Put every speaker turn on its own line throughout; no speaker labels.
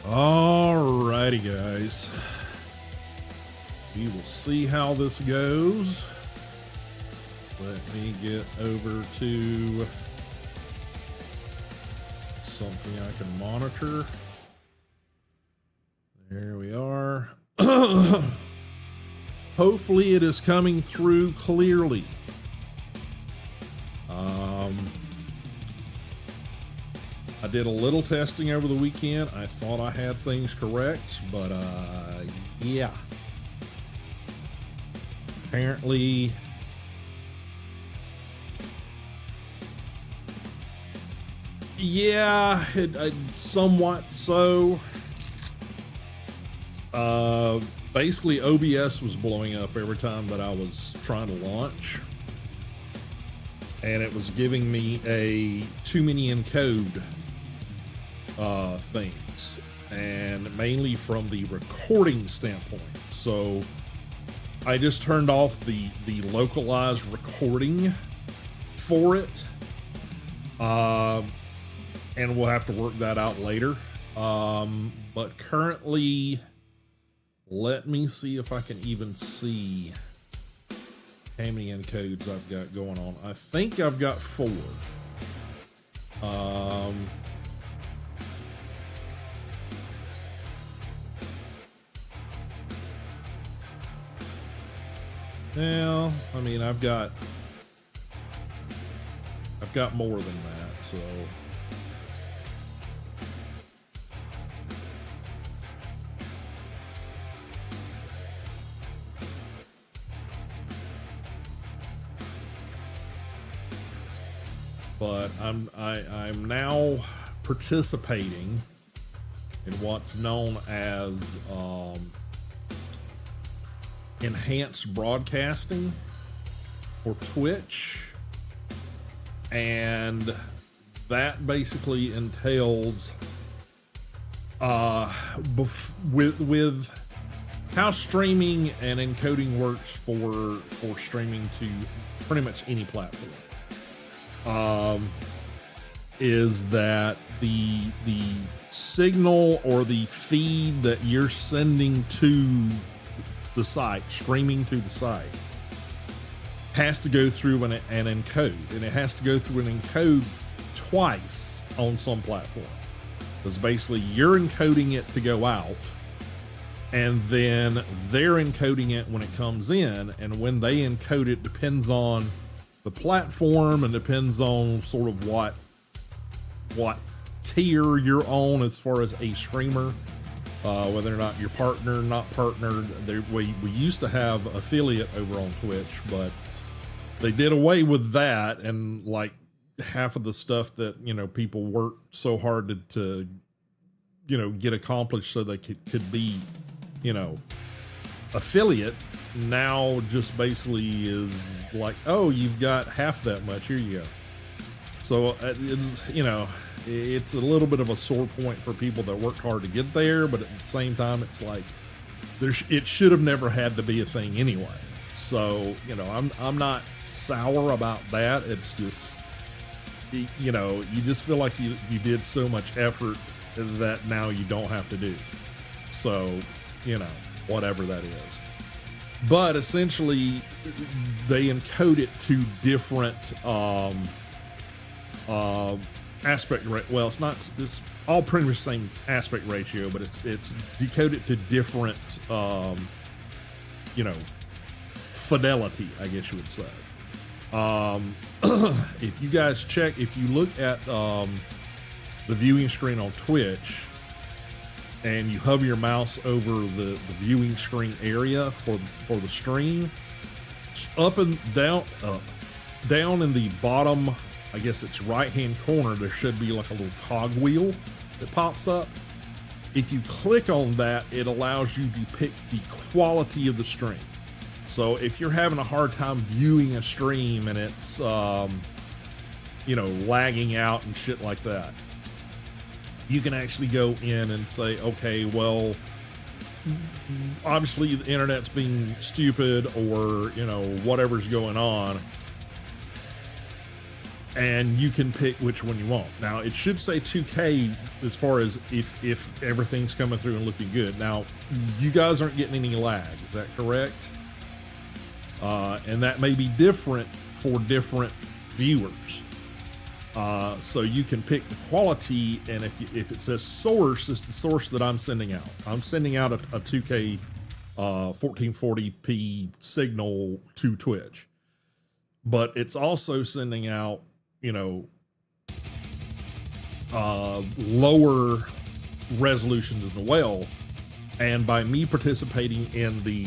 Alrighty, guys. We will see how this goes. Let me get over to something I can monitor. There we are. Hopefully it is coming through clearly. I did a little testing over the weekend. I thought I had things correct, but yeah. Apparently yeah, somewhat so. Basically OBS was blowing up every time that I was trying to launch, and it was giving me a too many encode things, and mainly from the recording standpoint. So I just turned off the localized recording for it, and we'll have to work that out later. But currently, let me see if I can even see how many encodes I've got going on. I think I've got 4. Well, I mean, I've got more than that, so. But I'm now participating in what's known as enhanced broadcasting for Twitch, and that basically entails with how streaming and encoding works for streaming to pretty much any platform. Is that the signal or the feed that you're sending to the site, streaming to the site, has to go through an encode, and it has to go through an encode twice on some platform. Because basically you're encoding it to go out, and then they're encoding it when it comes in, and when they encode it depends on the platform and depends on sort of what tier you're on as far as a streamer, whether or not you're partnered, not partnered. We used to have affiliate over on Twitch, but they did away with that, and like half of the stuff that, you know, people worked so hard to you know, get accomplished so they could be, you know, affiliate, now just basically is like, oh, you've got half that much, here you go. So it's, you know, it's a little bit of a sore point for people that worked hard to get there, but at the same time, it's like it should have never had to be a thing anyway. So, you know, I'm not sour about that. It's just, you know, you just feel like you did so much effort that now you don't have to do. So, you know, whatever that is. But essentially, they encode it to different aspect rate. Well, it's all pretty much the same aspect ratio, but it's decoded to different, you know, fidelity, I guess you would say. If you guys check, if you look at the viewing screen on Twitch and you hover your mouse over the viewing screen area for the stream, up and down in the bottom, I guess it's right hand corner, there should be like a little cog wheel that pops up. If you click on that, it allows you to pick the quality of the stream. So if you're having a hard time viewing a stream and it's, you know, lagging out and shit like that, you can actually go in and say, okay, well, obviously the internet's being stupid, or, you know, whatever's going on, and you can pick which one you want. Now, it should say 2K as far as if everything's coming through and looking good. Now, you guys aren't getting any lag, is that correct? And that may be different for different viewers. So you can pick the quality, and if it says source, it's the source that I'm sending out. I'm sending out a 2K 1440p signal to Twitch, but it's also sending out, you know, lower resolutions as well. And by me participating in the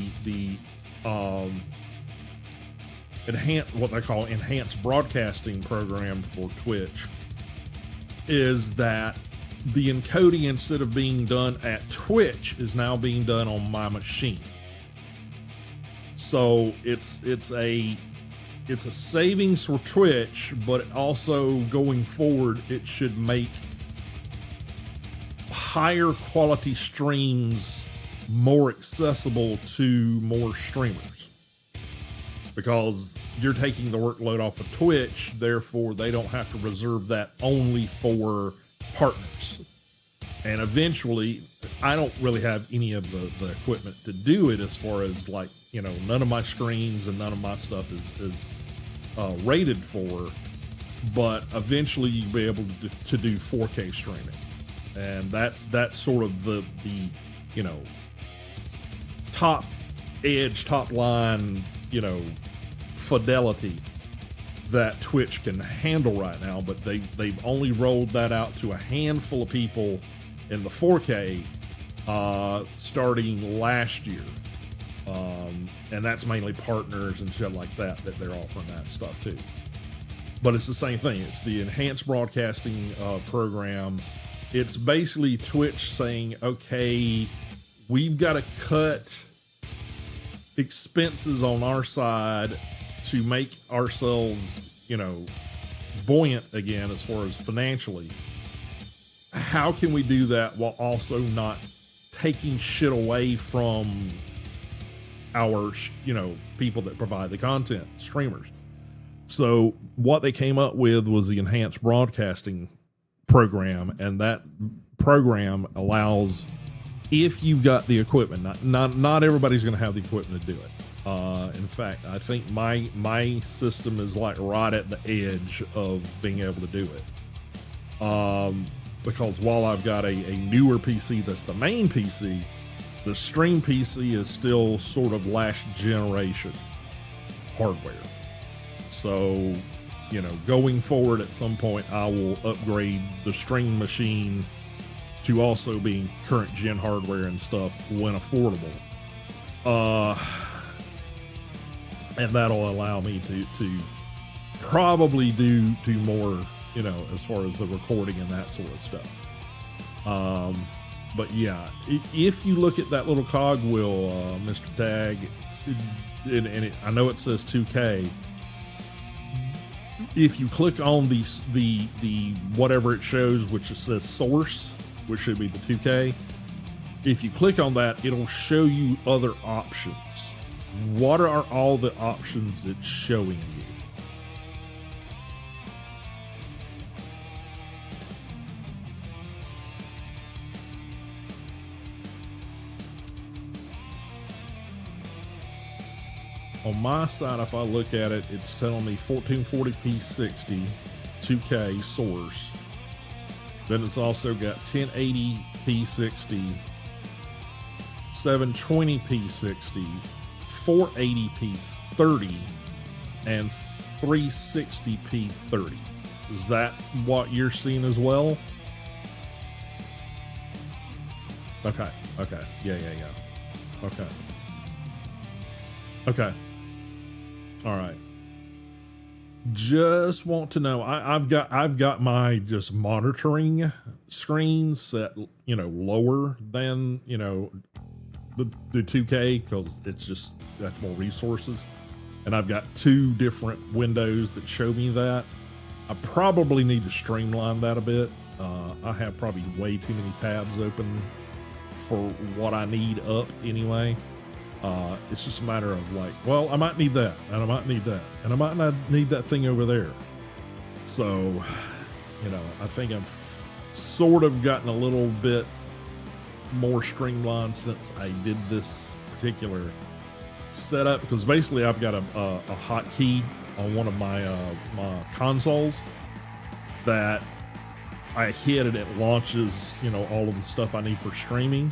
what they call enhanced broadcasting program for Twitch, is that the encoding, instead of being done at Twitch, is now being done on my machine. So it's a savings for Twitch, but also going forward, it should make higher quality streams more accessible to more streamers, because you're taking the workload off of Twitch, therefore they don't have to reserve that only for partners. And eventually, I don't really have any of the equipment to do it, as far as, like, you know, none of my screens and none of my stuff is rated for, but eventually you'll be able to do 4K streaming. And that's sort of the you know, top line, you know, fidelity that Twitch can handle right now. But they've only rolled that out to a handful of people in the 4K starting last year, and that's mainly partners and shit like that they're offering that stuff too. But it's the same thing. It's the enhanced broadcasting program. It's basically Twitch saying, okay, we've got to cut expenses on our side to make ourselves, buoyant again as far as financially, how can we do that while also not taking shit away from our, people that provide the content, streamers? So what they came up with was the enhanced broadcasting program, and that program allows, if you've got the equipment, not everybody's going to have the equipment to do it. In fact, I think my system is like right at the edge of being able to do it. Because while I've got a newer PC that's the main PC, the stream PC is still sort of last generation hardware. So, going forward at some point, I will upgrade the stream machine to also being current gen hardware and stuff when affordable. And that'll allow me to probably do more, as far as the recording and that sort of stuff. But yeah, if you look at that little cogwheel, Mr. Tag, and I know it says 2K. If you click on the whatever it shows, which it says source, which should be the 2K, if you click on that, it'll show you other options. What are all the options it's showing you? On my side, if I look at it, it's telling me 1440p 60, 2K source. Then it's also got 1080p 60, 720p 60, 480p 30, and 360p 30. Is that what you're seeing as well? Okay. Yeah. Okay. All right. Just want to know. I've got my just monitoring screen set, lower than the 2K, because that's more resources, and I've got two different windows that show me that. I probably need to streamline that a bit. I have probably way too many tabs open for what I need up anyway. It's just a matter of like, well, I might need that, and I might need that, and I might not need that thing over there. So, I think I've sort of gotten a little bit more streamlined since I did this particular setup, because basically I've got a hotkey on one of my consoles that I hit and it launches, all of the stuff I need for streaming.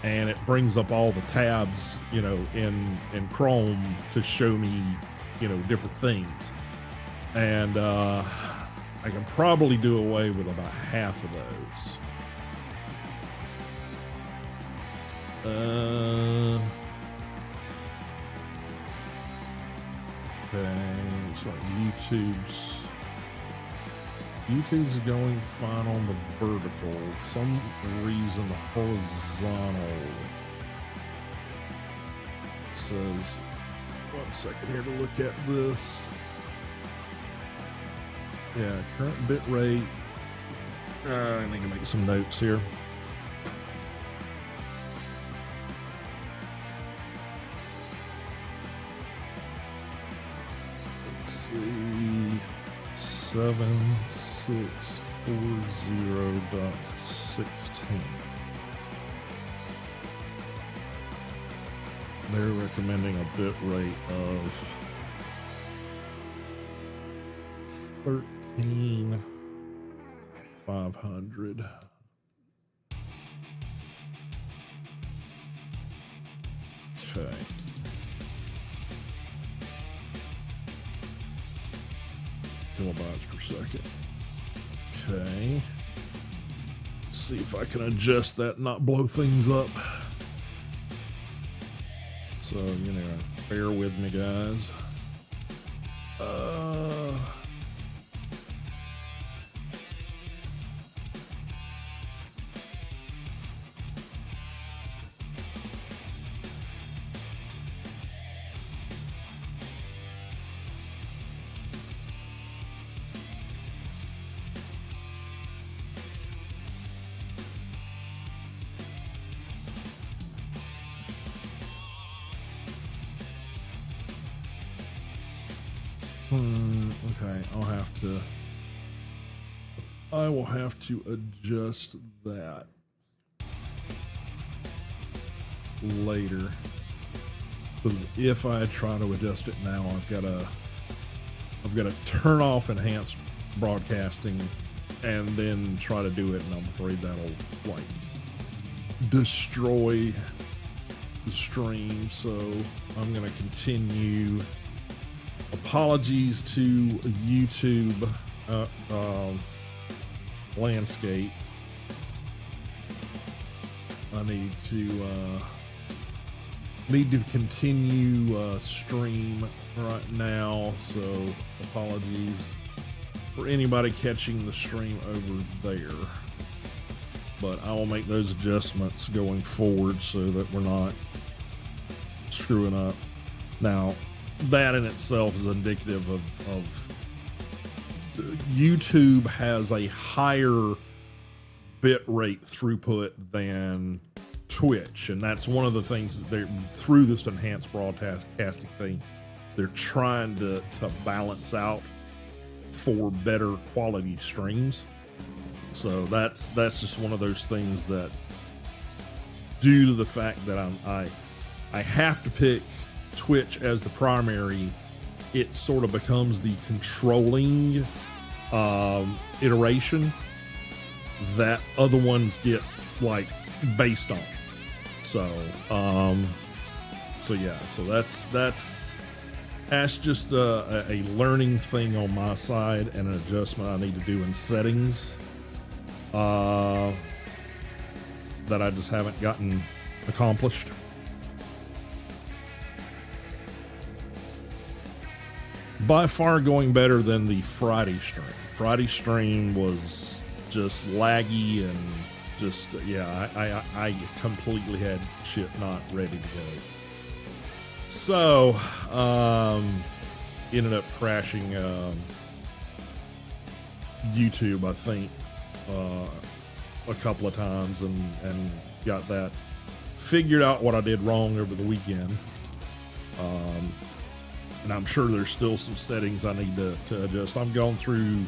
And it brings up all the tabs, in Chrome to show me, different things. And I can probably do away with about half of those. Okay, looks like YouTube's going fine on the vertical. Some reason the horizontal says, 1 second here to look at this. Yeah, current bit rate. I need to make some notes here. Let's see. 7640.16. They're recommending a bit rate of 13,500. Okay. Kilobytes per second. Okay. Let's see if I can adjust that and not blow things up. So, bear with me, guys. Okay, I will have to adjust that later, because if I try to adjust it now, I've got to turn off enhanced broadcasting and then try to do it, and I'm afraid that'll like destroy the stream. So I'm going to continue. Apologies to YouTube landscape. I need to continue stream right now, so apologies for anybody catching the stream over there, but I will make those adjustments going forward so that we're not screwing up. Now, that in itself is indicative of YouTube has a higher bit rate throughput than Twitch, and that's one of the things that they're, through this enhanced broadcasting thing, they're trying to balance out for better quality streams. So that's just one of those things that, due to the fact that I have to pick Twitch as the primary, it sort of becomes the controlling iteration that other ones get like based on. So yeah, so that's just a learning thing on my side and an adjustment I need to do in settings that I just haven't gotten accomplished. By far going better than the Friday stream. Friday stream was just laggy and just, yeah, I completely had shit not ready to go. So, ended up crashing YouTube, I think, a couple of times, and got that figured out what I did wrong over the weekend. And I'm sure there's still some settings I need to adjust. I'm going through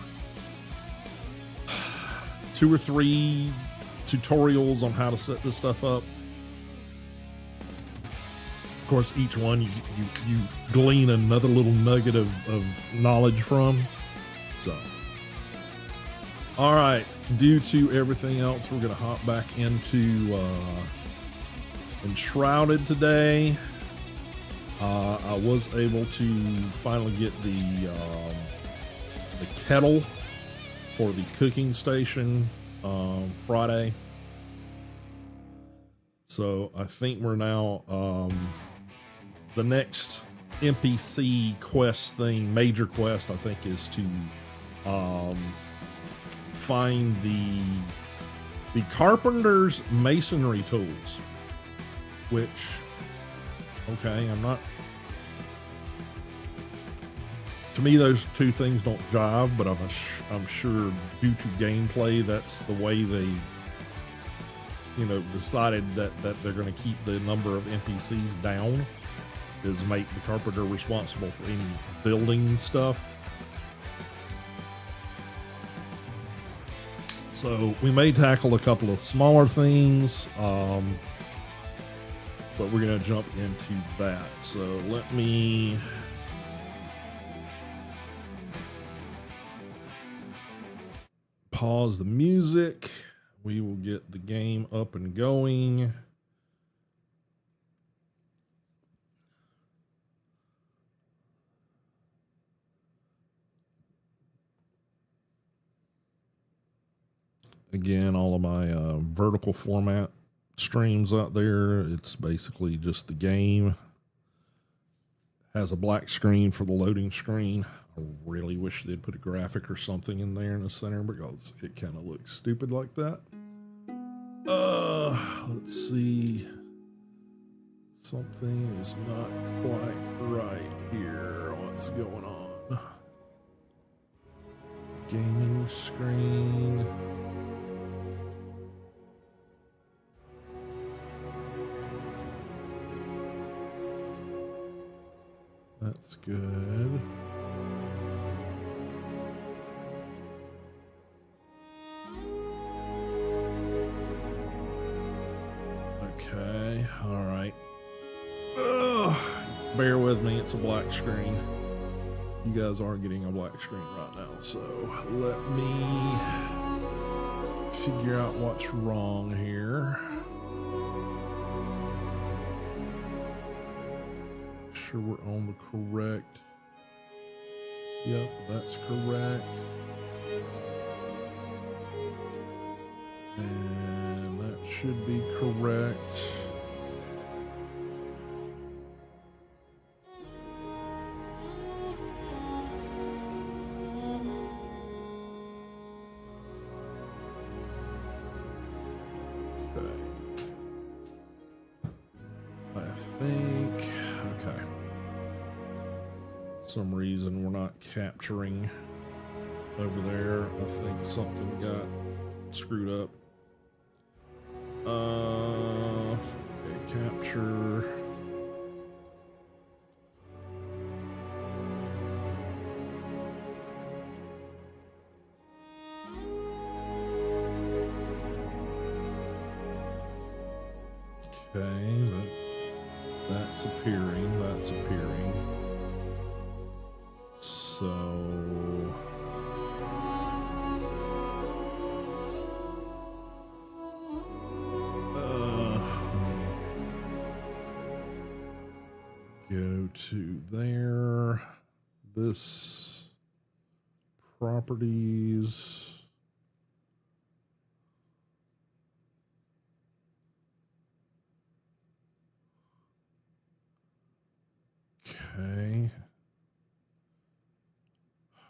2 or 3 tutorials on how to set this stuff up. Of course, each one you glean another little nugget of knowledge from. So, all right, due to everything else, we're going to hop back into Enshrouded today. I was able to finally get the kettle for the cooking station Friday. So I think we're now the next NPC quest thing, major quest, I think, is to find the carpenter's masonry tools, which, okay, to me, those two things don't jive, but I'm sure due to gameplay, that's the way they, decided that they're going to keep the number of NPCs down, is make the carpenter responsible for any building stuff. So we may tackle a couple of smaller things, but we're going to jump into that. So let me pause the music. We will get the game up and going. Again, all of my vertical format streams out there, it's basically just the game. Has a black screen for the loading screen. I really wish they'd put a graphic or something in there in the center because it kind of looks stupid like that. Let's see. Something is not quite right here. What's going on? Gaming screen. That's good. Okay, all right. Ugh, bear with me, it's a black screen. You guys are getting a black screen right now, so let me figure out what's wrong here. Make sure we're on the correct. Yep, that's correct. And that should be correct. Some reason we're not capturing over there. I think something got screwed up. Okay, capture. Okay, that's appearing. That's appearing. So let me go to there. This properties. Okay.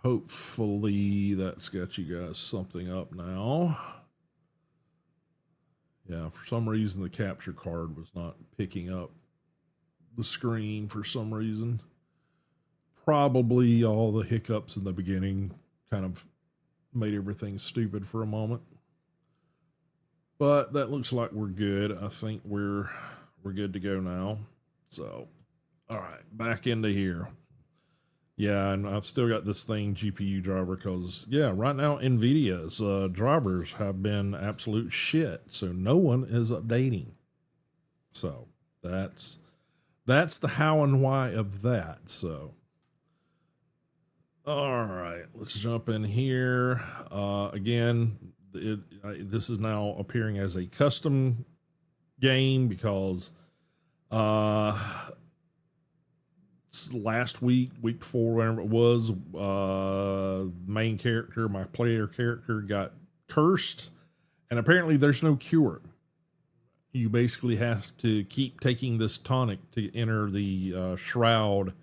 Hopefully that's got you guys something up now. Yeah, for some reason the capture card was not picking up the screen for some reason. Probably all the hiccups in the beginning kind of made everything stupid for a moment. But that looks like we're good. I think we're good to go now. So, all right, back into here. Yeah, and I've still got this thing GPU driver because, yeah, right now NVIDIA's drivers have been absolute shit. So no one is updating. So that's the how and why of that. So, all right, let's jump in here. Again, this is now appearing as a custom game because last week before, whatever it was, main character, my player character got cursed, and apparently there's no cure. You basically have to keep taking this tonic to enter the shroud,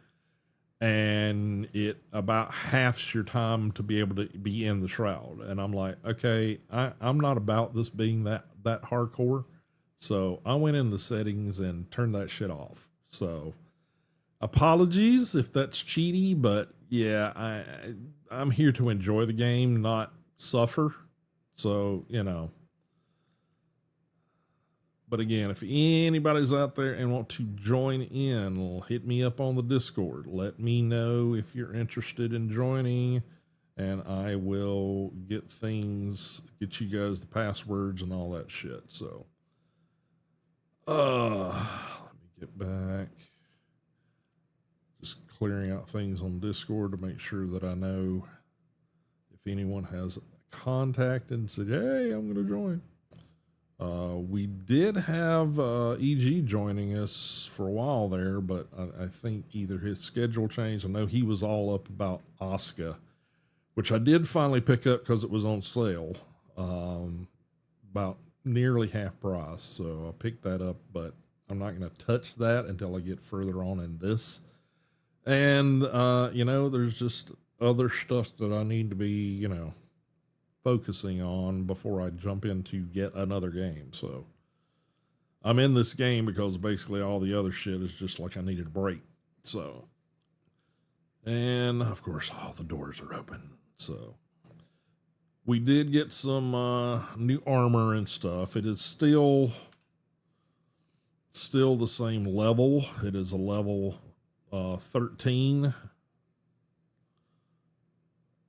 and it about halves your time to be able to be in the shroud. And I'm like, okay, I'm not about this being that hardcore. So I went in the settings and turned that shit off. So apologies if that's cheaty, but yeah, I'm here to enjoy the game, not suffer. So, you know. But again, if anybody's out there and want to join in, hit me up on the Discord. Let me know if you're interested in joining, and I will get you guys the passwords and all that shit. So, let me get back. Just clearing out things on Discord to make sure that I know if anyone has contacted and said, hey, I'm going to join. We did have EG joining us for a while there, but I think either his schedule changed. I know he was all up about Asuka, which I did finally pick up because it was on sale, about nearly half price. So I picked that up, but I'm not going to touch that until I get further on in this. And, there's just other stuff that I need to be, focusing on before I jump into yet another game. So I'm in this game because basically all the other shit is just like I needed a break. So, and of course all the doors are open. So we did get some new armor and stuff. It is still the same level. It is a level 13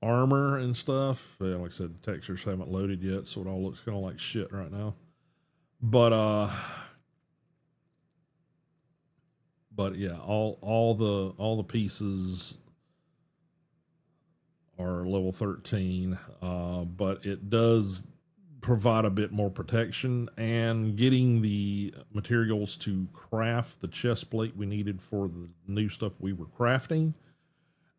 armor and stuff. Yeah, like I said, the textures haven't loaded yet, so it all looks kind of like shit right now. But But yeah, all the pieces are level 13, but it does provide a bit more protection, and getting the materials to craft the chest plate we needed for the new stuff we were crafting.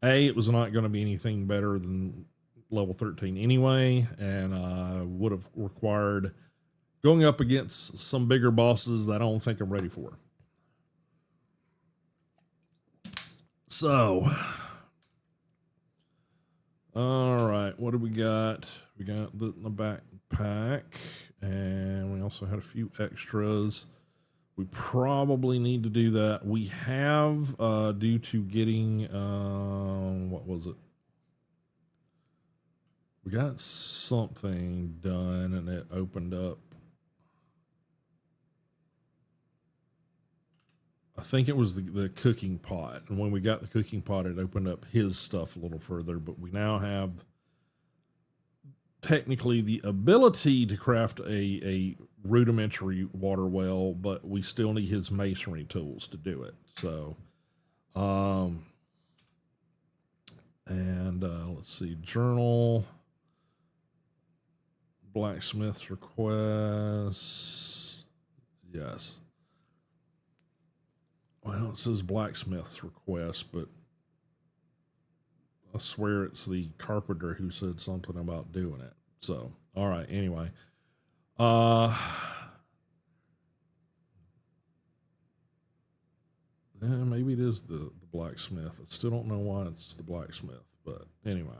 It was not going to be anything better than level 13 anyway, and would have required going up against some bigger bosses that I don't think I'm ready for. So, all right, what do we got? We got the backpack, and we also had a few extras. We probably need to do that. We have, due to getting, what was it? We got something done, and it opened up. I think it was the cooking pot. And when we got the cooking pot, it opened up his stuff a little further. But we now have technically the ability to craft a rudimentary water well, but we still need his masonry tools to do it. So, let's see, journal, blacksmith's request. Yes. Well, it says blacksmith's request, but I swear it's the carpenter who said something about doing it. So, all right, anyway. Maybe it is the blacksmith. I still don't know why it's the blacksmith, but anyway.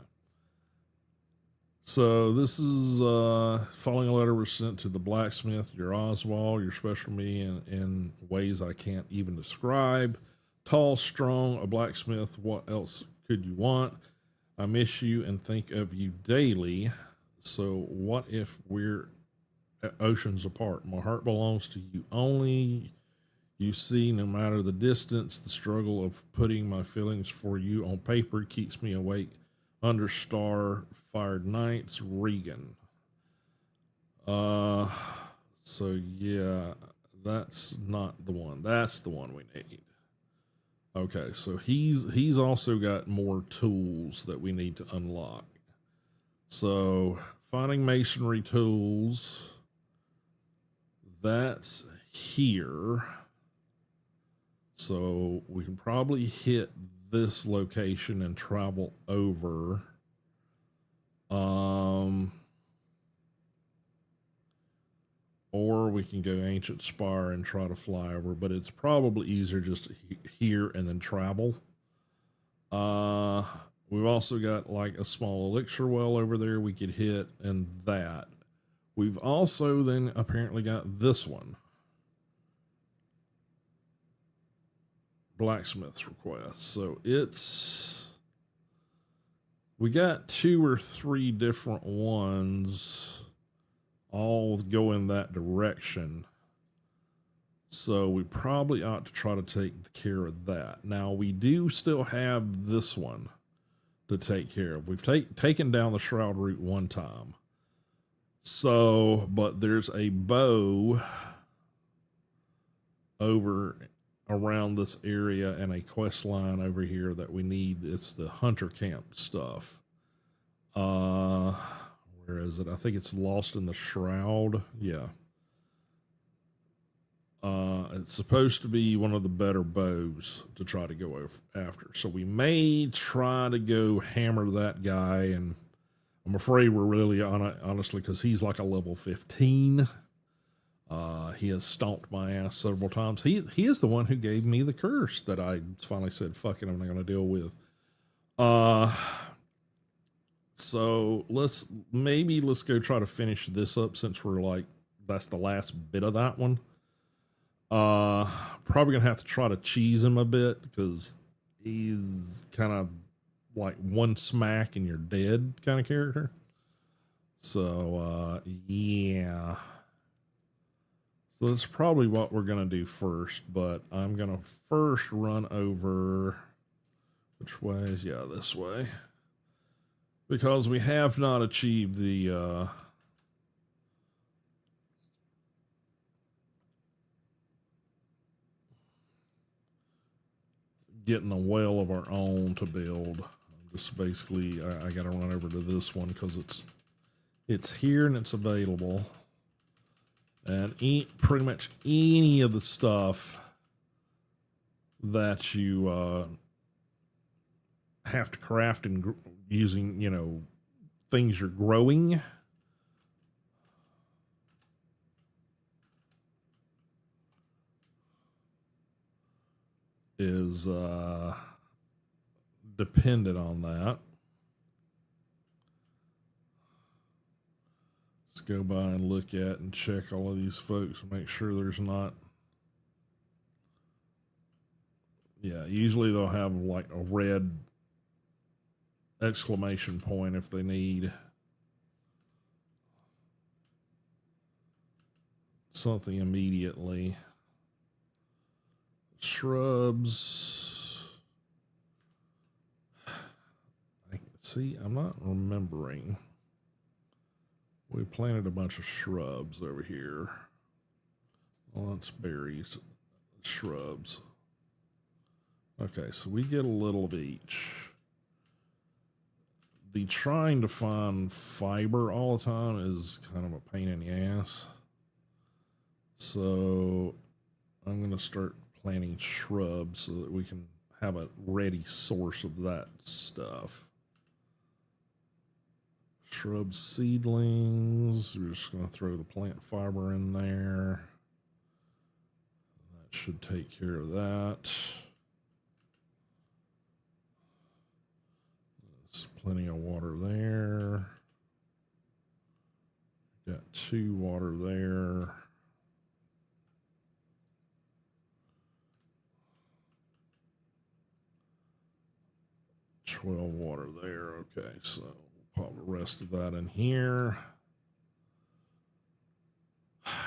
So this is following a letter was sent to the blacksmith, your Oswald, your special me in ways I can't even describe. Tall, strong, a blacksmith. What else could you want? I miss you and think of you daily. So what if we're oceans apart? My heart belongs to you only. You see, no matter the distance, the struggle of putting my feelings for you on paper keeps me awake under star-fired nights. Regan. So yeah, that's not the one. That's the one we need. Okay, so he's also got more tools that we need to unlock. So finding masonry tools, that's here. So we can probably hit this location and travel over. Or we can go Ancient Spire and try to fly over, but it's probably easier just to here and then travel. We've also got like a small elixir well over there we could hit, and that. We've also then apparently got this one. Blacksmith's request. So we got 2 or 3 different ones all go in that direction. So we probably ought to try to take care of that. Now we do still have this one to take care of. We've taken down the Shroud route one time. So, but there's a bow over around this area and a quest line over here that we need. It's the hunter camp stuff. Where is it? I think it's lost in the Shroud. Yeah. It's supposed to be one of the better bows to try to go after. So we may try to go hammer that guy, and I'm afraid we're really honestly, because he's like a level 15. He has stomped my ass several times. He is the one who gave me the curse that I finally said, fuck it, I'm not going to deal with. So let's go try to finish this up, since we're like, that's the last bit of that one. Probably gonna have to try to cheese him a bit, because he's kind of like one smack and you're dead kind of character. So, yeah. So that's probably what we're going to do first, but I'm going to first run over, which way is, yeah, this way, because we have not achieved the, getting a well of our own to build. Just basically, I got to run over to this one because it's here and it's available. And pretty much any of the stuff that you have to craft and using, you know, things you're growing. Is dependent on that. Let's go by and look at and check all of these folks and make sure there's not. Yeah, usually they'll have like a red exclamation point if they need something immediately. Shrubs. See, I'm not remembering. We planted a bunch of shrubs over here. Well, that's berries. Shrubs. Okay, so we get a little of each. The trying to find fiber all the time is kind of a pain in the ass. So I'm going to start planting shrubs so that we can have a ready source of that stuff. Shrub seedlings. We're just going to throw the plant fiber in there. That should take care of that. There's plenty of water there. Got 2 water there. 12 water there. Okay, so we'll pop the rest of that in here.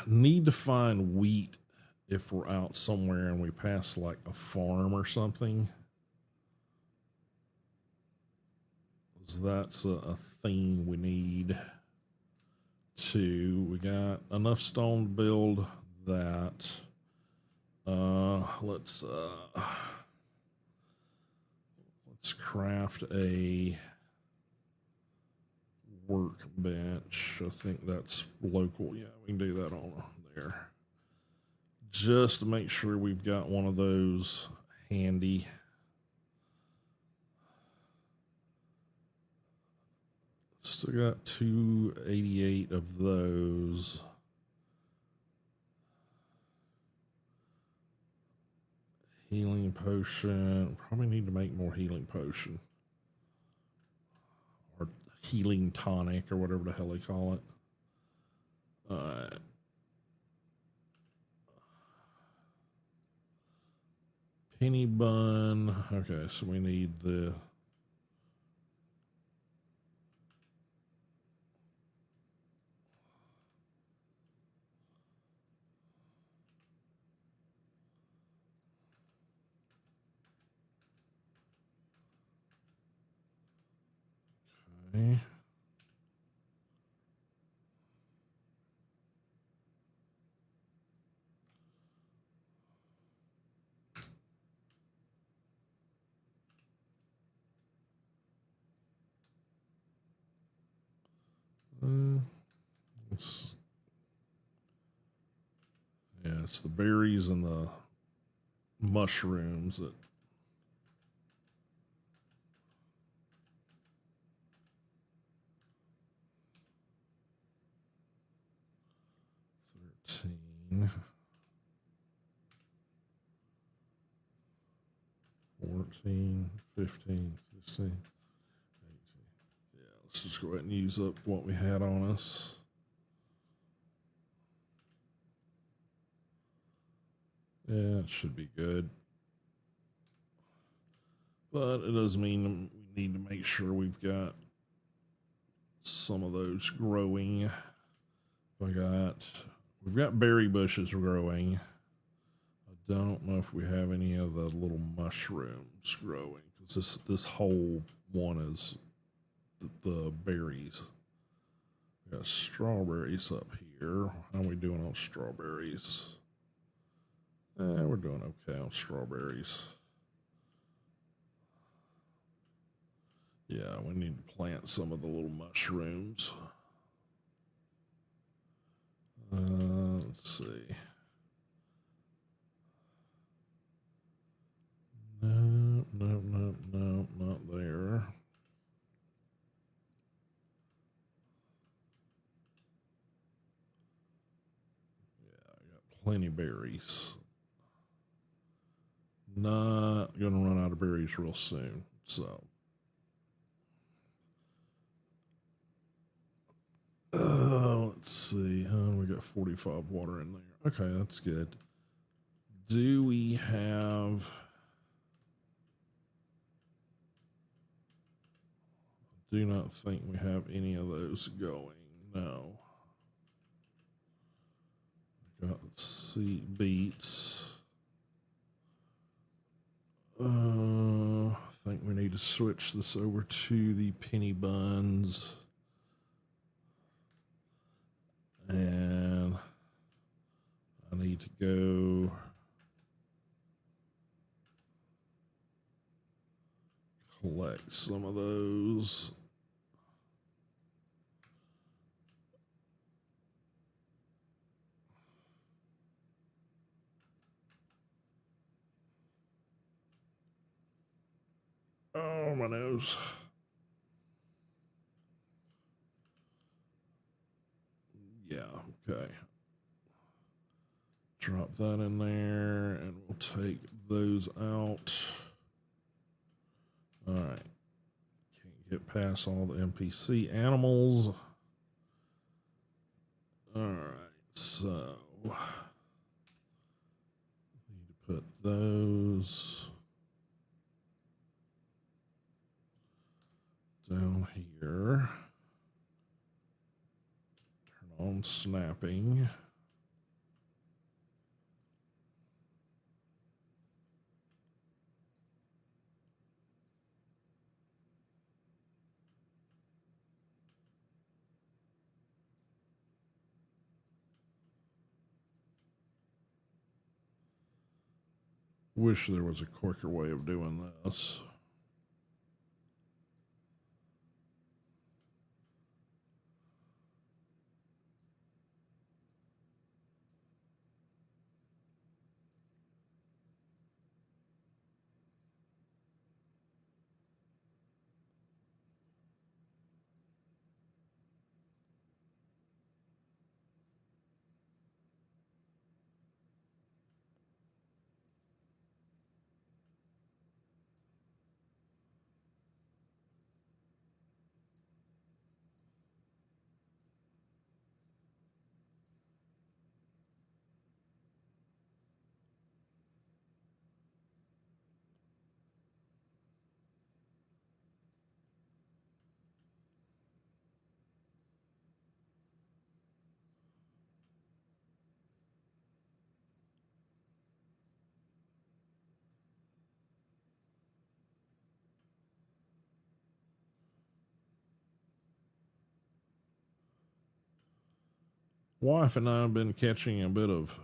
Need to find wheat if we're out somewhere and we pass like a farm or something. That's a thing we need to. We got enough stone to build that. Let's craft a workbench. I think that's local. Yeah, we can do that on there. Just to make sure we've got one of those handy. Still got 288 of those. Healing potion. Probably need to make more healing potion. Or healing tonic or whatever the hell they call it. Alright. Penny bun. Okay, so we need the... Okay. It's the berries and the mushrooms that... $13, 14, 15, 16, 18. Yeah, let's just go ahead and use up what we had on us. Yeah, it should be good. But it does mean we need to make sure we've got some of those growing. We've got berry bushes growing. I don't know if we have any of the little mushrooms growing, because this whole one is the berries. We got strawberries up here. How are we doing on strawberries? We're doing okay on strawberries. Yeah, we need to plant some of the little mushrooms. Let's see. No, not there. Yeah, I got plenty of berries. Not gonna run out of berries real soon, so. Let's see. We got 45 water in there. Okay, that's good. Do we have... Do not think we have any of those going. No. Got beets. I think we need to switch this over to the penny buns. And I need to go collect some of those. Oh, my nose. Yeah, okay. Drop that in there, and we'll take those out. All right. Can't get past all the NPC animals. All right, so need to put those down here. Turn on snapping. Wish there was a quicker way of doing this. Wife and I have been catching a bit of,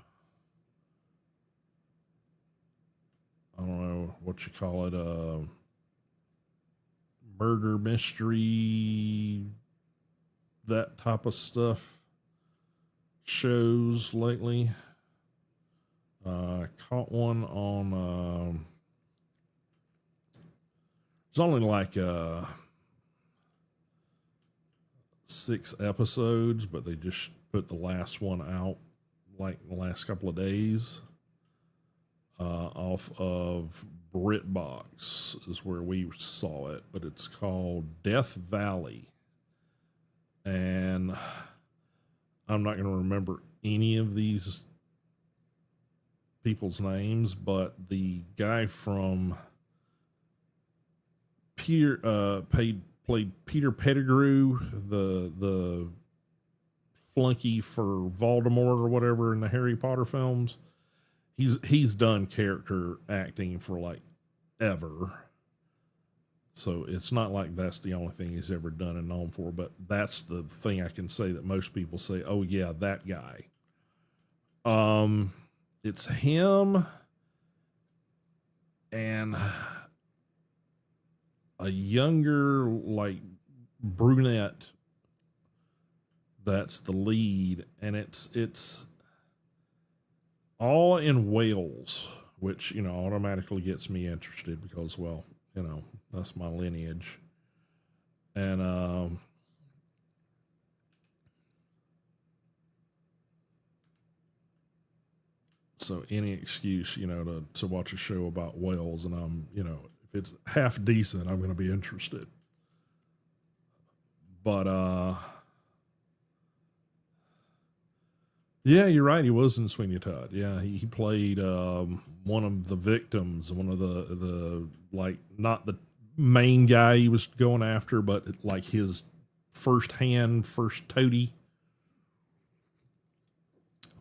I don't know what you call it, murder mystery, that type of stuff shows lately. Caught one on, it's only like 6 episodes, but they just put the last one out like the last couple of days. Off of BritBox is where we saw it, but it's called Death Valley. And I'm not going to remember any of these people's names, but the guy from played Peter Pettigrew, the flunky for Voldemort or whatever in the Harry Potter films. He's done character acting for like ever. So it's not like that's the only thing he's ever done and known for, but that's the thing I can say that most people say, oh yeah, that guy. It's him and a younger, like, brunette that's the lead, and it's all in Wales, which, you know, automatically gets me interested because, well, you know, that's my lineage. And so any excuse, you know, to watch a show about whales, and I'm, you know, if it's half decent, I'm going to be interested. But yeah, you're right. He was in Sweeney Todd. Yeah, he played one of the victims, one of the like, not the main guy he was going after, but like his first toady.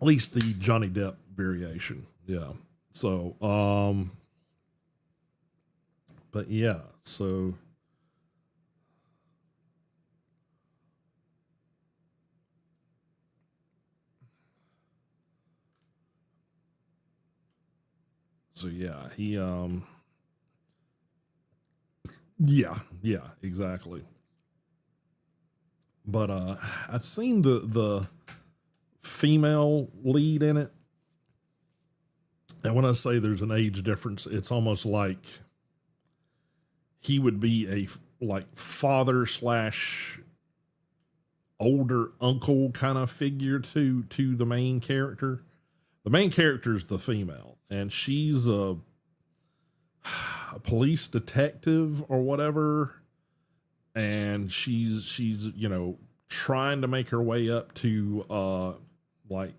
At least the Johnny Depp variation. Yeah. So, but yeah, so yeah, yeah, exactly. But I've seen the female lead in it. And when I say there's an age difference, it's almost like he would be a like father slash older uncle kind of figure to the main character. The main character is the female, and she's a police detective or whatever, and she's you know, trying to make her way up to like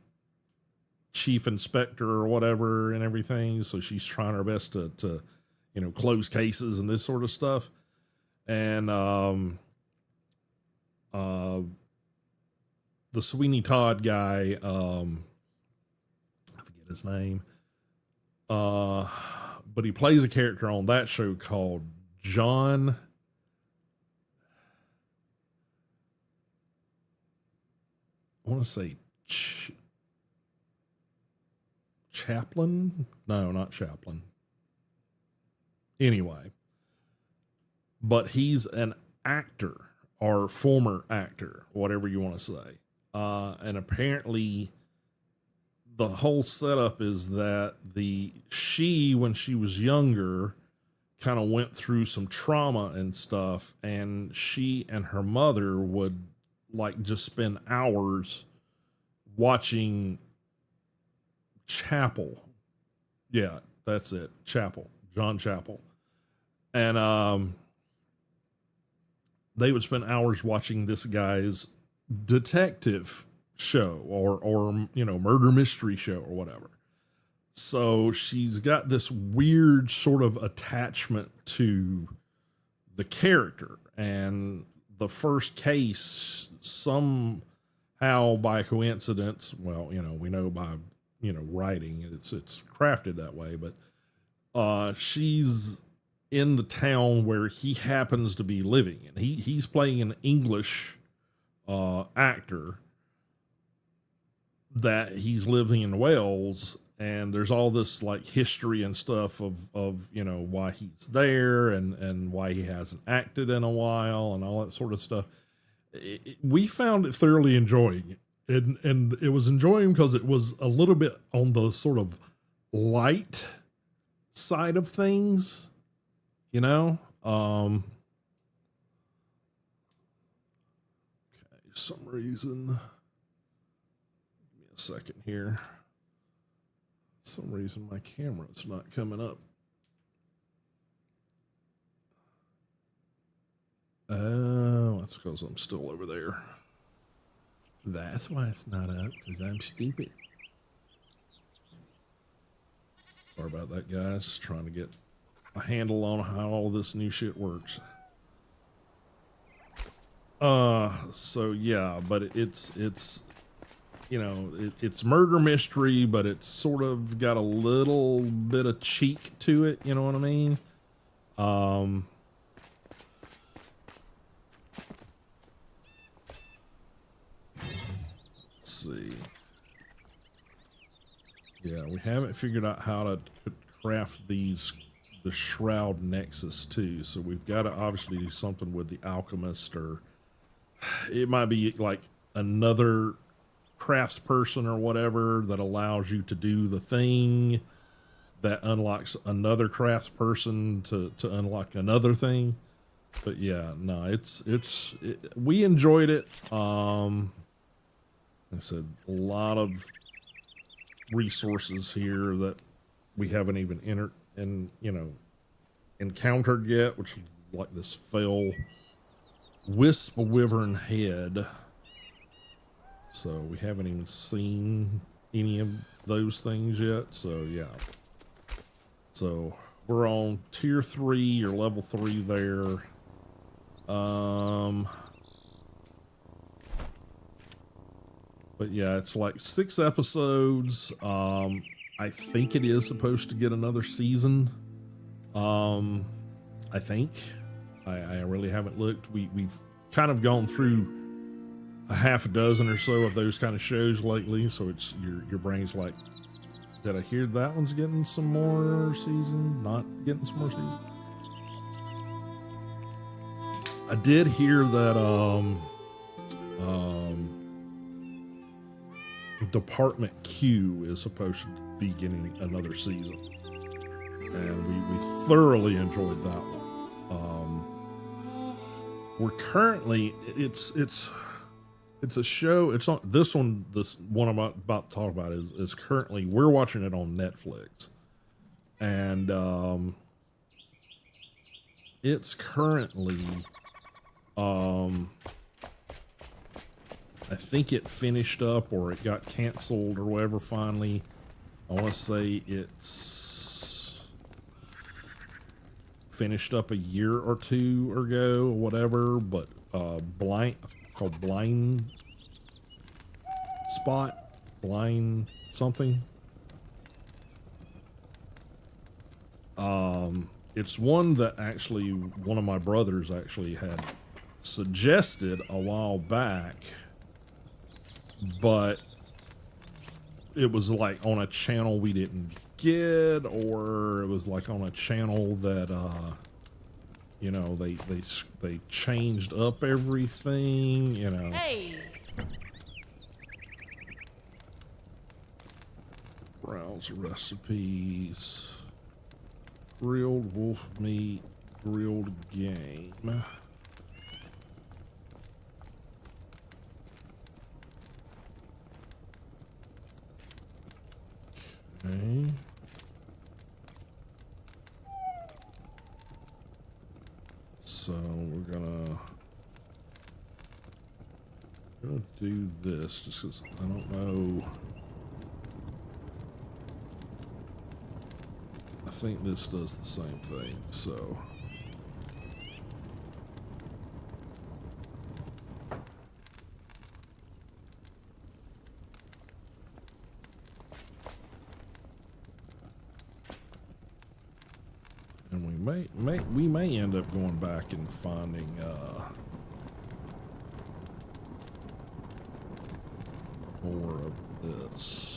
chief inspector or whatever and everything. So she's trying her best to you know, close cases and this sort of stuff. And the Sweeney Todd guy, I forget his name, but he plays a character on that show called John. I want to say Chaplin. No, not Chaplin. Anyway, but he's an actor or former actor, whatever you want to say. And apparently, the whole setup is that when she was younger, kind of went through some trauma and stuff, and she and her mother would like just spend hours watching Chapel. Yeah, that's it. Chapel. John Chapel. And they would spend hours watching this guy's detective show or you know, murder mystery show or whatever. So she's got this weird sort of attachment to the character, and the first case, somehow by coincidence, well, you know, we know by, you know, writing, it's crafted that way, but she's in the town where he happens to be living, and he's playing an English actor that he's living in Wales, and there's all this like history and stuff of you know, why he's there and why he hasn't acted in a while and all that sort of stuff. We found it thoroughly enjoying, and it was enjoying because it was a little bit on the sort of light side of things, you know. Okay, some reason, give me a second here. Some reason my camera's not coming up. Oh, that's because I'm still over there. That's why it's not up, because I'm stupid. Sorry about that, guys. Trying to get a handle on how all this new shit works. So yeah, but it's you know, it's murder mystery, but it's sort of got a little bit of cheek to it, you know what I mean? Let's see. Yeah, we haven't figured out how to craft these the Shroud Nexus too. So we've got to obviously do something with the Alchemist, or it might be like another craftsperson or whatever that allows you to do the thing that unlocks another craftsperson to unlock another thing. But yeah, no, we enjoyed it. Like I said, a lot of resources here that we haven't even encountered yet, which is like this fell wisp wyvern head. So we haven't even seen any of those things yet. So yeah. So we're on tier 3 or level 3 there. But yeah, it's like 6 episodes. I think it is supposed to get another season. I think. I really haven't looked. We've kind of gone through a half a dozen or so of those kind of shows lately, so it's your brain's like, did I hear that one's getting some more season? Not getting some more season? I did hear that Department Q is supposed to be getting another season, and we thoroughly enjoyed that one. We're currently it's a show. It's on this one. This one I'm about to talk about is currently, we're watching it on Netflix, and it's currently I think it finished up or it got canceled or whatever finally. I want to say it's finished up a year or two ago or whatever, but called Blind Spot, Blind something. It's one that actually one of my brothers actually had suggested a while back, but it was like on a channel we didn't get, or it was like on a channel that you know, they changed up everything, you know.
Hey.
Browse recipes. Grilled wolf meat, grilled game. Okay. So we're gonna do this just because I don't know. I think this does the same thing, so. And we may end up going back and finding more of this.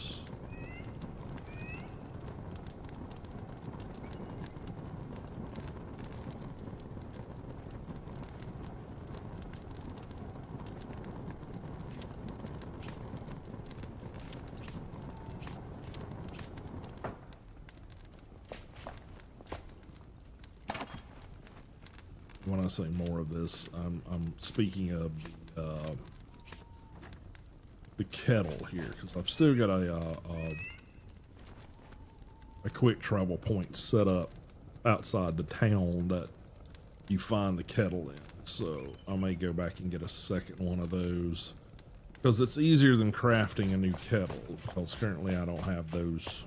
When I say more of this, I'm speaking of the kettle here, because I've still got a quick travel point set up outside the town that you find the kettle in. So I may go back and get a second one of those, because it's easier than crafting a new kettle, because currently I don't have those.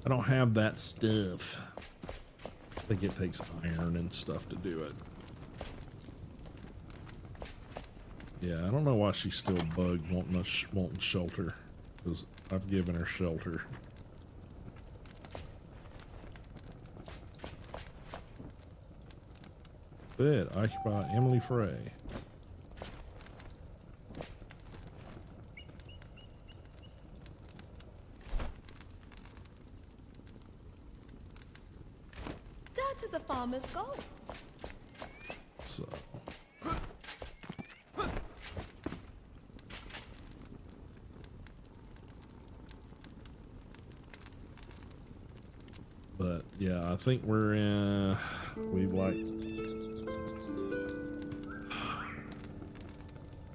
I don't have that stuff. I think it takes iron and stuff to do it. Yeah, I don't know why she's still bugged wanting shelter, because I've given her shelter. Bed occupied Emily Frey.
That is a farmer's goal.
So. But yeah, I think we're in, we've like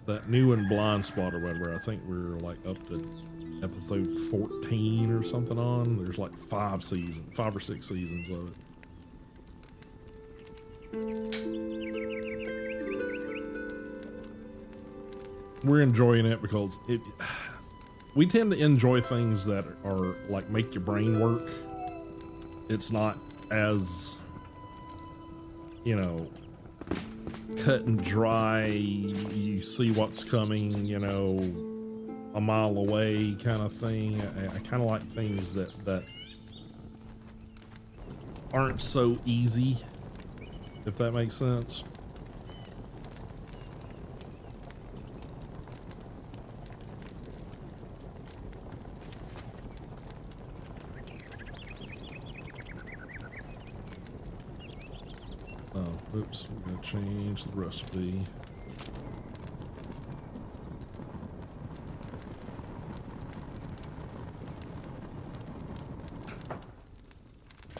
that new and blind spot or whatever. I think we're like up to episode 14 or something on. There's like 5 or 6 seasons of it. We're enjoying it because we tend to enjoy things that are like make your brain work. It's not as, you know, cut and dry. You see what's coming, you know, a mile away kind of thing. I kind of like things that aren't so easy, if that makes sense. Oh, oops, we're gonna change the recipe.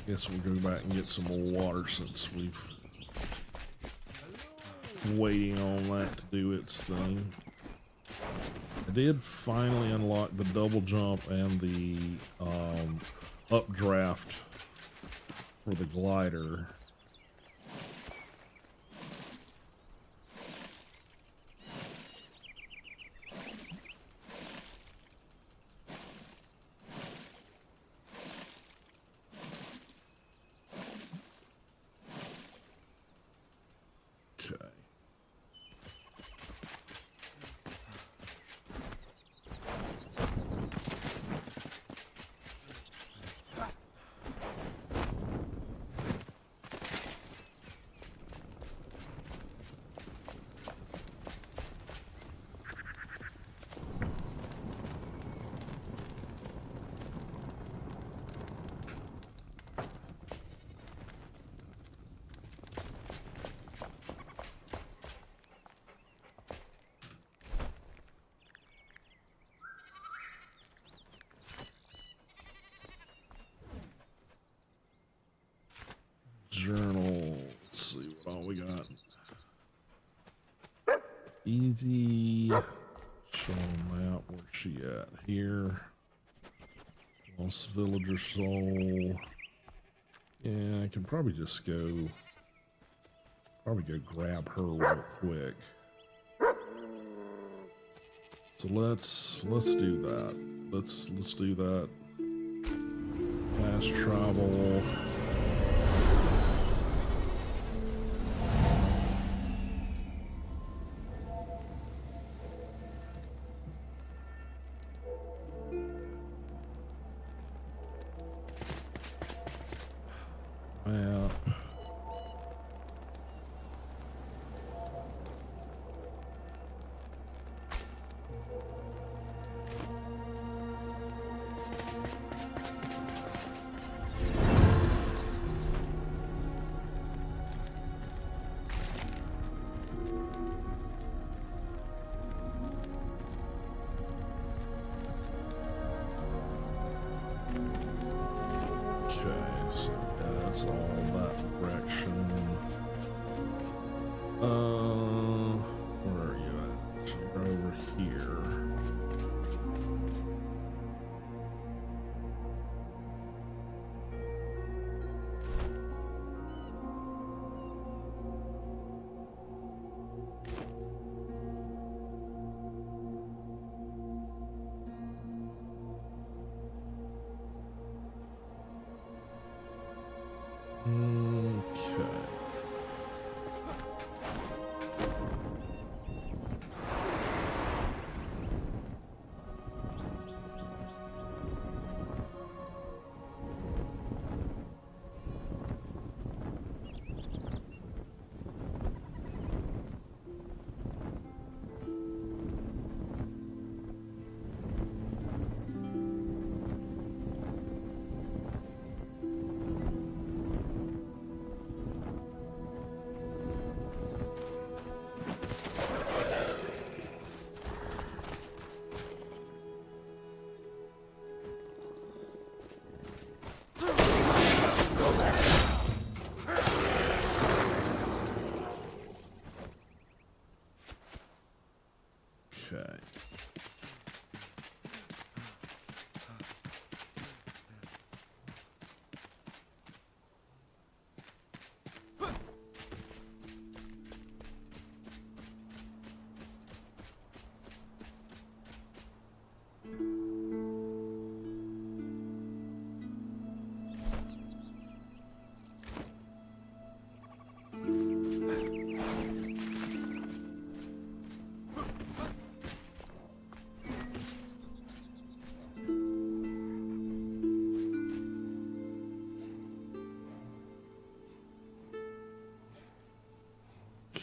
Guess we'll go back and get some more water since we've been waiting on that to do its thing. I did finally unlock the double jump and the updraft for the glider. Journal. Let's see what all we got. Easy. Show map. Where's she at? Here. Lost villager soul. Yeah, I can probably just go. Probably go grab her real quick. So let's do that. Let's do that. Fast travel. Map. That's all that direction. Where are you at? You're over here. Okay.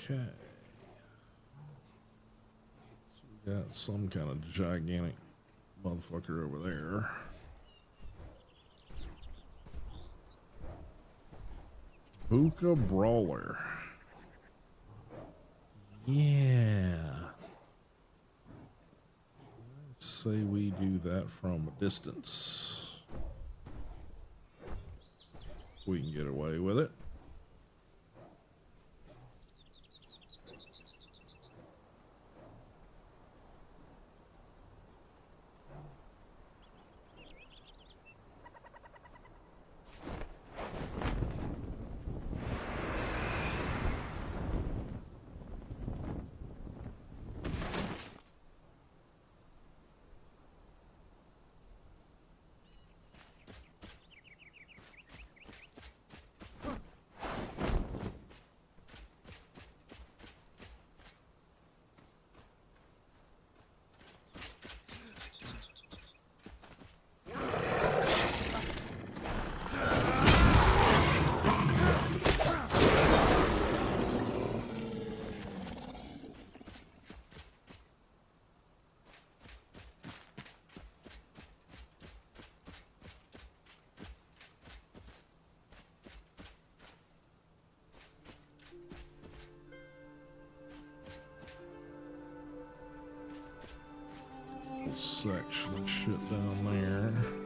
Okay. So we got some kind of gigantic motherfucker over there. Vuka Brawler. Yeah. Let's say we do that from a distance. We can get away with it. Section shit down there.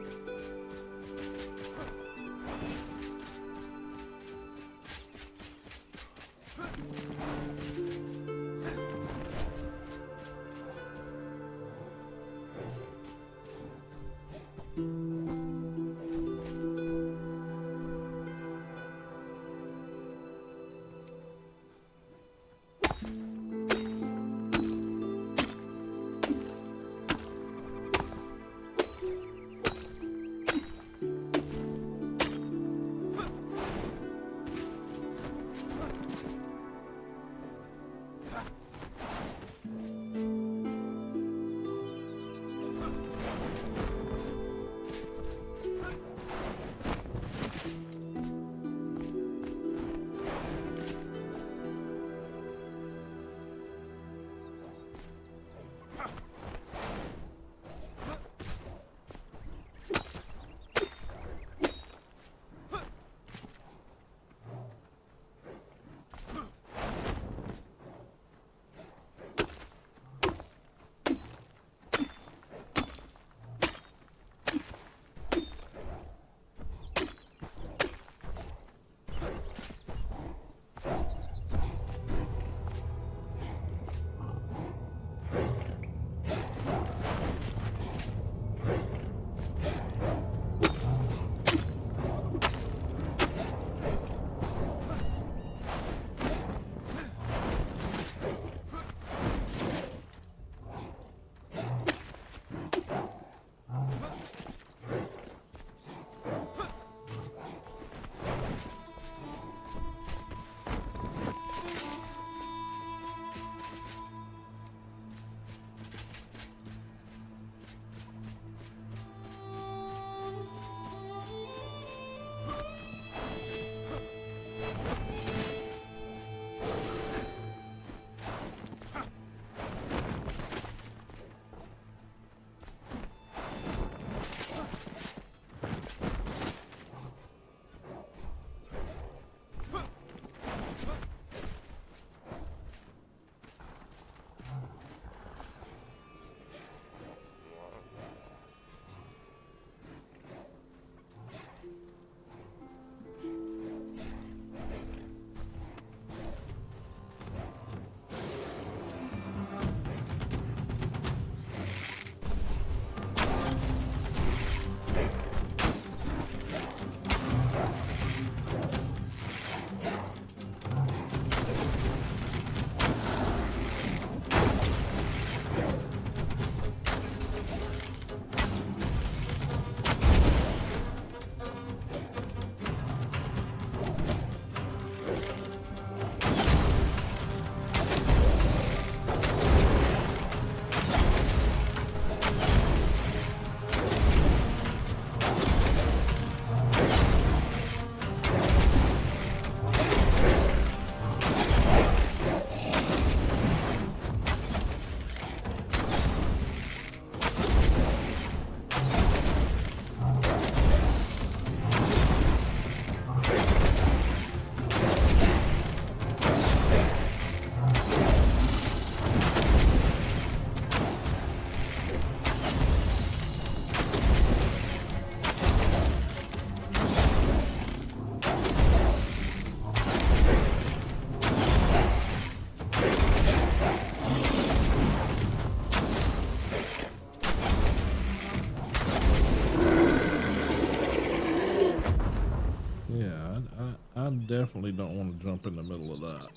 definitely don't want to jump in the middle of that.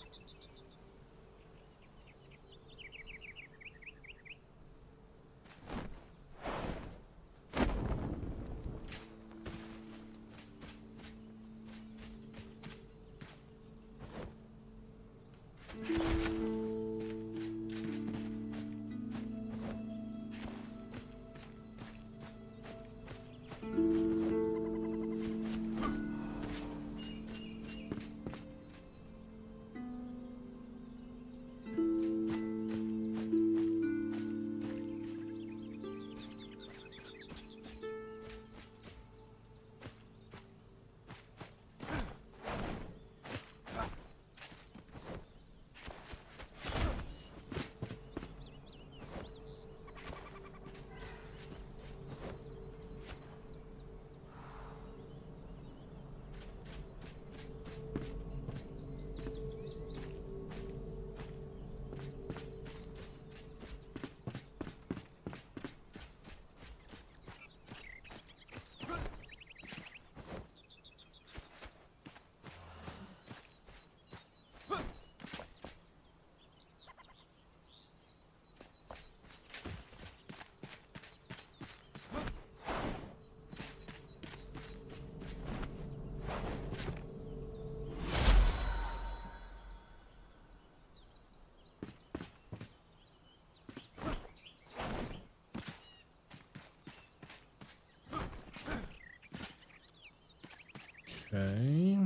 Okay.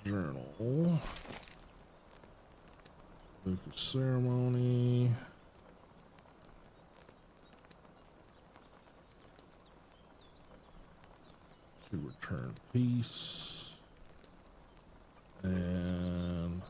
Journal. Book of ceremony. To return peace. And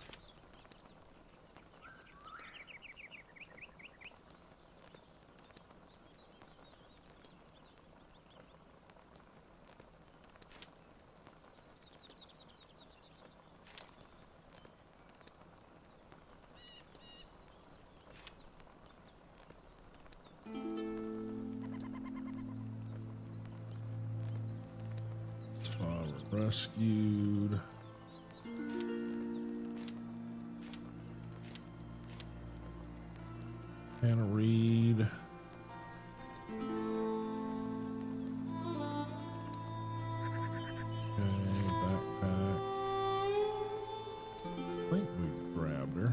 rescued. Hannah Reed. Okay, backpack. I think we grabbed her.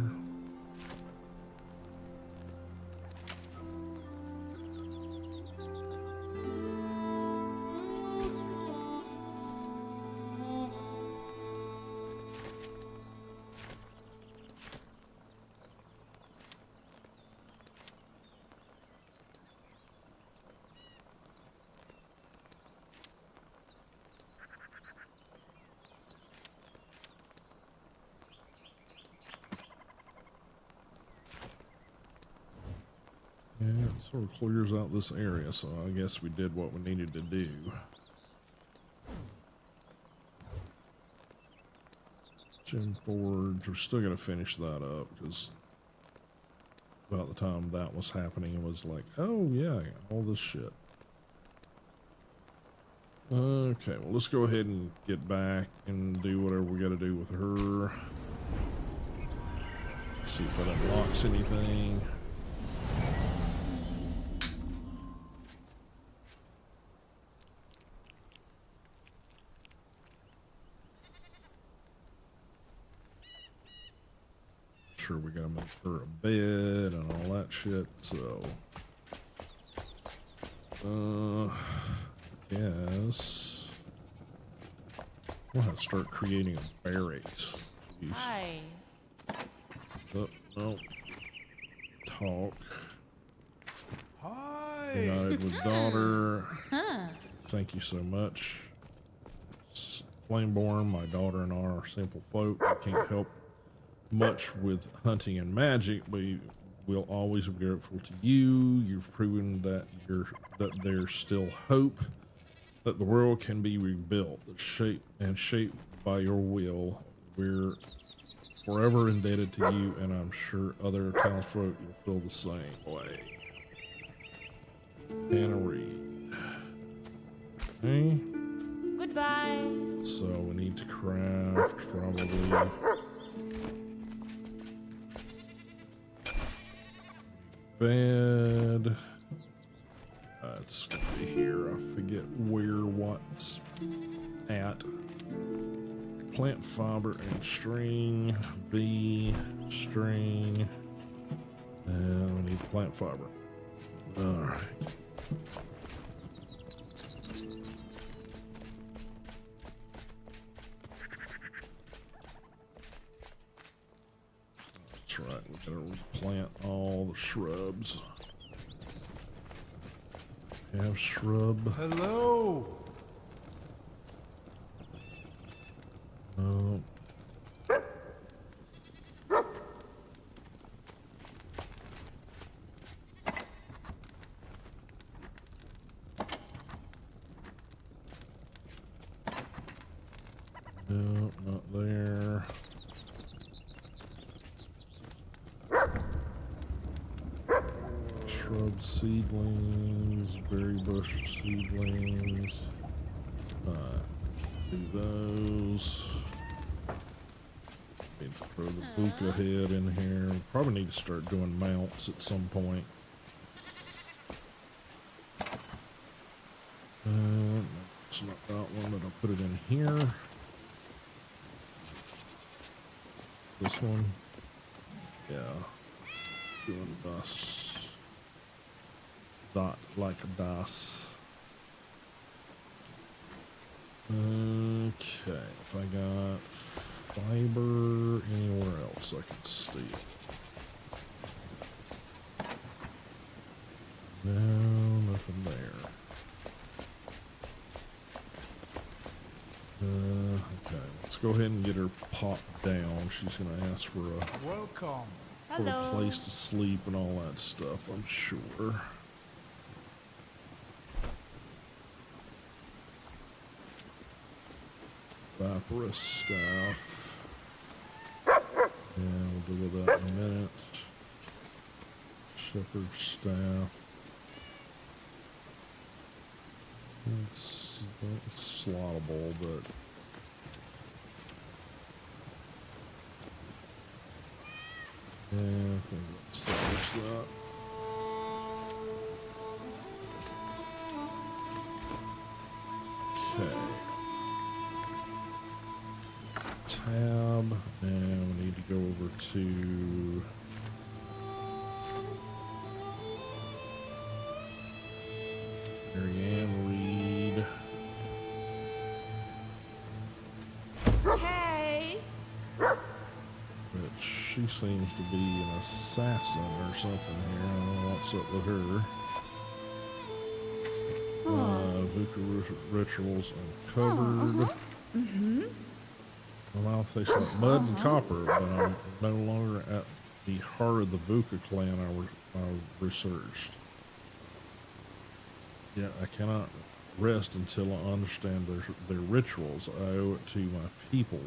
Yeah, it sort of clears out this area, so I guess we did what we needed to do. Gem Forge, we're still going to finish that up, because about the time that was happening, it was like, oh yeah, I got all this shit. Okay, well, let's go ahead and get back and do whatever we got to do with her. See if it unlocks anything. Sure, we gotta make her a bed and all that shit, so yes, we'll have to start creating a barracks. Jeez.
Hi.
Oh, no. Talk.
Hi.
United with daughter.
Huh.
Thank you so much. Flameborn, my daughter and I are simple folk. We can't help much with hunting and magic, but we'll always be grateful to you. You've proven that there's still hope, that the world can be rebuilt, shaped by your will. We're forever indebted to you, and I'm sure other townsfolk will feel the same way. Hannah Reed. Okay.
Goodbye.
So we need to craft probably bed. It's gonna be here. I forget where what's at. Plant fiber and string. V string. And we need plant fiber. All right. That's right. We gotta replant all the shrubs. Have shrub.
Hello.
No. No, not there. Shrub seedlings, berry bush seedlings. Do those. Need to throw the Vuka head in here. We probably need to start doing mounts at some point. It's not that one, but I'll put it in here. This one. Yeah. Doing dust. Dot like a DOS. Okay, if I got fiber anywhere else I can steal. No, nothing there. Okay, let's go ahead and get her popped down. She's gonna ask for a
Welcome.
for a place to sleep and all that stuff, I'm sure. Vaporous staff. Yeah, we'll deal with that in a minute. Shepherd staff. It's slottable, but yeah, I think let's salvage that. Okay. Tab, and we need to go over to Marianne Reed.
Hey.
But she seems to be an assassin or something here. I don't know what's up with her. Vuka rituals uncovered. My mouth tastes like mud and copper, but I'm no longer at the heart of the Vuka clan I researched. Yet I cannot rest until I understand their rituals. I owe it to my people.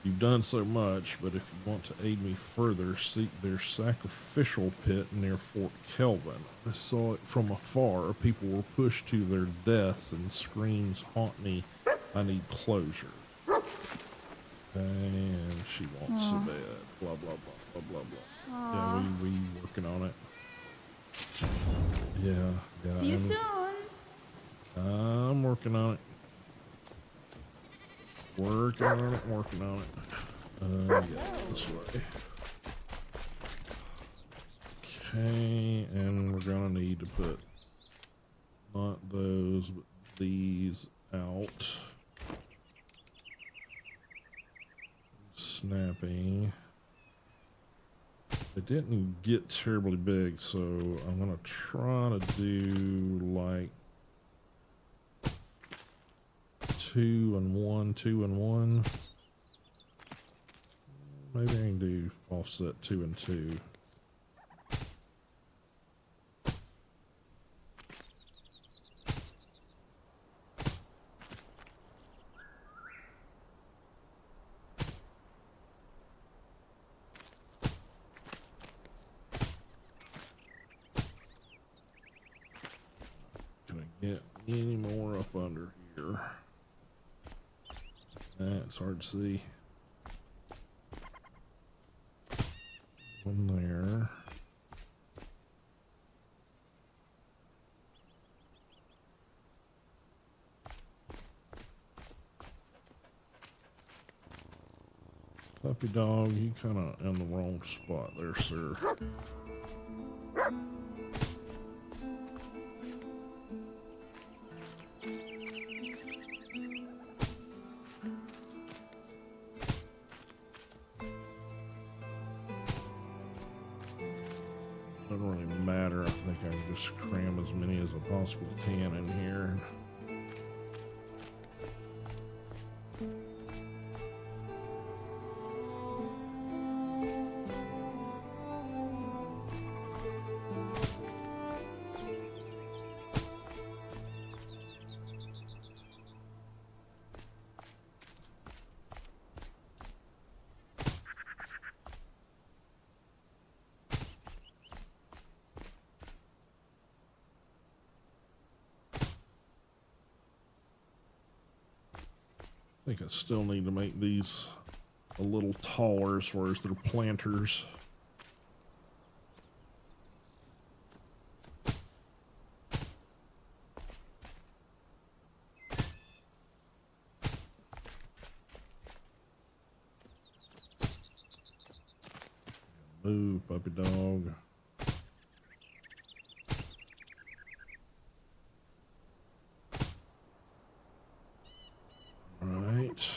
You've done so much, but if you want to aid me further, seek their sacrificial pit near Fort Kelvin. I saw it from afar. People were pushed to their deaths, and screams haunt me. I need closure. And she wants a bed. Blah, blah, blah, blah, blah, blah. Yeah, we working on it. Yeah.
See you soon.
I'm working on it. Working on it. Yeah, this way. Okay, and we're gonna need to put not those, but these out. Snapping. It didn't get terribly big, so I'm gonna try to do like 2 and 1, 2 and 1. Maybe I can do offset 2 and 2. any more up under here. It's hard to see. One there. Puppy dog, you kind of in the wrong spot there, sir. Doesn't really matter. I think I can just cram as many as I possibly can in here. I think I still need to make these a little taller as far as their planters. Move, puppy dog. Right.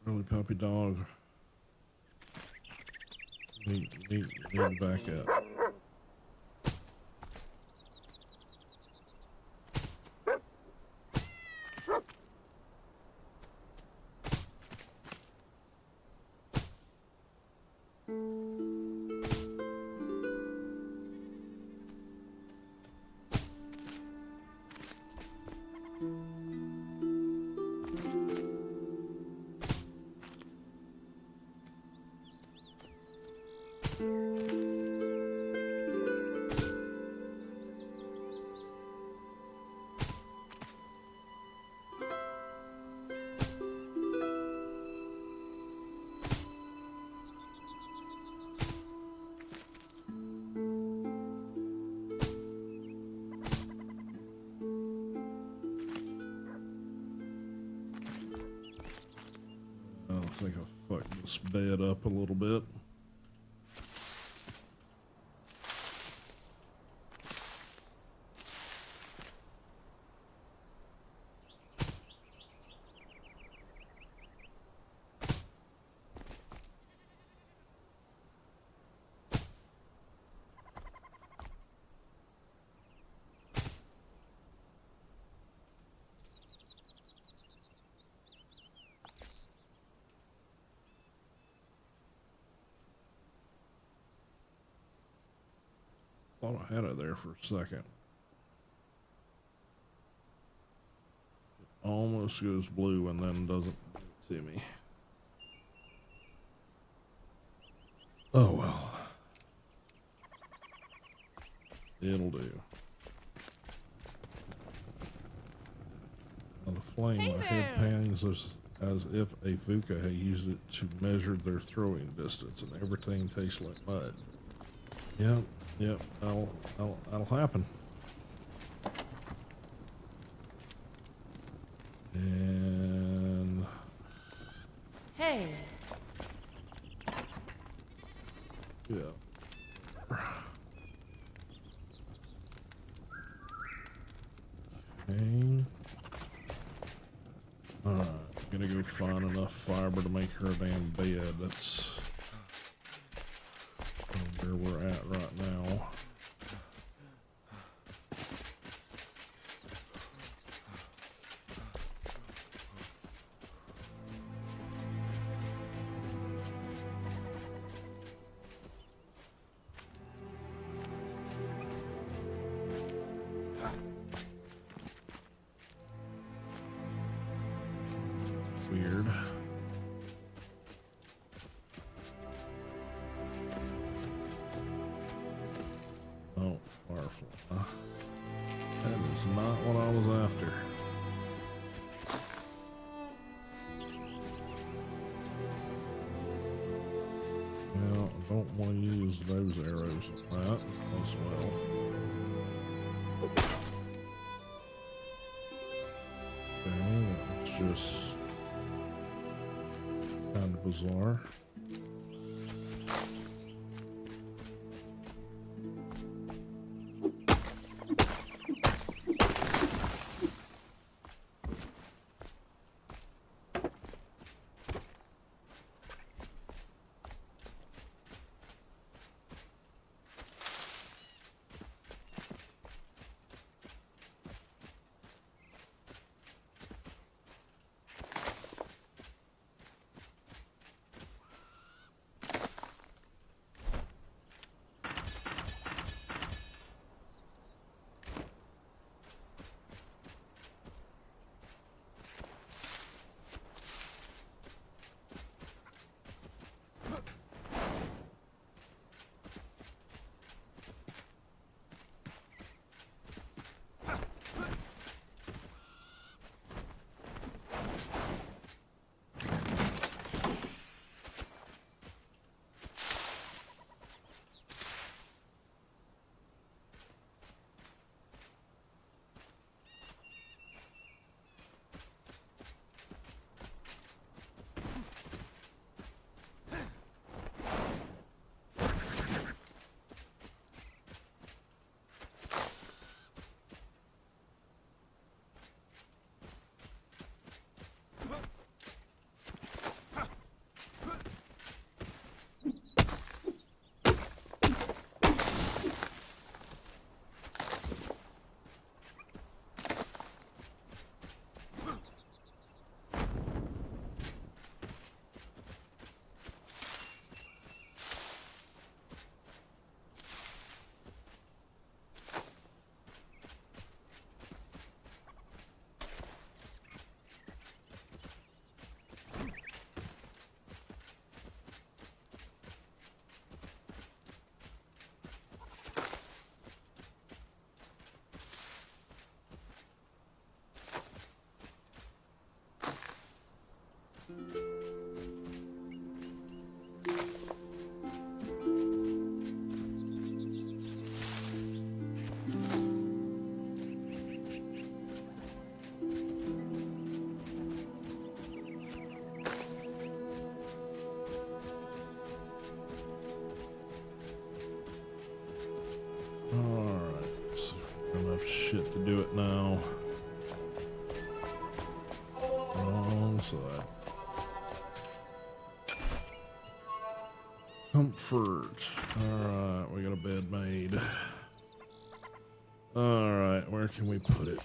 Really, puppy dog. Need to back up. I think I fucked this bed up a little bit. Thought I had it there for a second. It almost goes blue and then doesn't do it to me. Oh well. It'll do. Now the flame,
Hey
my head
there.
pangs as if a Fuka had used it to measure their throwing distance, and everything tastes like mud. Yep, that'll happen. And
Hey.
yeah. Alright, gonna go find enough fiber to make her a damn bed. That's where we're at right now. Weird. Oh, firefly. That is not what I was after. Now, I don't want to use those arrows on that as well. Okay, that was just kind of bizarre. Alright, so enough shit to do it now. Wrong side. Comfort. Alright, we got a bed made. Alright, where can we put it?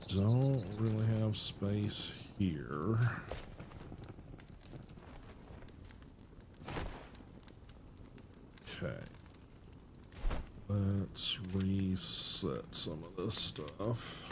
Don't really have space here. Okay. Let's reset some of this stuff.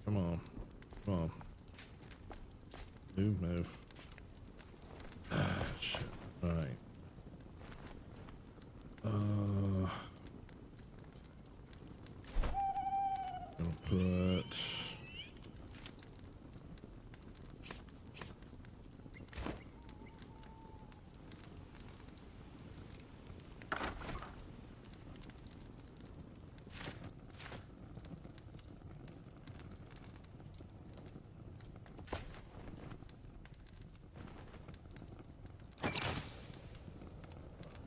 Come on. Come on. Move. Ah, shit. Alright. Gonna put...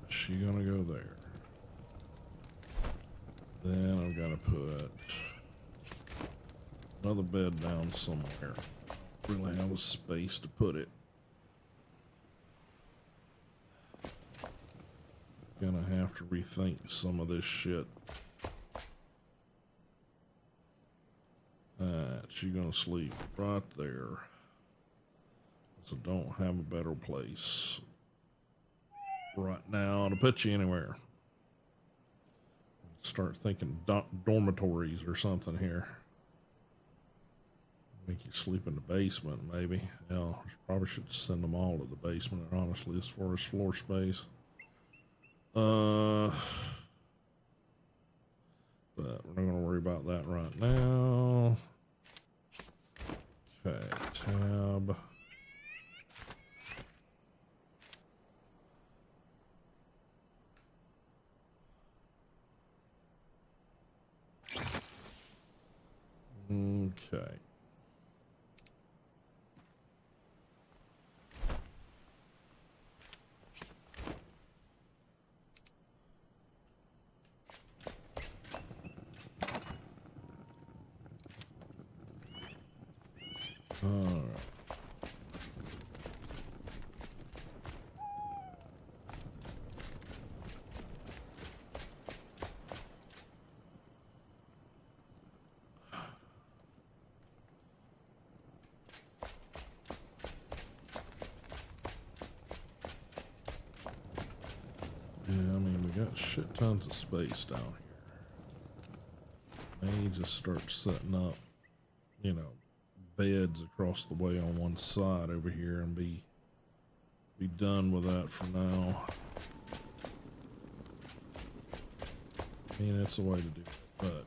She gonna go there. Then I've got to put another bed down somewhere. Really have a space to put it. Gonna have to rethink some of this shit. Alright, she's gonna sleep right there. So don't have a better place right now to put you anywhere. Start thinking dormitories or something here. Make you sleep in the basement, maybe. Hell, probably should send them all to the basement, honestly, as far as floor space. But we're not gonna worry about that right now. Okay, tab. Okay. All right. Yeah, I mean, we got shit tons of space down here. May just start setting up, you know, beds across the way on one side over here and be done with that for now. I mean, it's a way to do it, but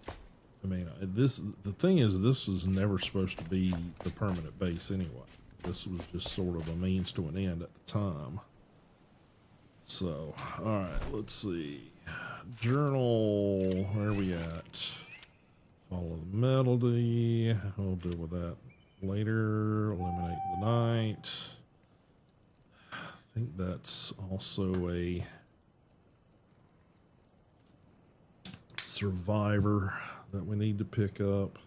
I mean, the thing is, this was never supposed to be the permanent base anyway. This was just sort of a means to an end at the time. So, all right, let's see. Journal, where are we at? Follow the melody. We'll deal with that later. Eliminate the night. I think that's also a survivor that we need to pick up.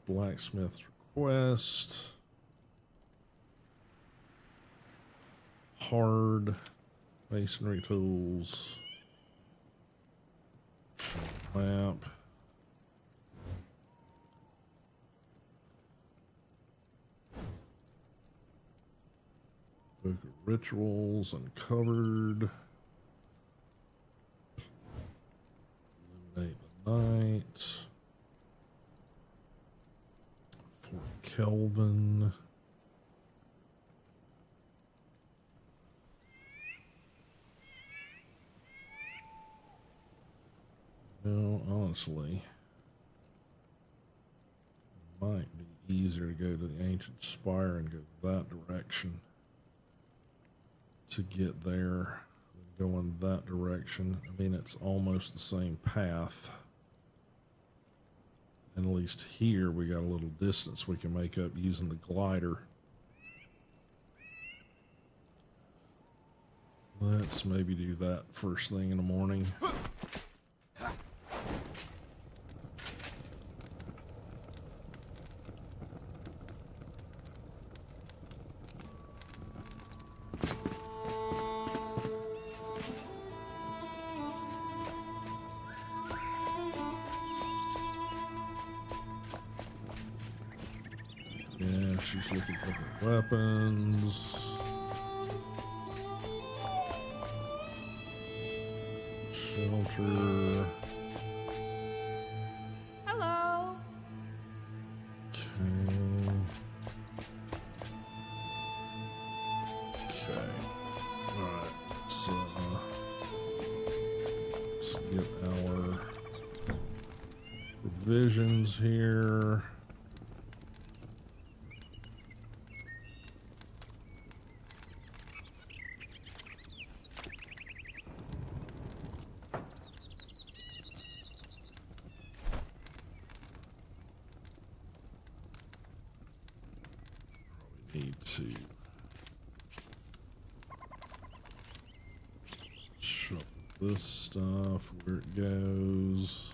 Blacksmith request. Hard masonry tools. Map. Book of rituals uncovered. Eliminate the night. Fort Kelvin. No, honestly, it might be easier to go to the ancient spire and go that direction to get there than go in that direction. I mean, it's almost the same path. And at least here we got a little distance we can make up using the glider. Let's maybe do that first thing in the morning. Yeah, she's looking for her weapons. Shelter.
Hello.
provisions here. Need to shuffle this stuff where it goes.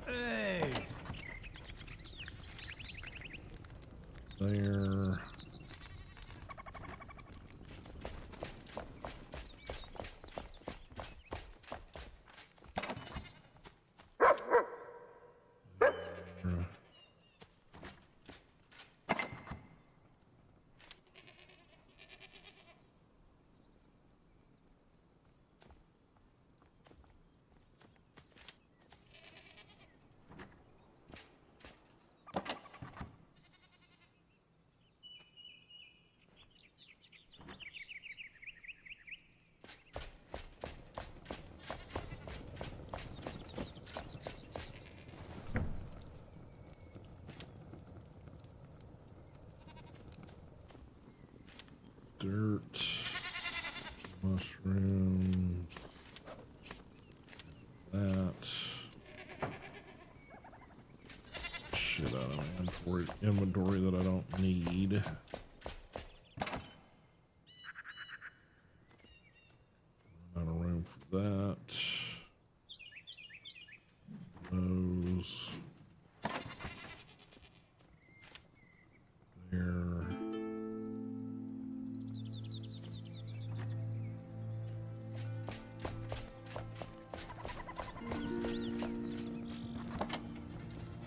Hey!
There. Dirt, mushrooms, that shit out of my inventory that I don't need. Not a room for that. Those there.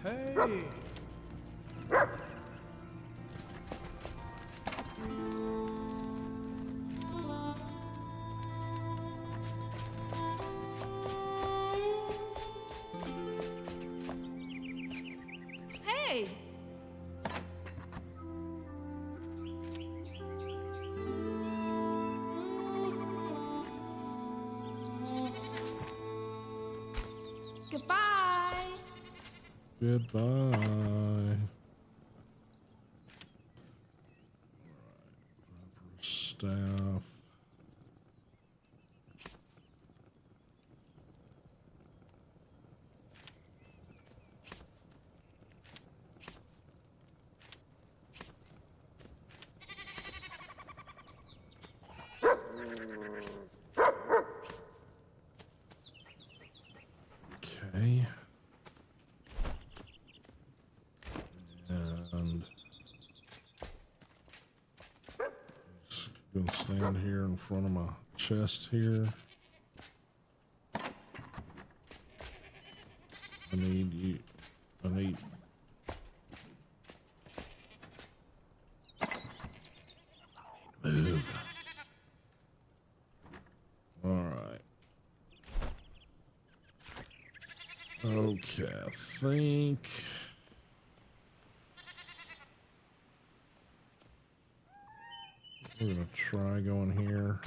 Hey!
Hey! Goodbye!
Goodbye. Alright. Viper staff. Okay. And just gonna stand here in front of my chest here. I need you. I need. Move. All right. Okay, I think. We're gonna try going here.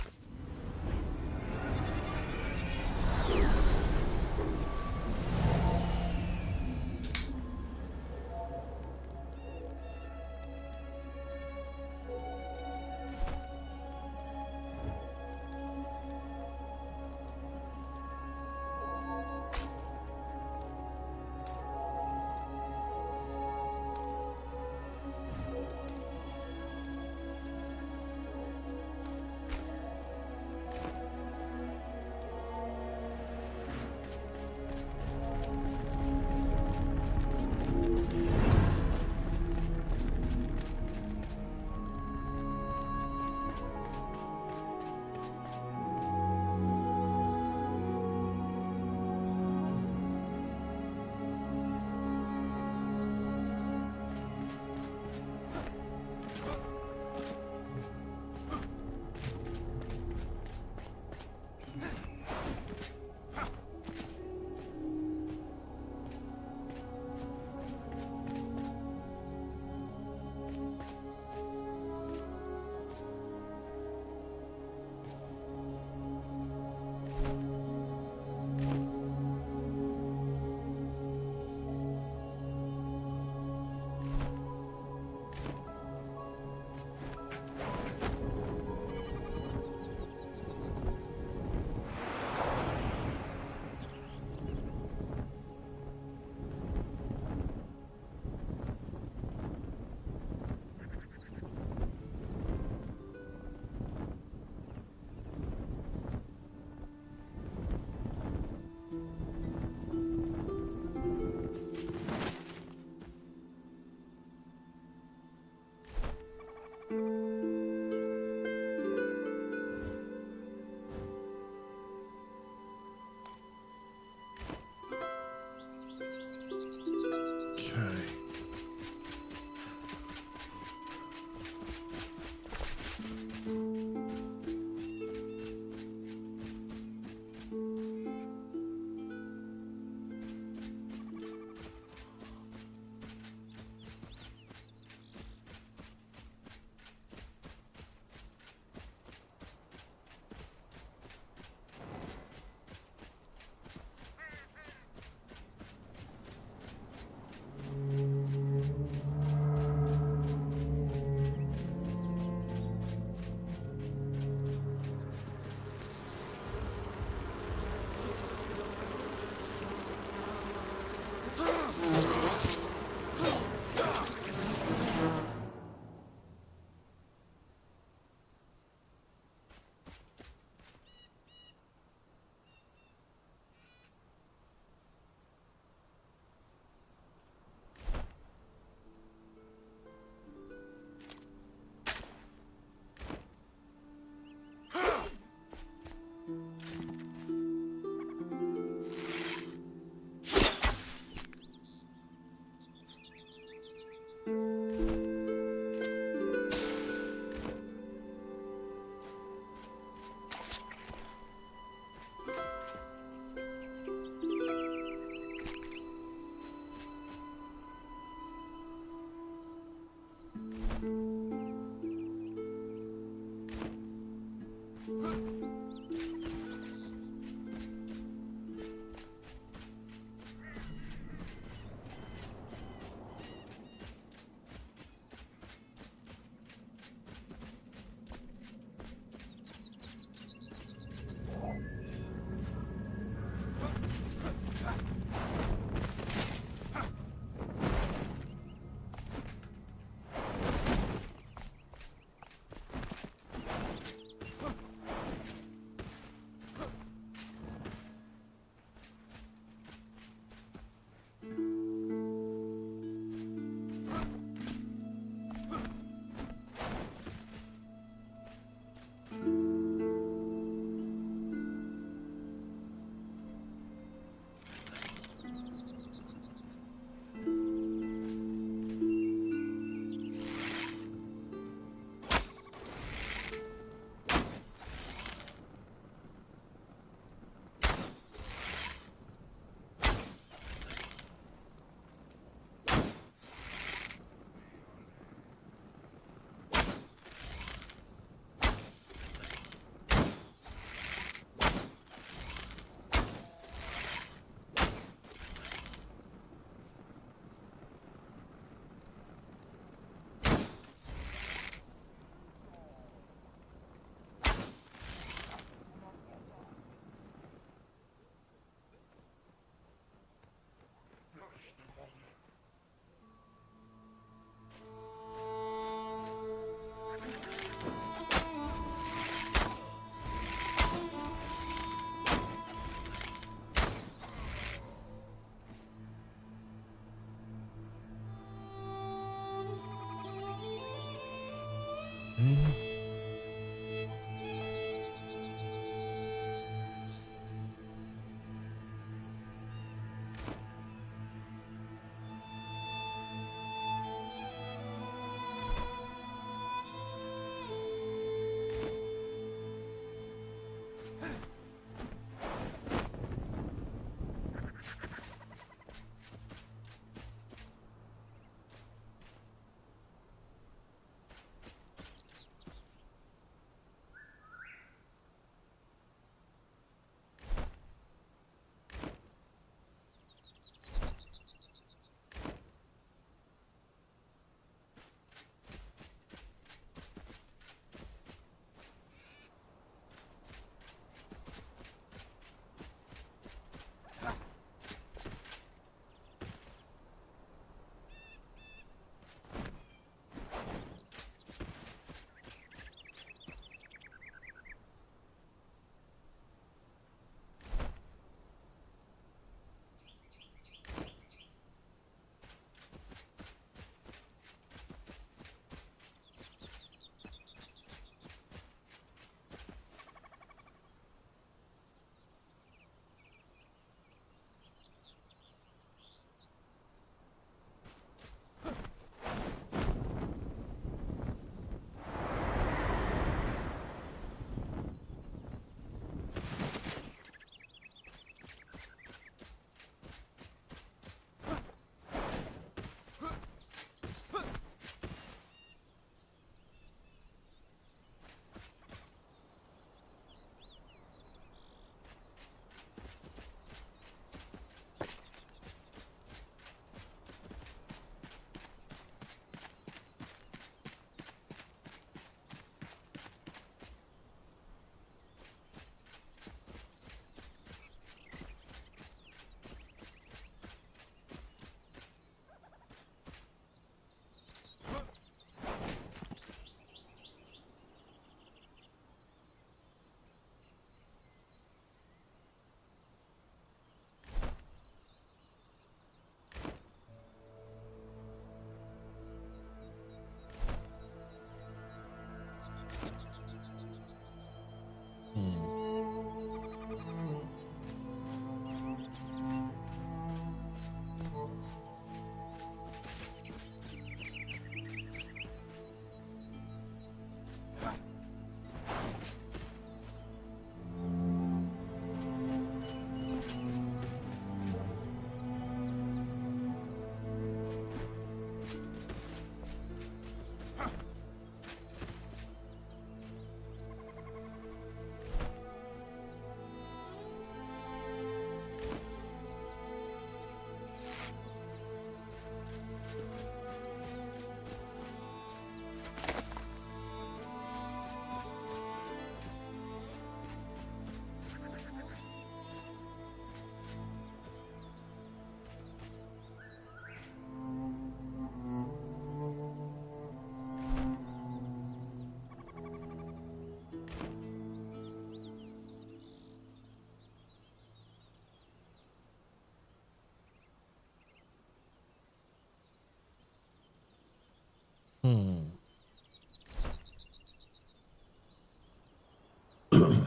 Hmm. Ow.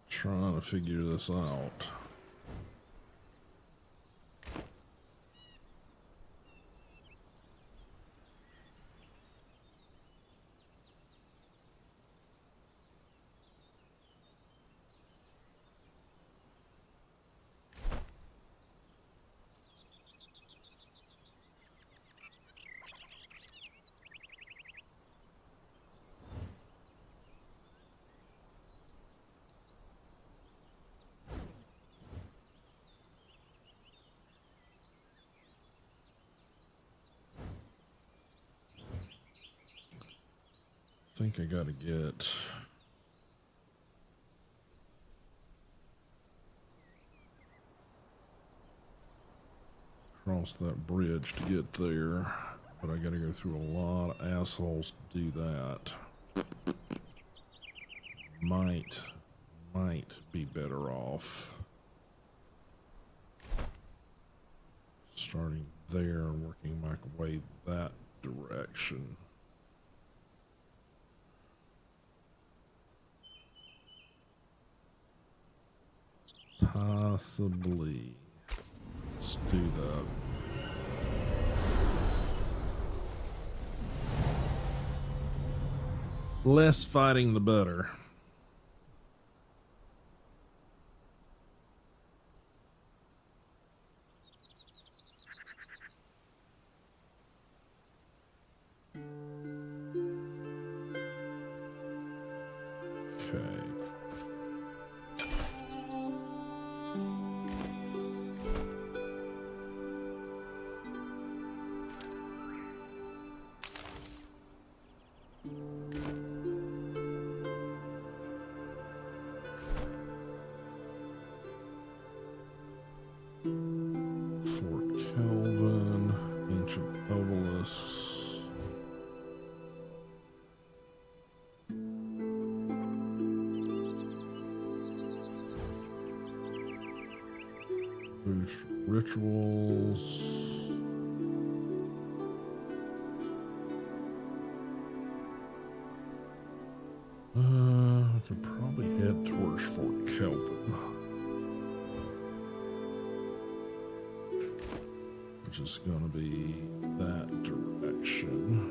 Trying to figure this out. I think I gotta get across that bridge to get there, but I gotta go through a lot of assholes to do that. Might might be better off starting there and working my way that direction. Possibly. Let's do that. Less fighting, the better. Okay. Fort Kelvin, ancient obelisks. Rituals. I could probably head towards Fort Kelvin, which is going to be that direction.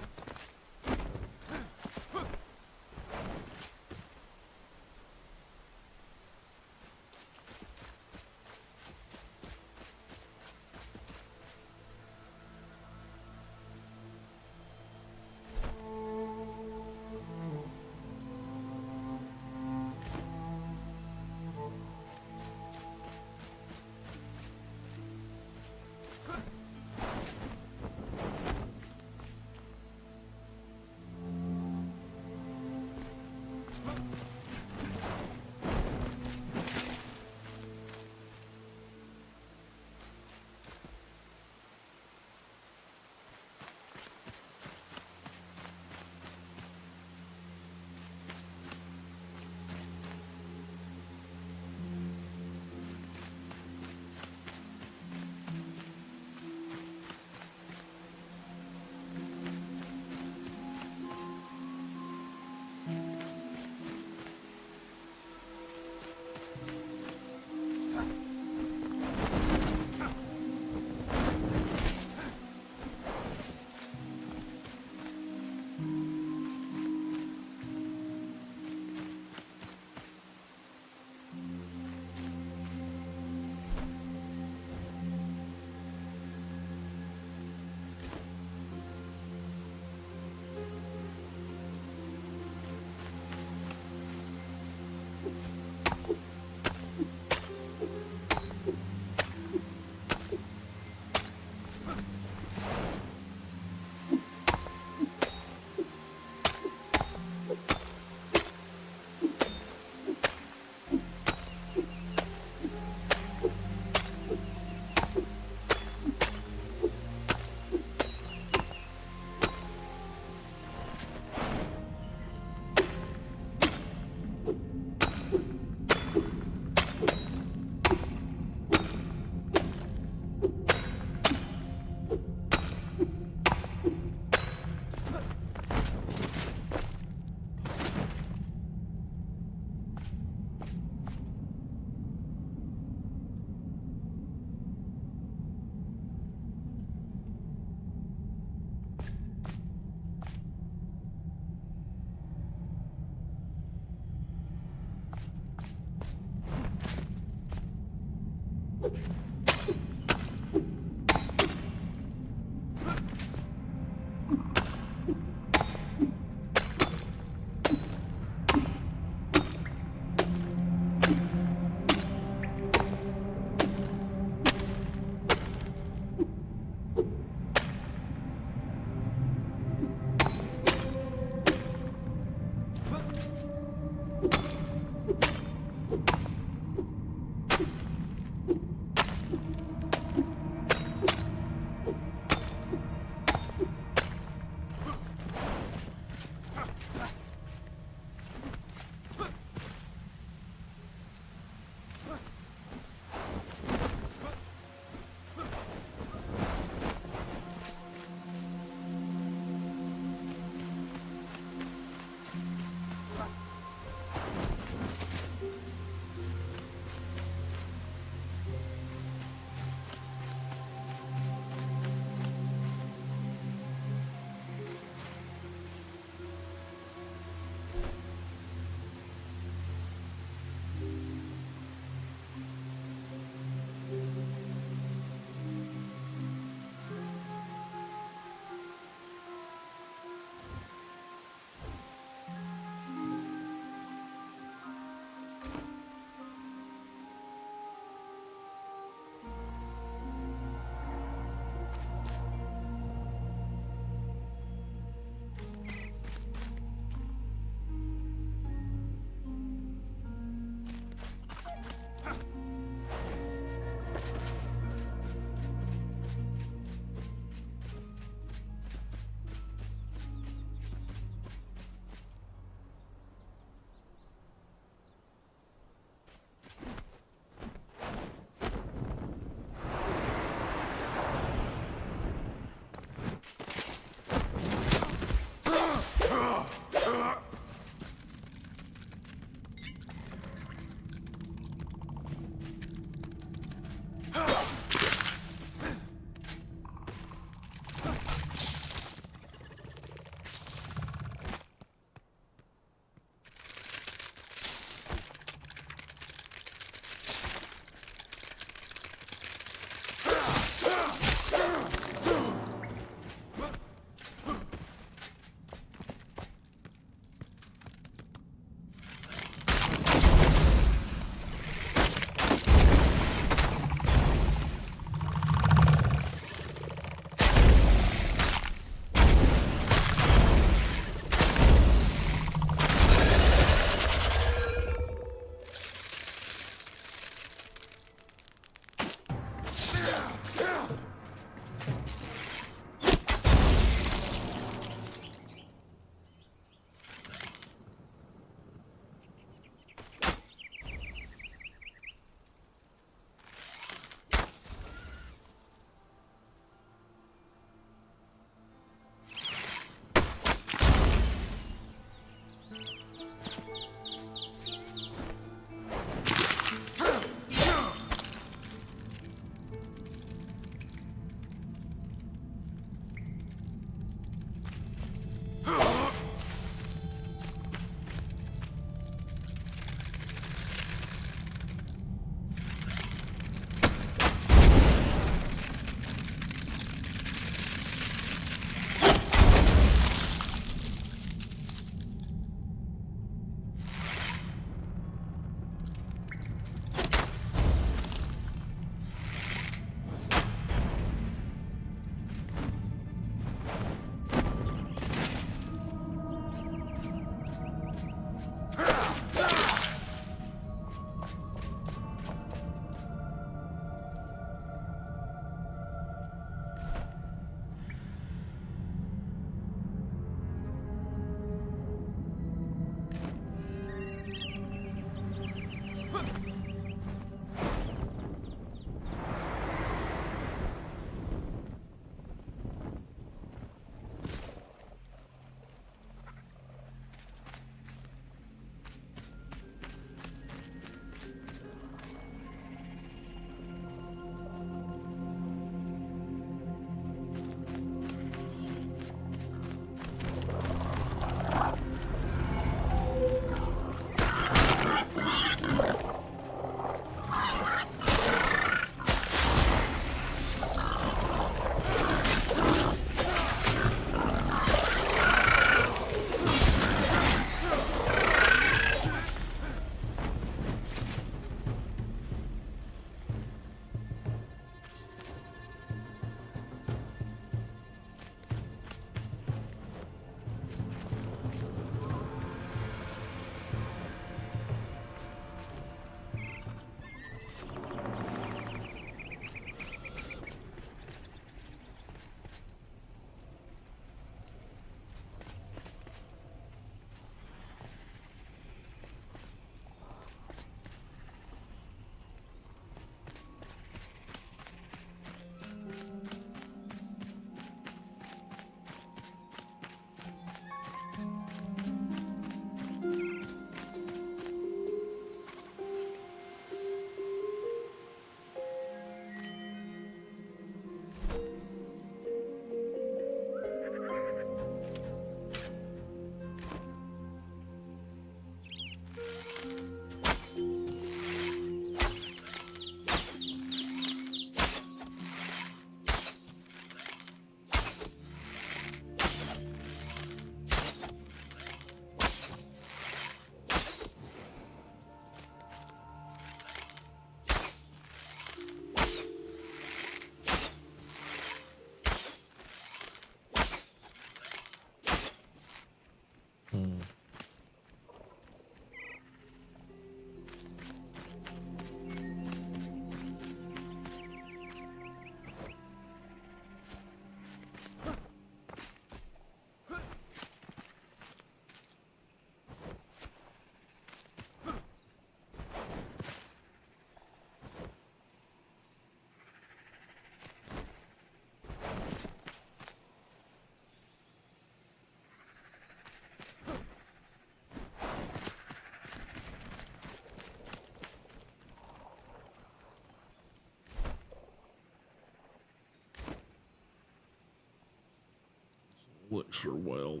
elixir well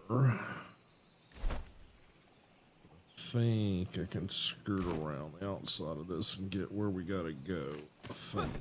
there. I think I can skirt around the outside of this and get where we gotta go, I think.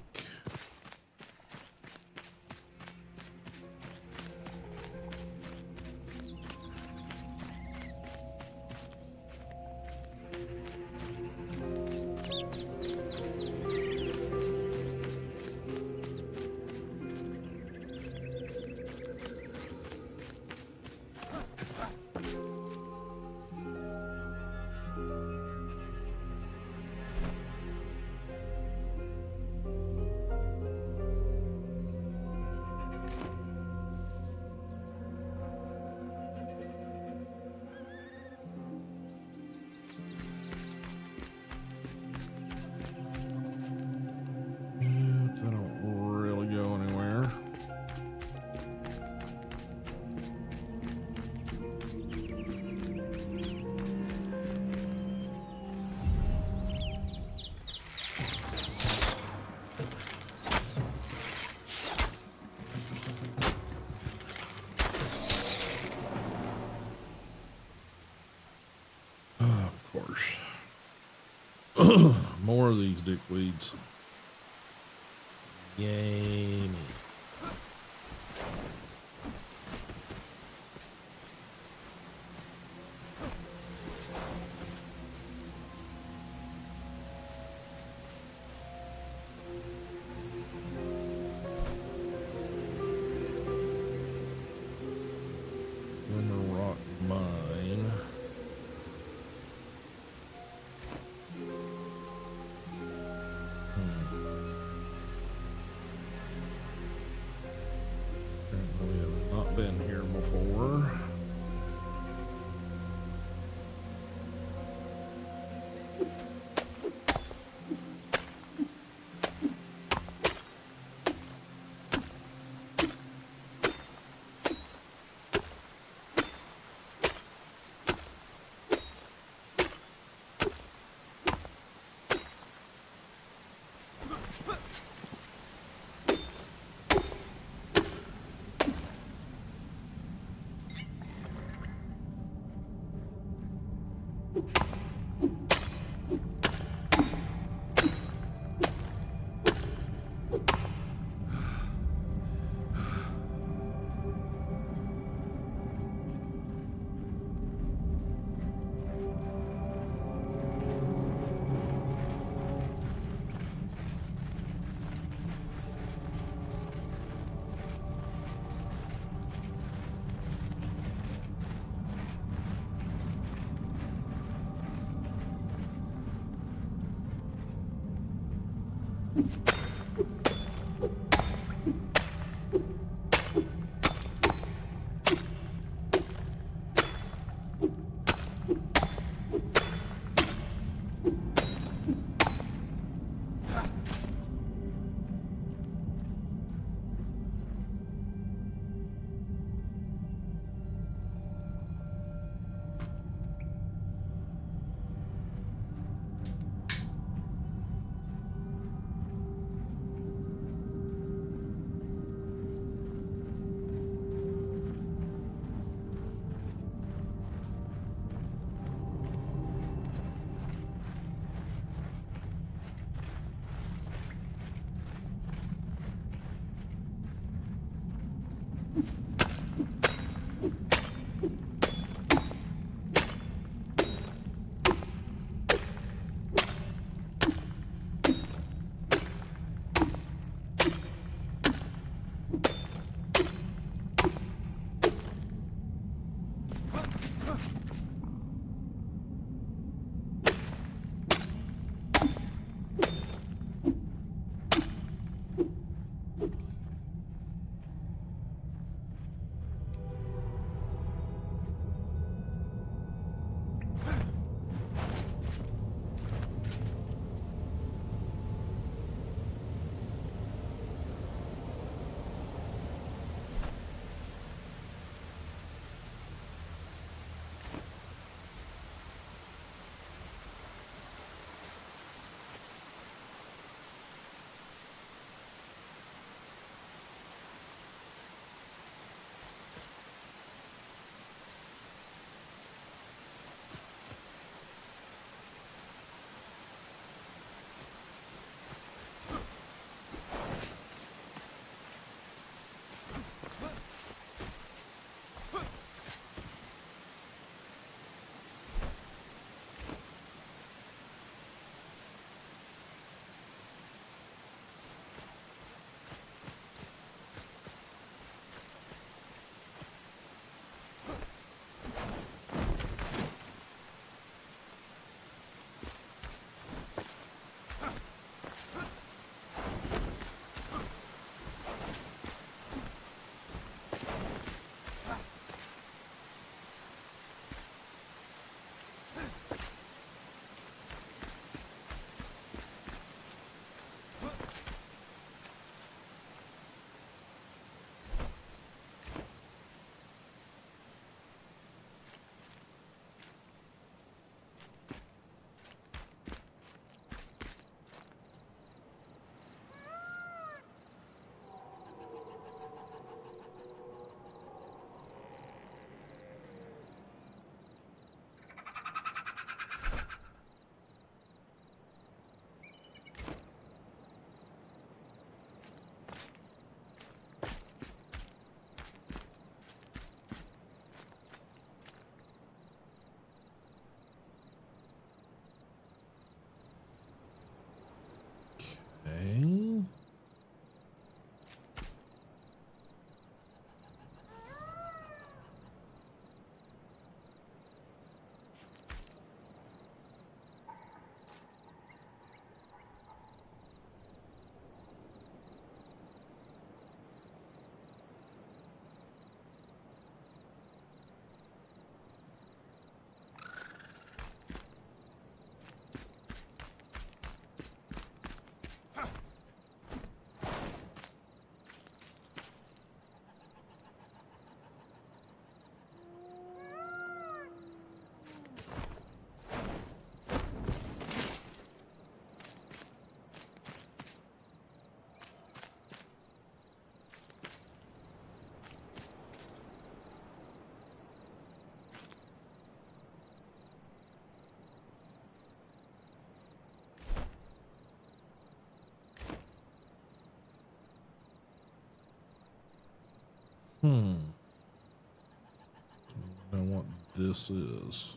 They don't really go anywhere. Of course. More of these dickweeds. Yay me. Glimmer Rock Mine. Apparently we have not been here before. I don't know what this is.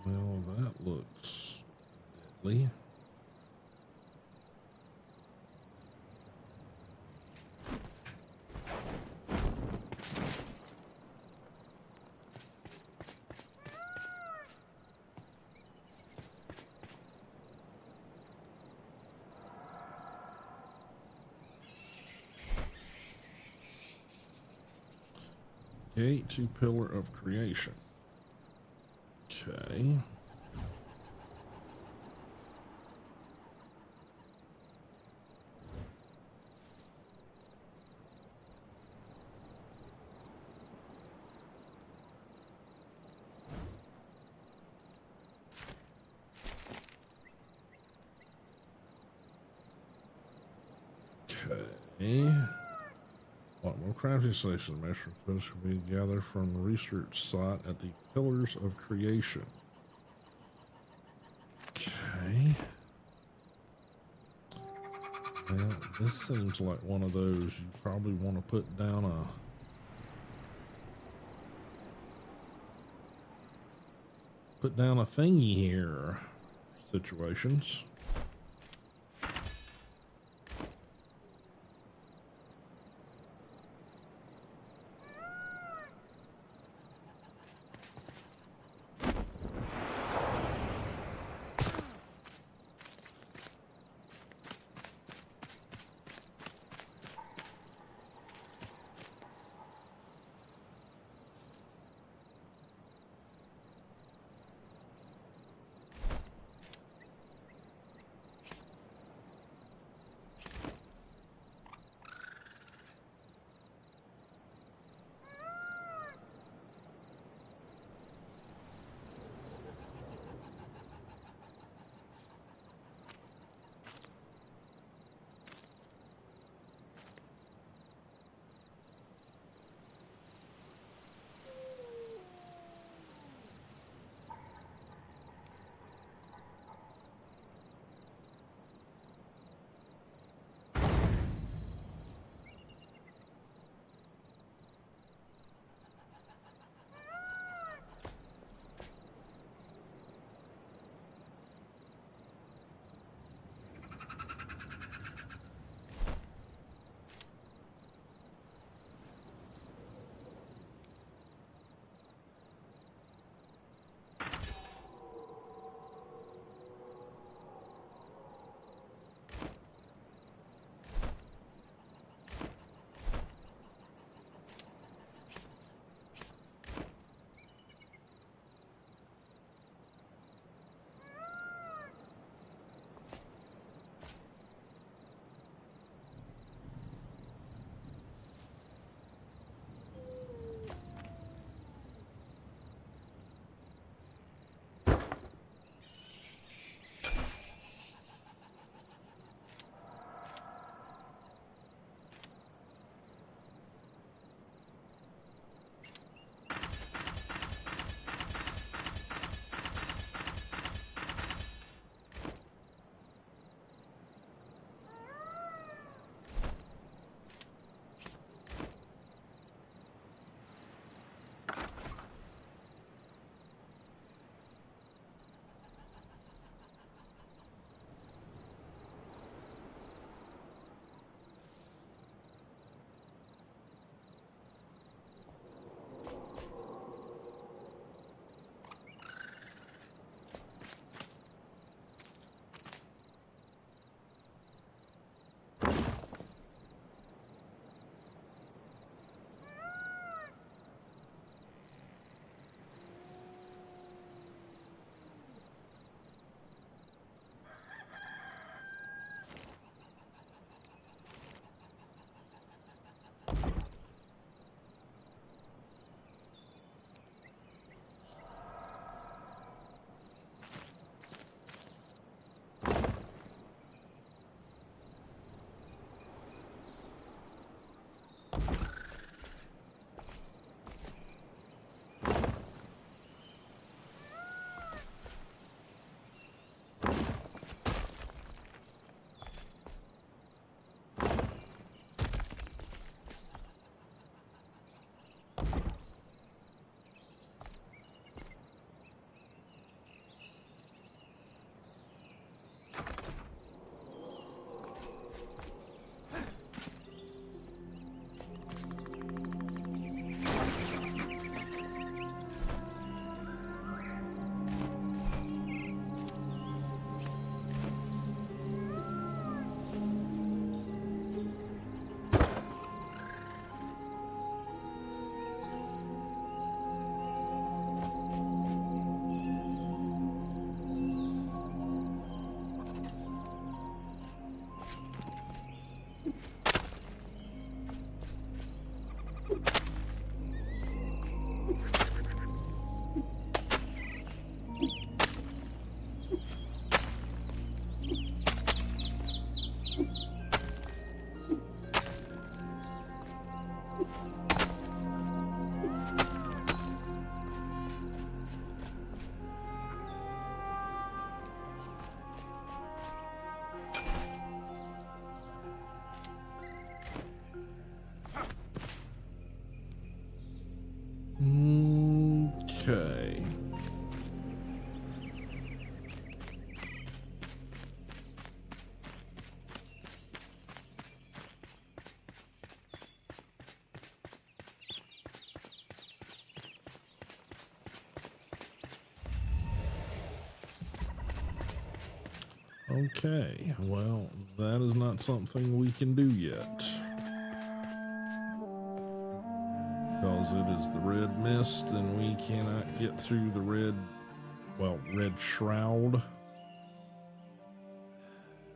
Well, that looks deadly. Gate to Pillar of Creation. Okay. Okay. What more crafting stations? Master posts will be gathered from the research site at the Pillars of Creation. Okay. Well, this seems like one of those you probably want to put down a thingy here situations. Okay. Okay, well, that is not something we can do yet. Because it is the red mist and we cannot get through the red shroud.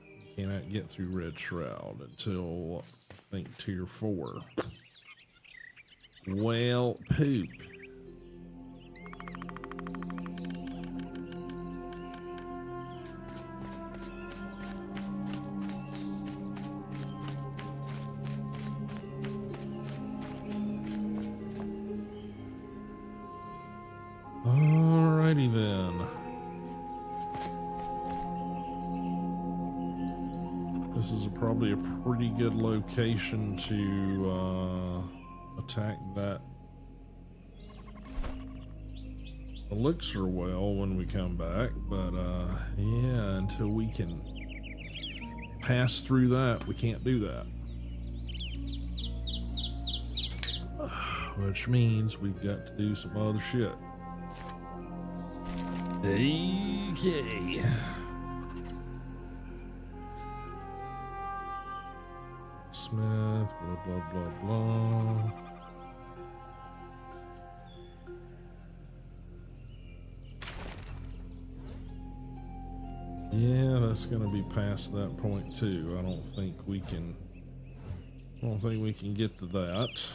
We cannot get through red shroud until, I think, tier 4. Well, poop. Alrighty then. This is probably a pretty good location to attack that elixir well when we come back, but yeah, until we can pass through that, we can't do that. Which means we've got to do some other shit. Okay. Smith, blah, blah, blah, blah. Yeah, that's gonna be past that point too. I don't think we can get to that.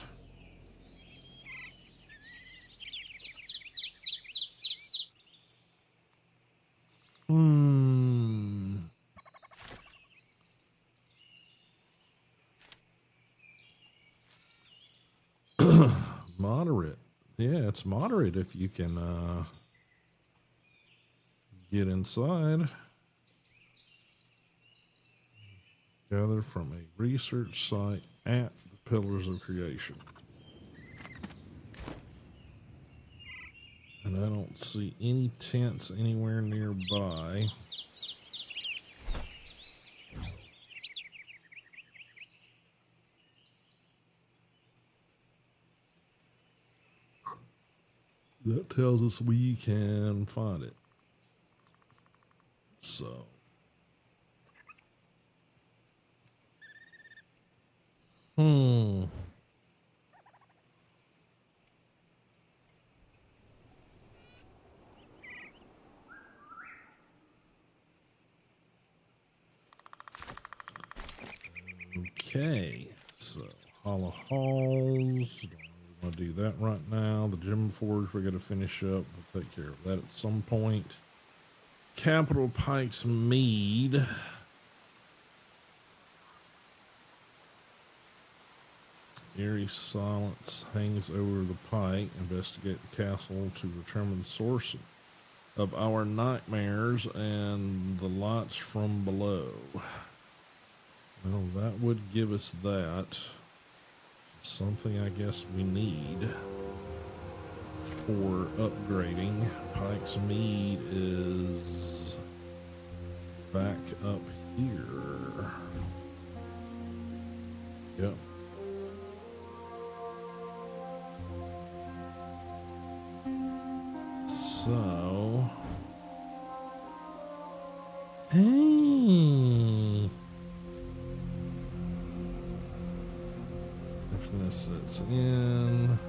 Moderate. Yeah, it's moderate if you can get inside. Gather from a research site at the Pillars of Creation. And I don't see any tents anywhere nearby. That tells us we can find it. So. Okay, so Hollow Halls. Don't want to do that right now. The Gem Forge we're going to finish up. We'll take care of that at some point. Capital Pikes Mead. Eerie silence hangs over the pike. Investigate the castle to determine the source of our nightmares and the lights from below. Well, that would give us that. Something I guess we need for upgrading. Pike's Mead is back up here. Yep. So, hey. Sets in.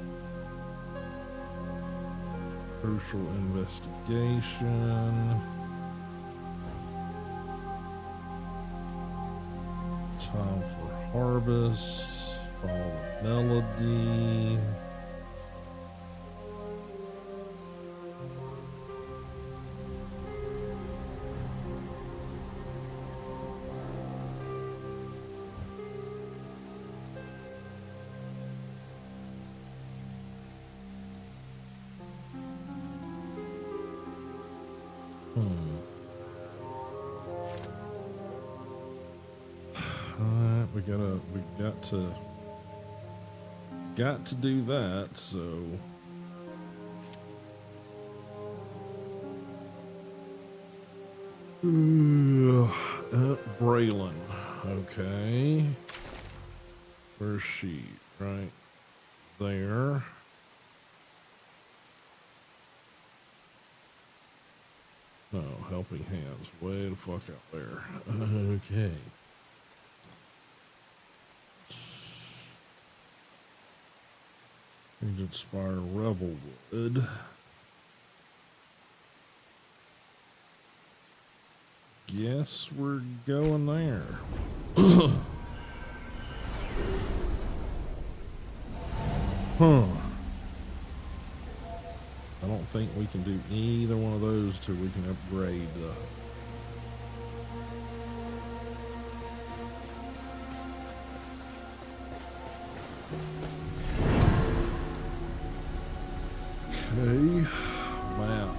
Crucial investigation. Time for harvest. Follow the melody. we got to do that, so At Braylon. Okay. Where's she? Right there. No, helping hands. Way the fuck out there. Okay. Agent Spire Revelwood. Guess we're going there. Huh. I don't think we can do either one of those till we can upgrade the... Okay, map.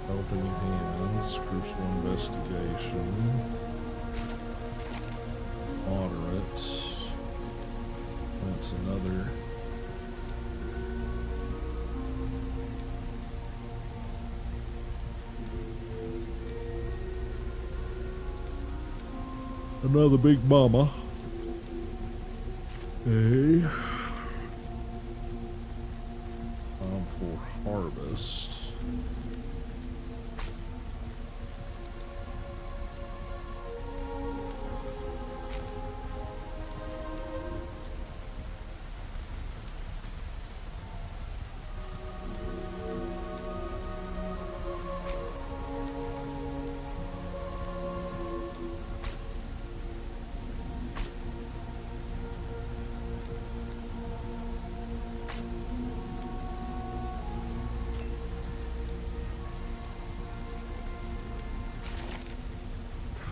Helping hands, crucial investigation, moderate. That's another. Another big mama. Hey. For harvest.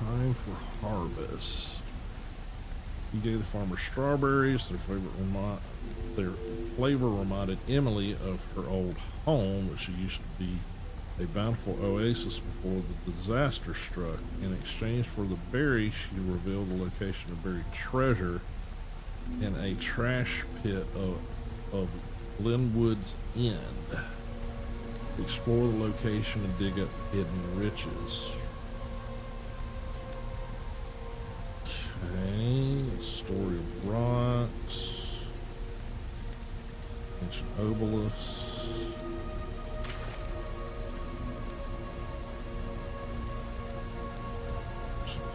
Time for harvest. He gave the farmer strawberries. Their flavor reminded Emily of her old home, which used to be a bountiful oasis before the disaster struck. In exchange for the berries, she revealed the location of buried treasure in a trash pit of Glenwood's End. Explore the location and dig up hidden riches. Okay, story of rocks, ancient obelisks.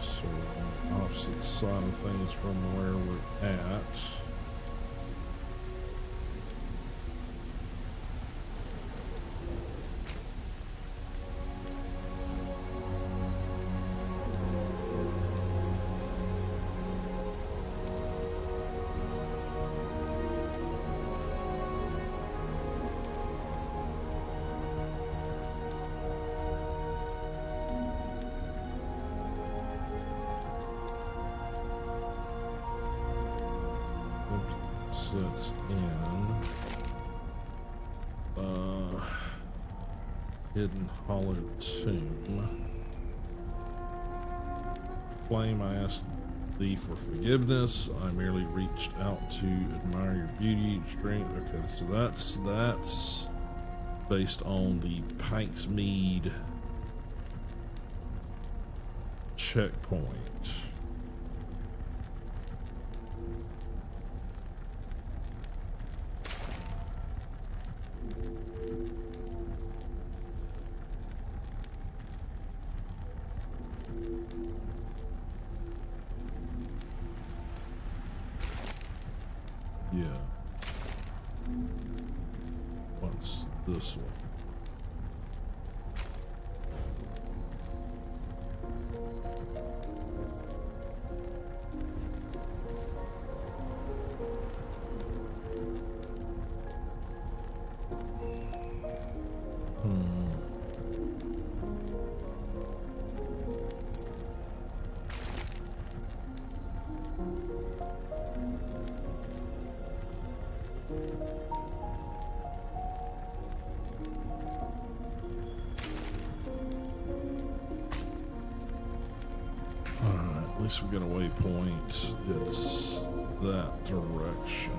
So on the opposite side of things from where we're at. Sits in hidden hollow tomb. Flame, I asked thee for forgiveness. I merely reached out to admire your beauty and strength. Okay, so that's based on the Pikes Mead checkpoint. Yeah. What's this one? At least we got a waypoint. It's that direction.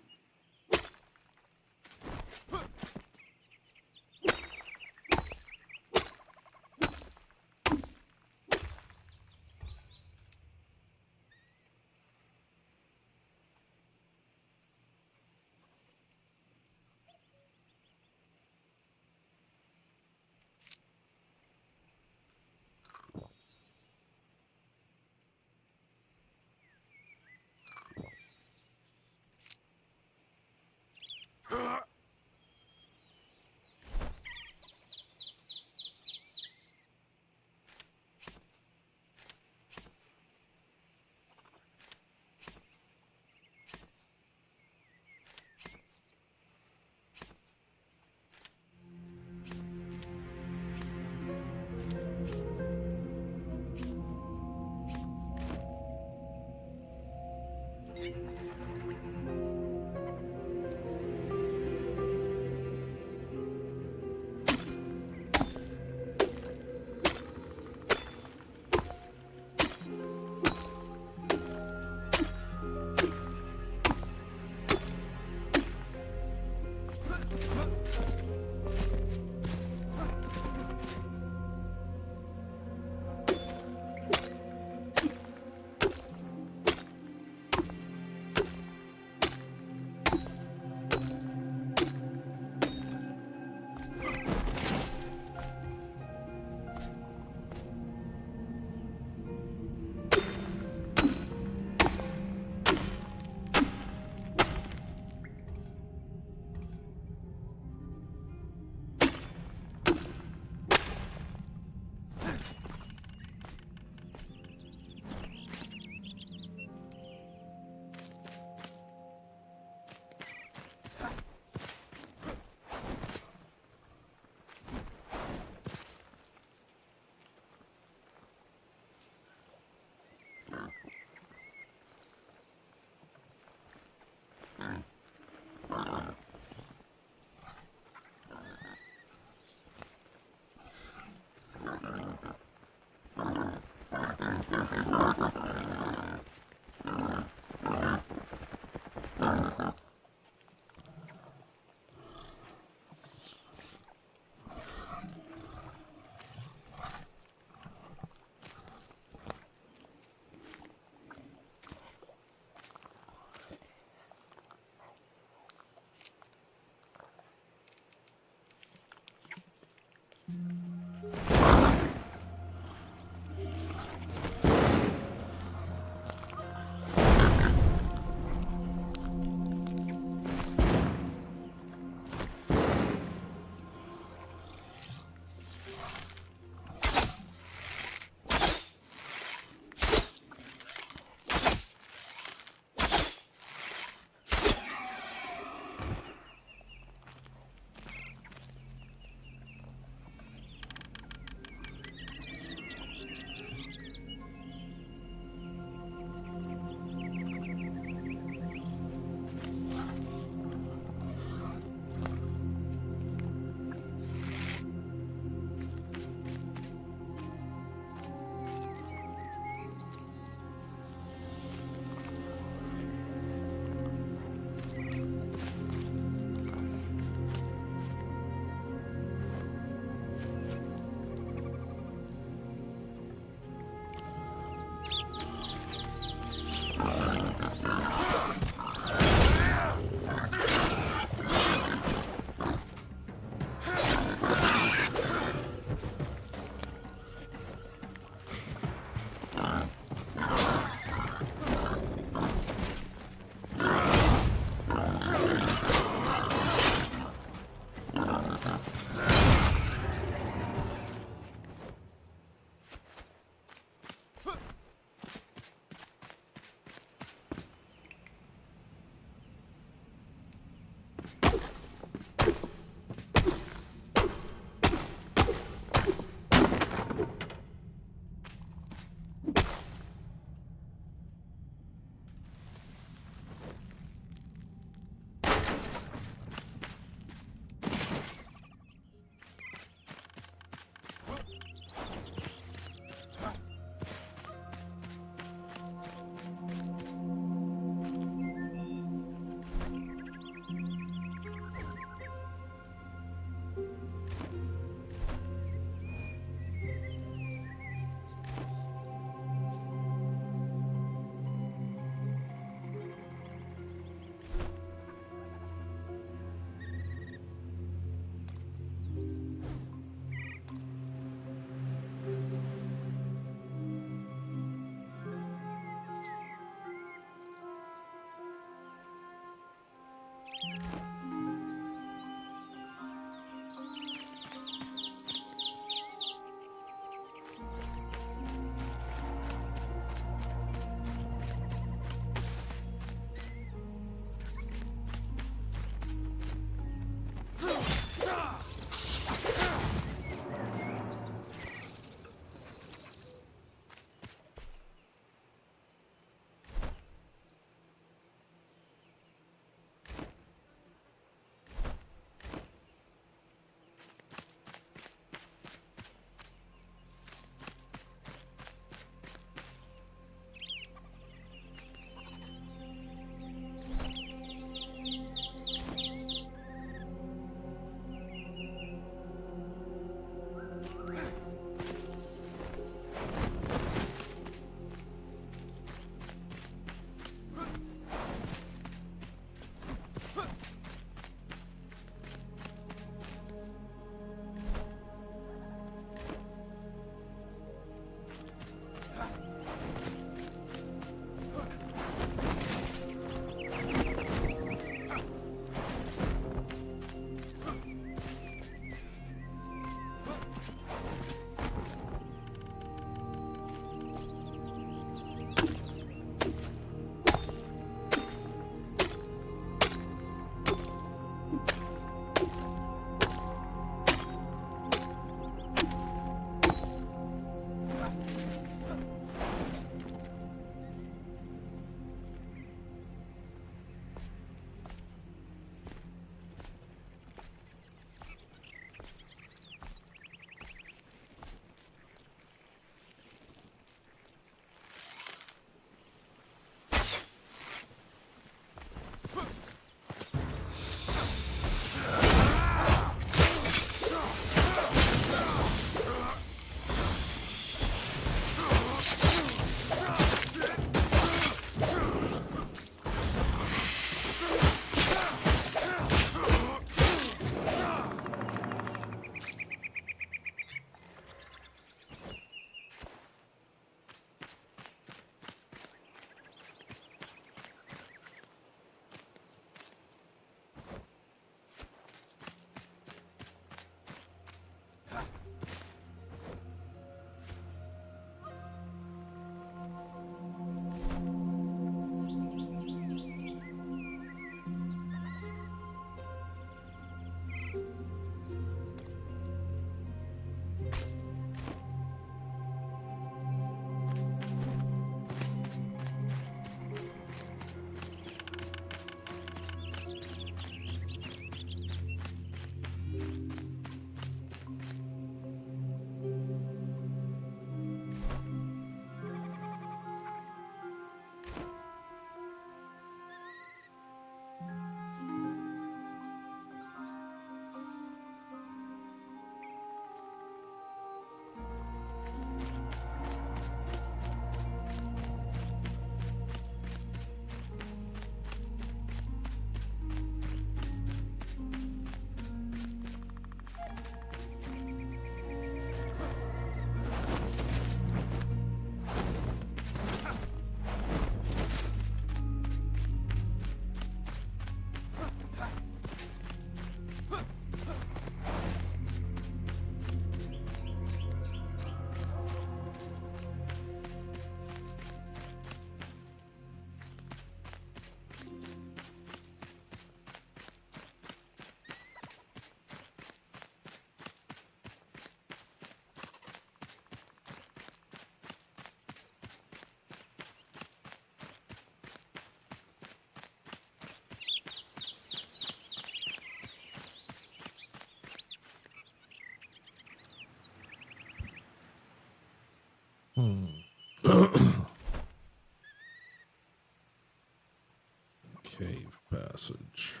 Cave passage.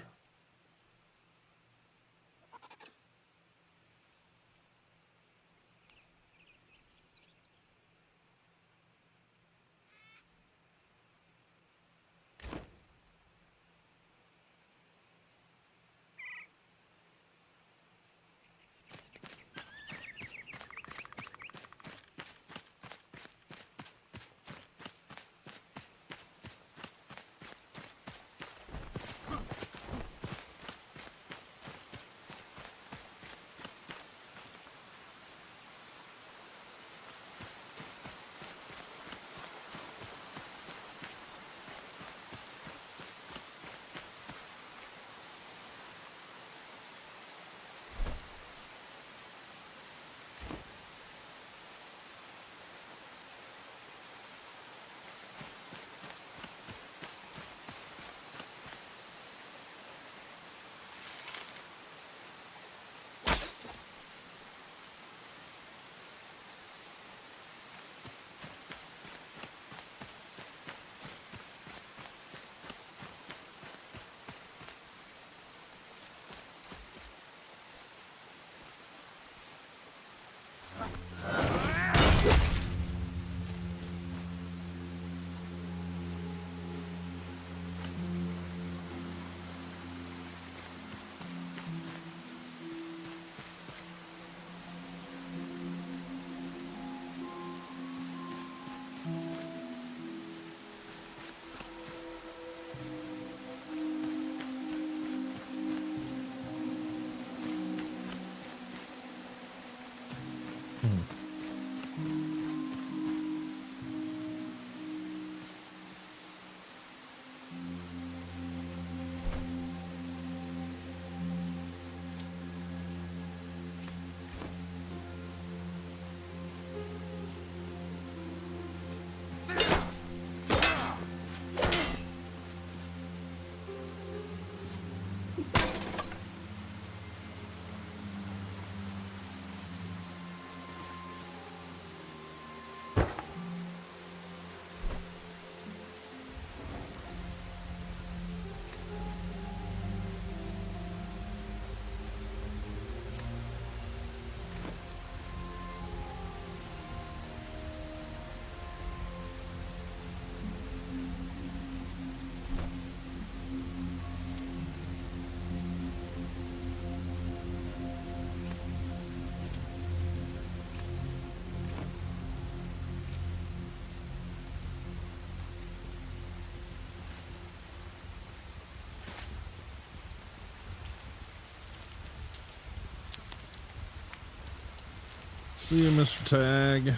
See you, Mr. Tag.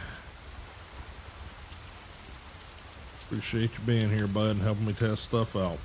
Appreciate you being here, bud, and helping me test stuff out.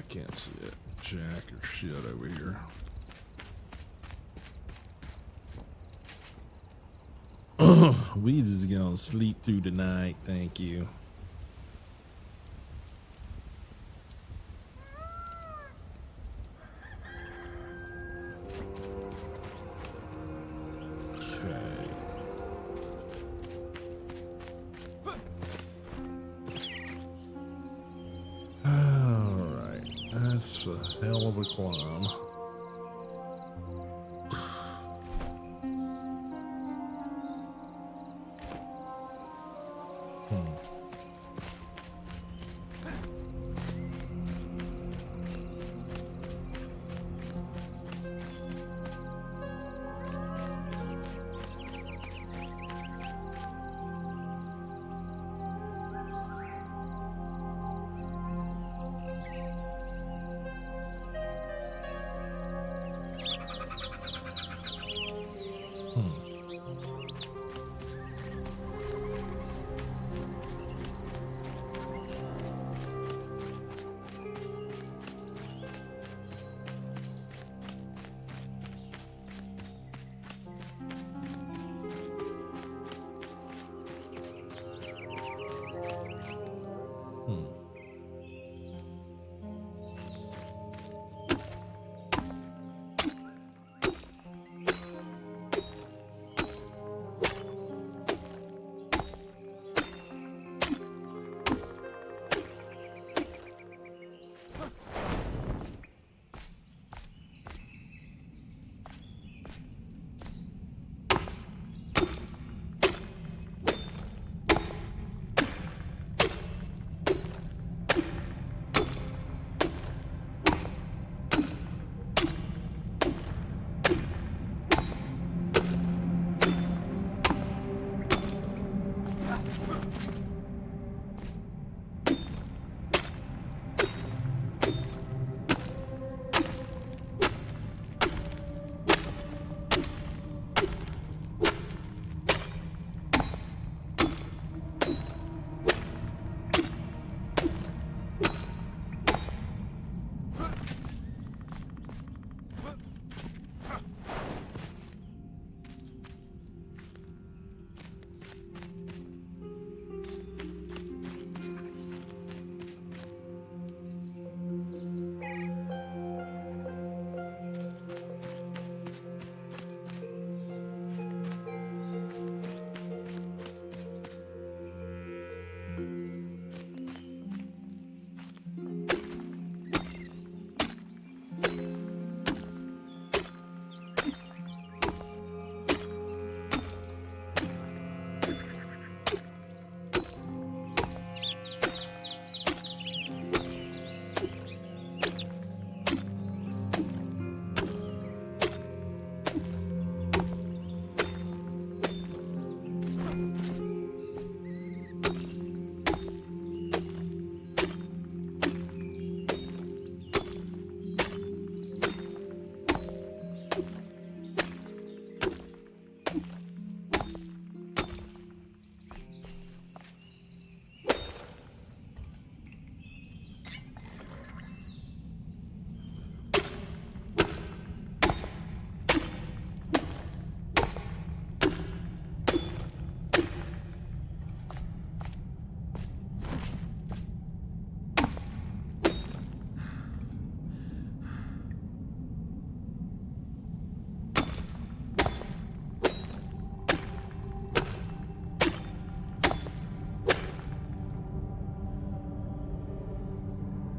can't see it. Jack or shit over here. We just gonna sleep through the night, thank you. Okay. Alright, that's a hell of a climb.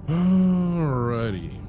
Alrighty.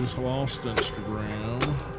News lost Instagram.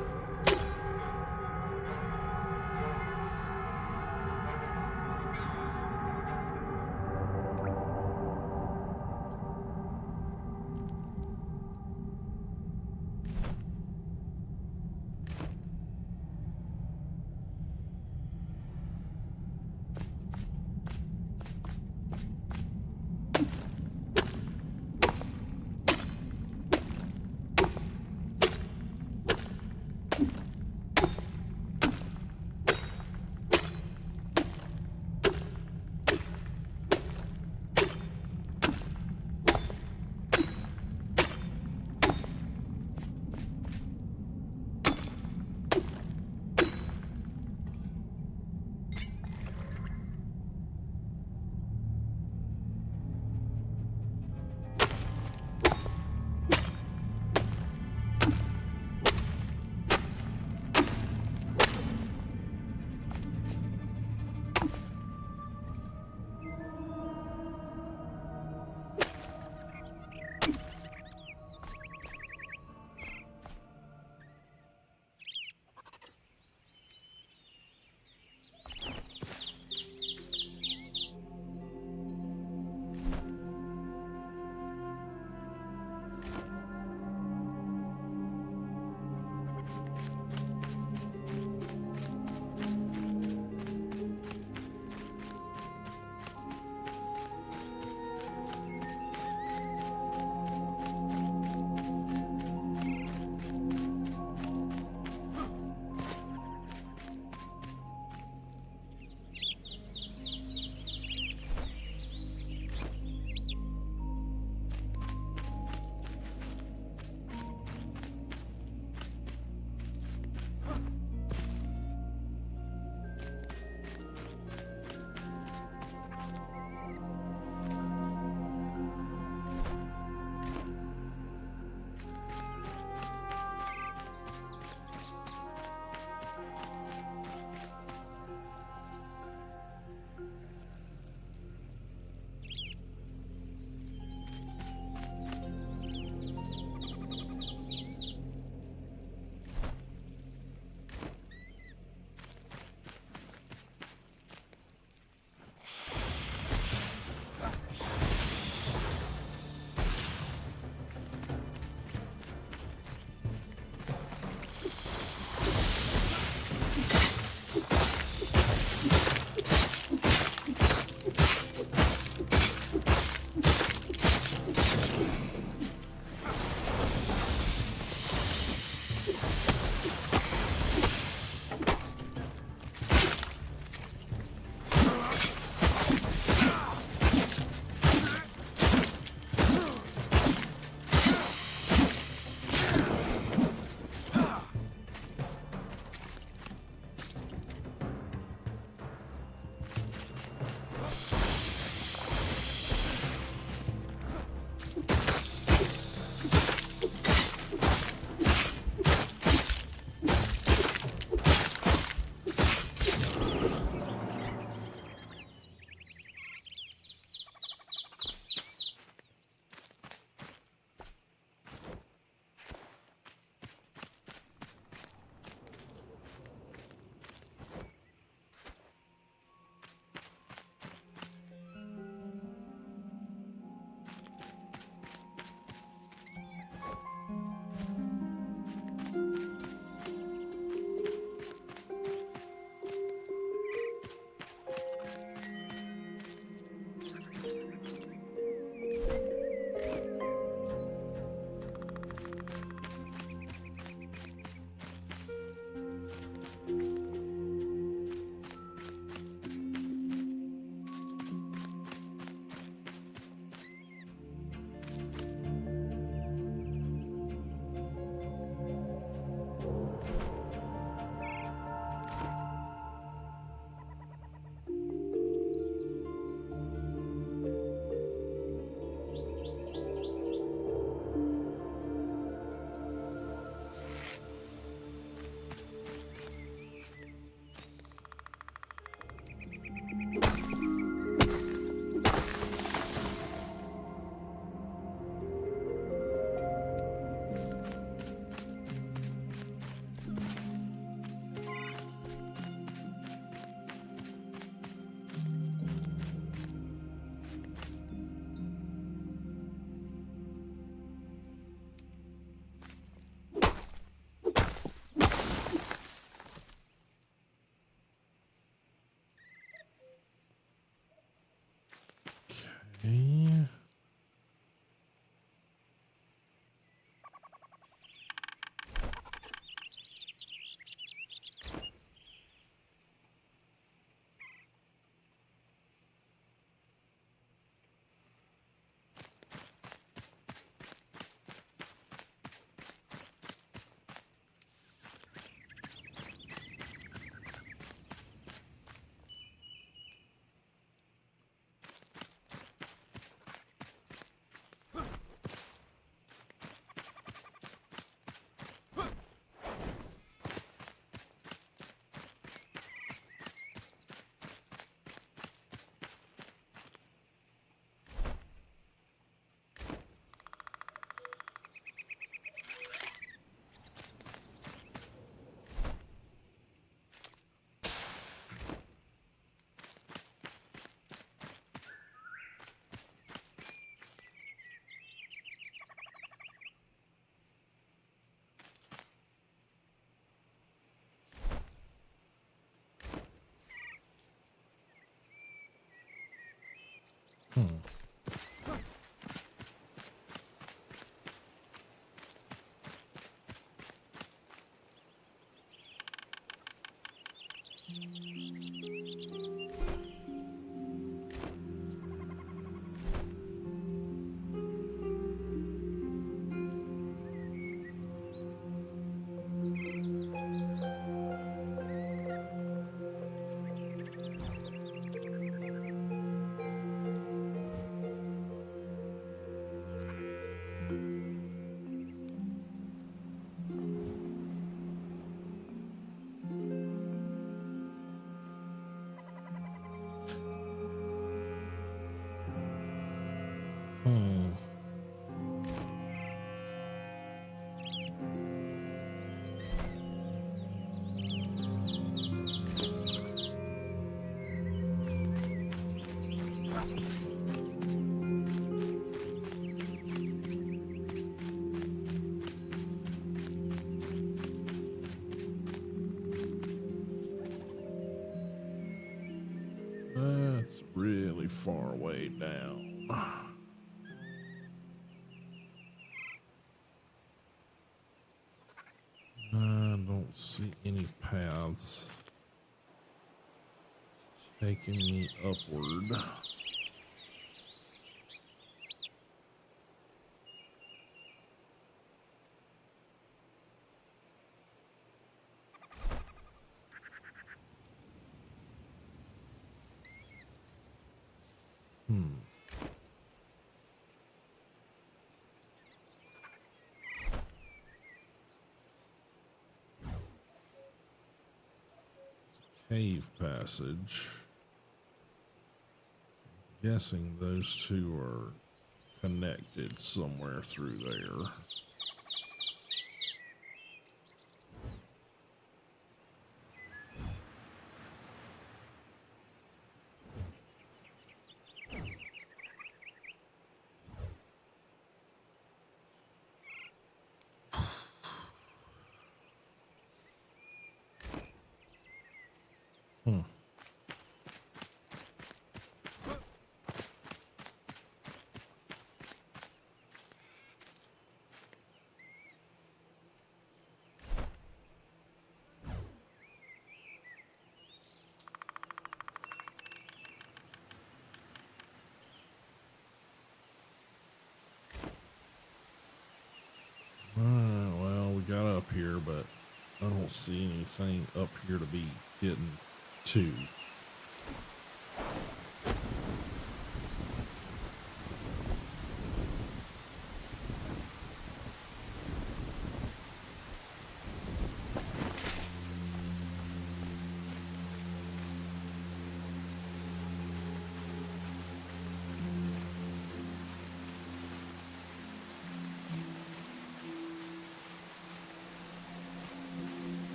That's really far way down. I don't see any paths taking me upward. Cave passage. Guessing those two are connected somewhere through there. Well, we got up here, but I don't see anything up here to be getting to.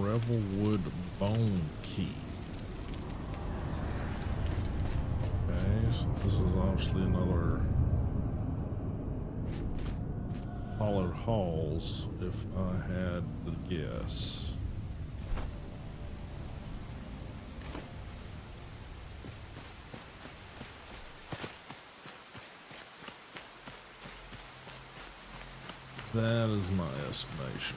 Revelwood Bone Key. Okay, so this is obviously another Hollowed Halls, if I had to guess. That is my estimation.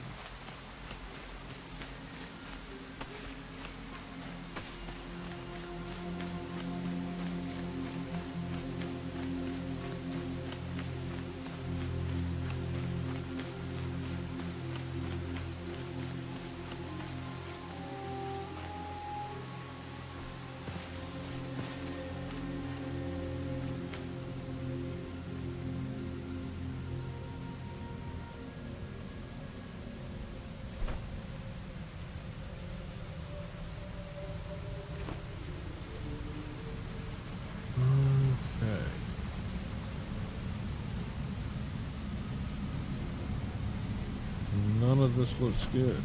Okay. None of this looks good.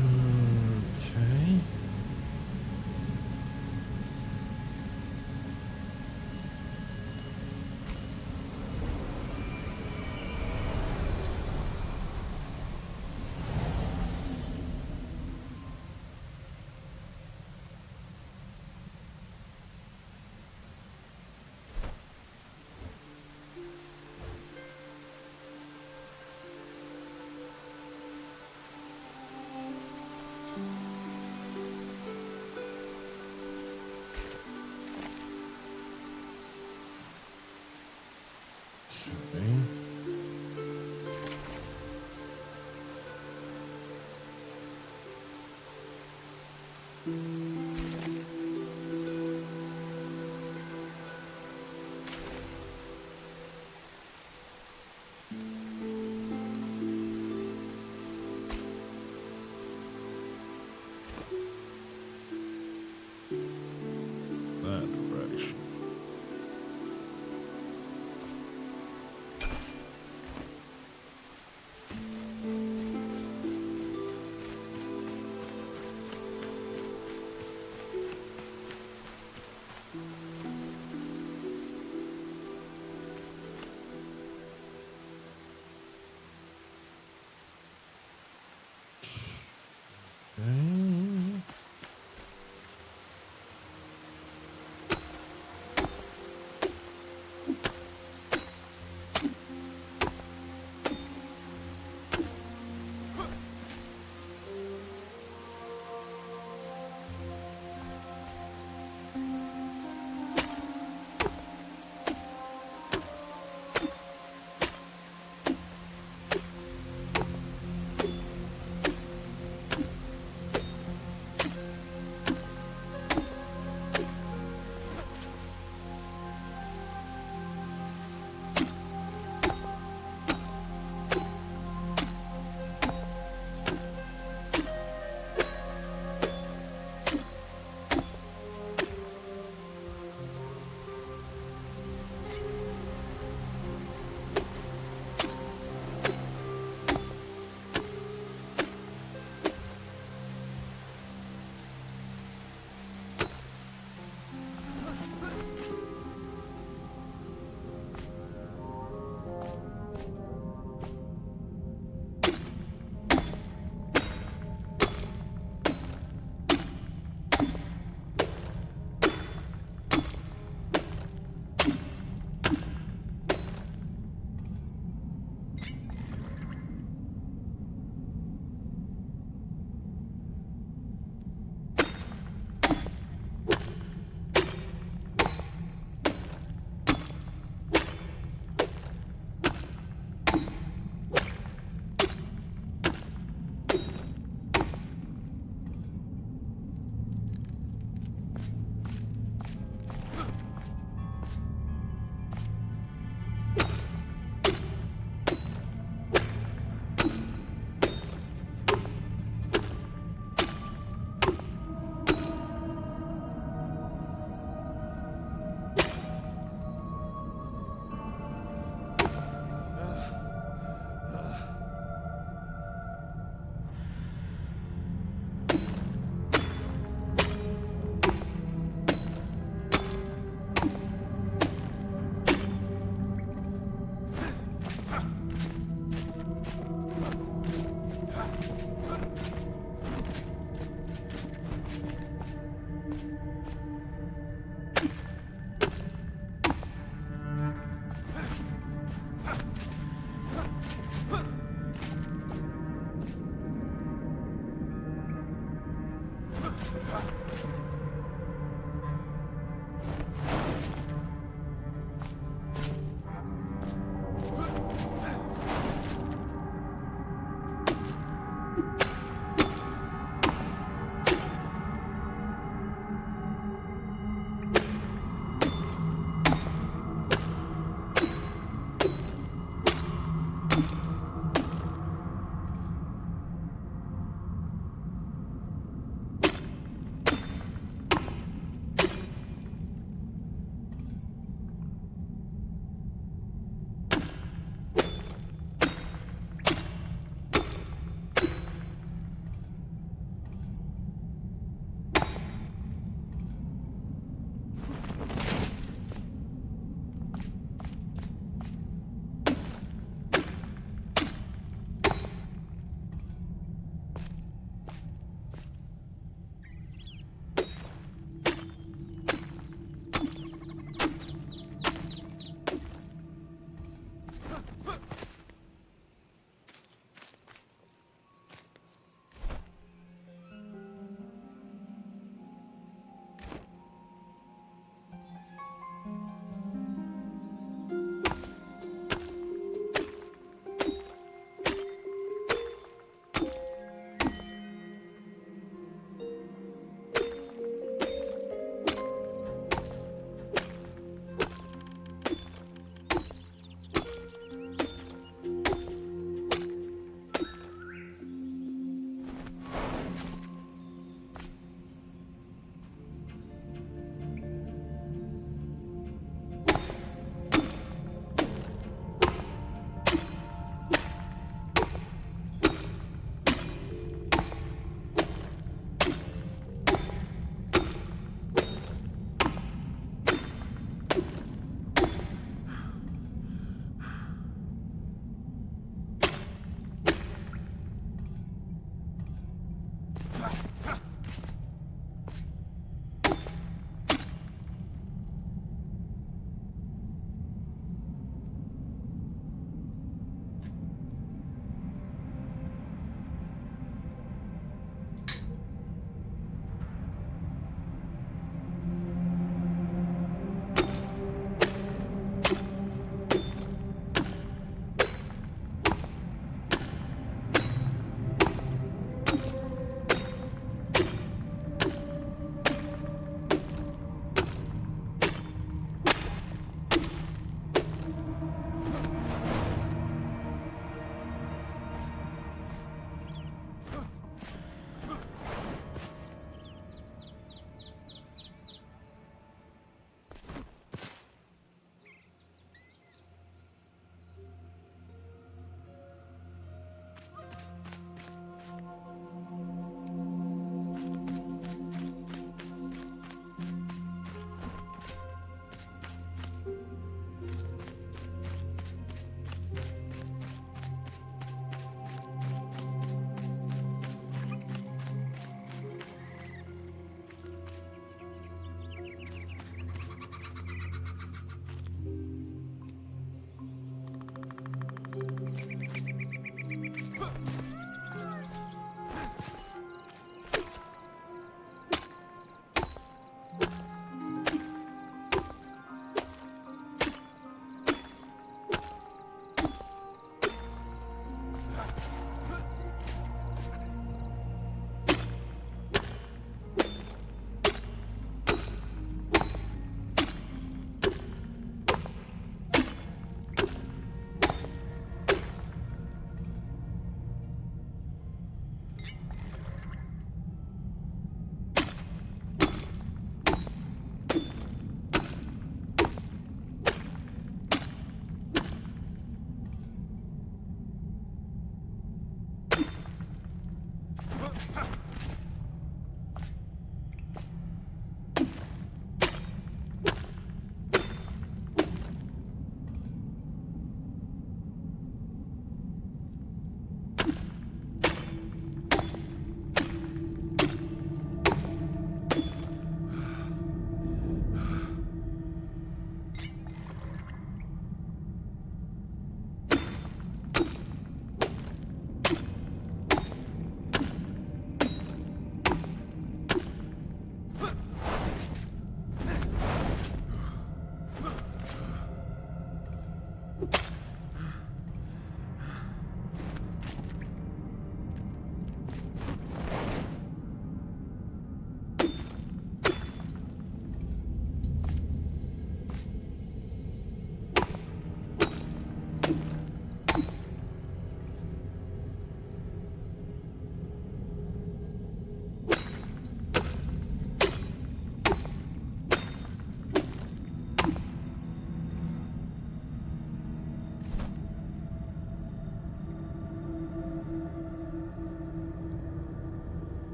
Okay. Okay. That direction.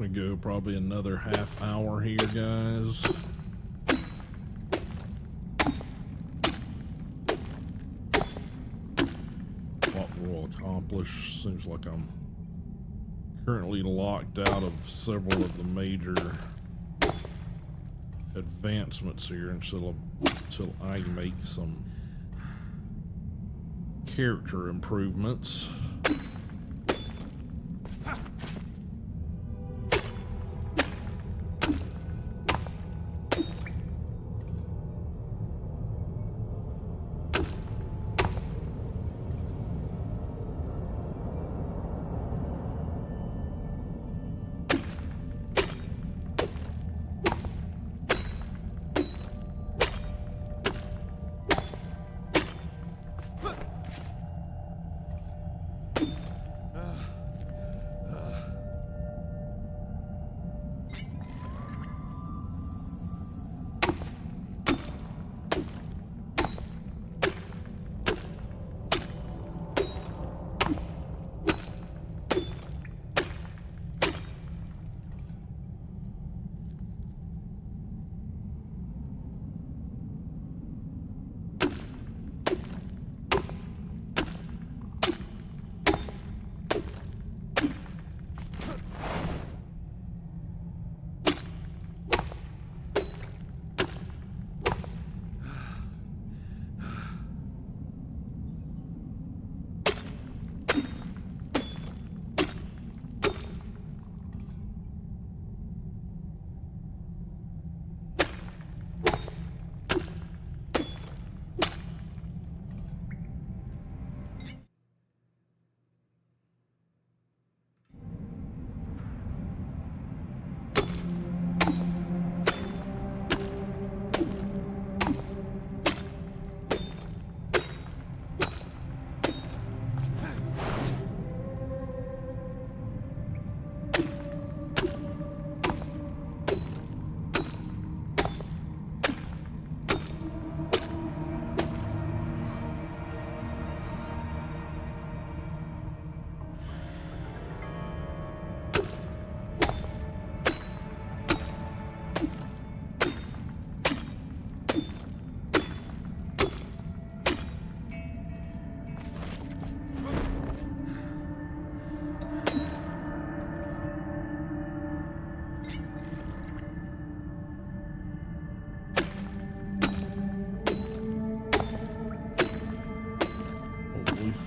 gonna go probably another half hour here, guys. What we'll accomplish. Seems like I'm currently locked out of several of the major advancements here until I make some character improvements.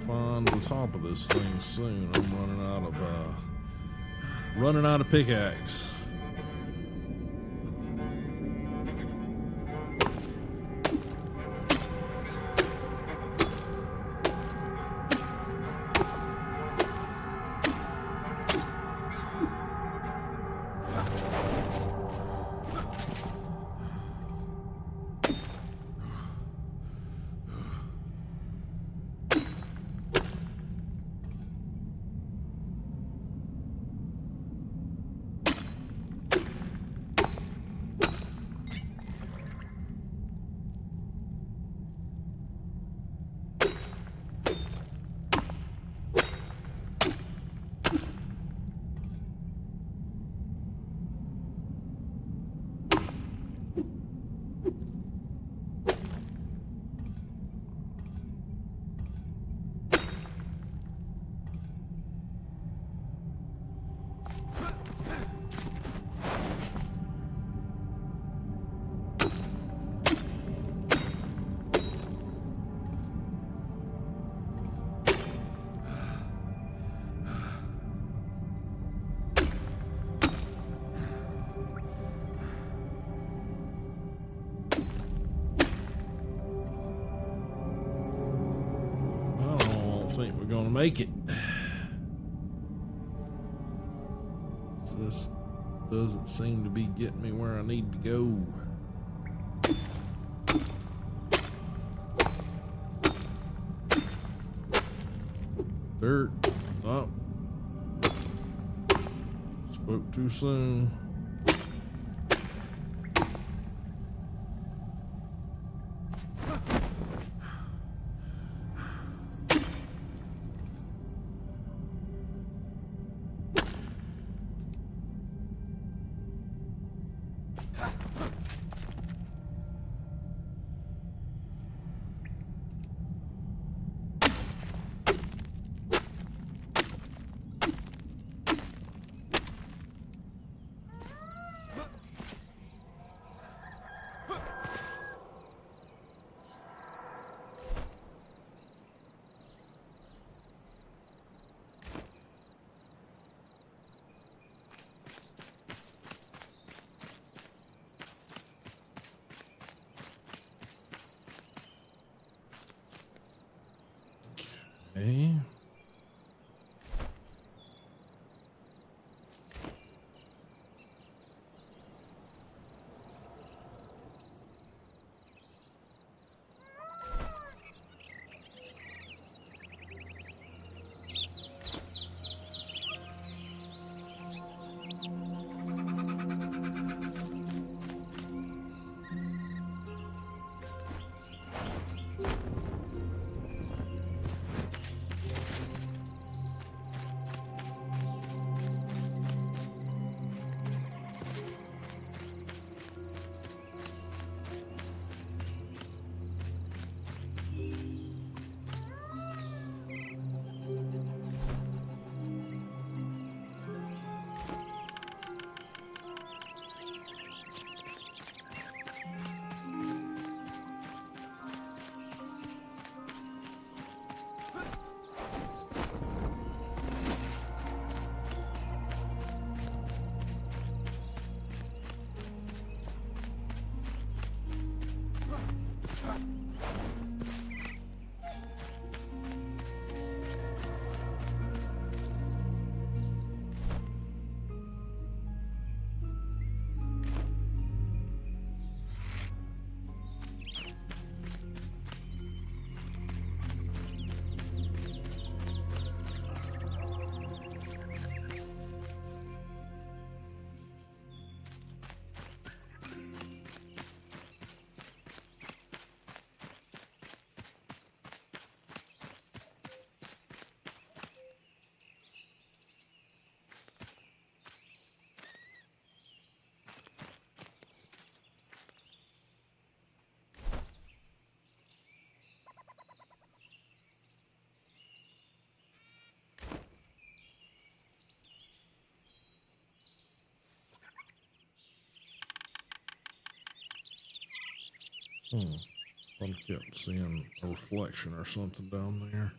Find the top of this thing soon. I'm running out of pickaxe. Think we're gonna make it. This doesn't seem to be getting me where I need to go. Dirt. Oh. Spoke too soon. Okay. I kept seeing a reflection or something down there.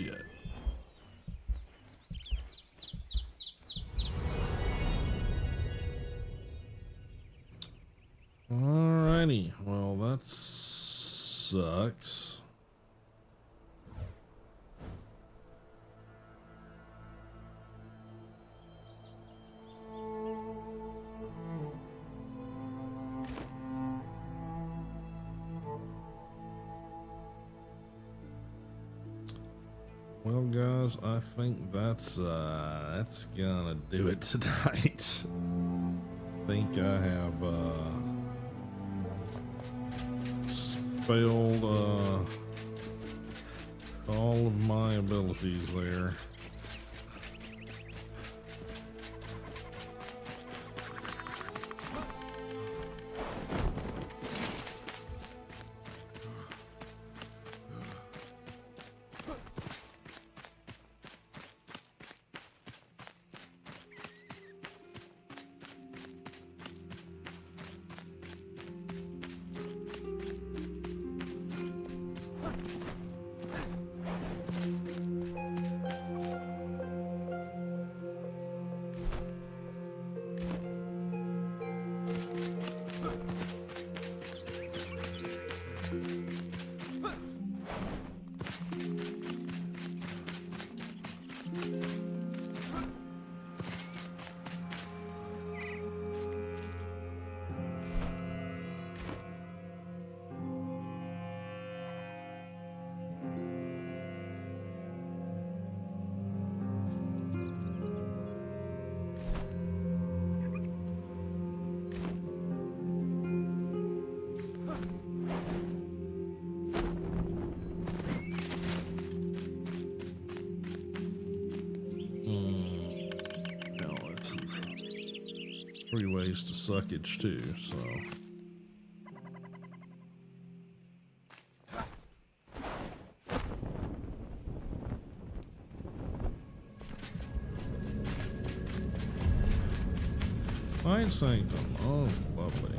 yet. Alrighty, well that sucks. Well, guys, I think that's gonna do it tonight. I think I have spelled all of my abilities there. Three ways to suckage too, so. Mind Sanctum, oh lovely.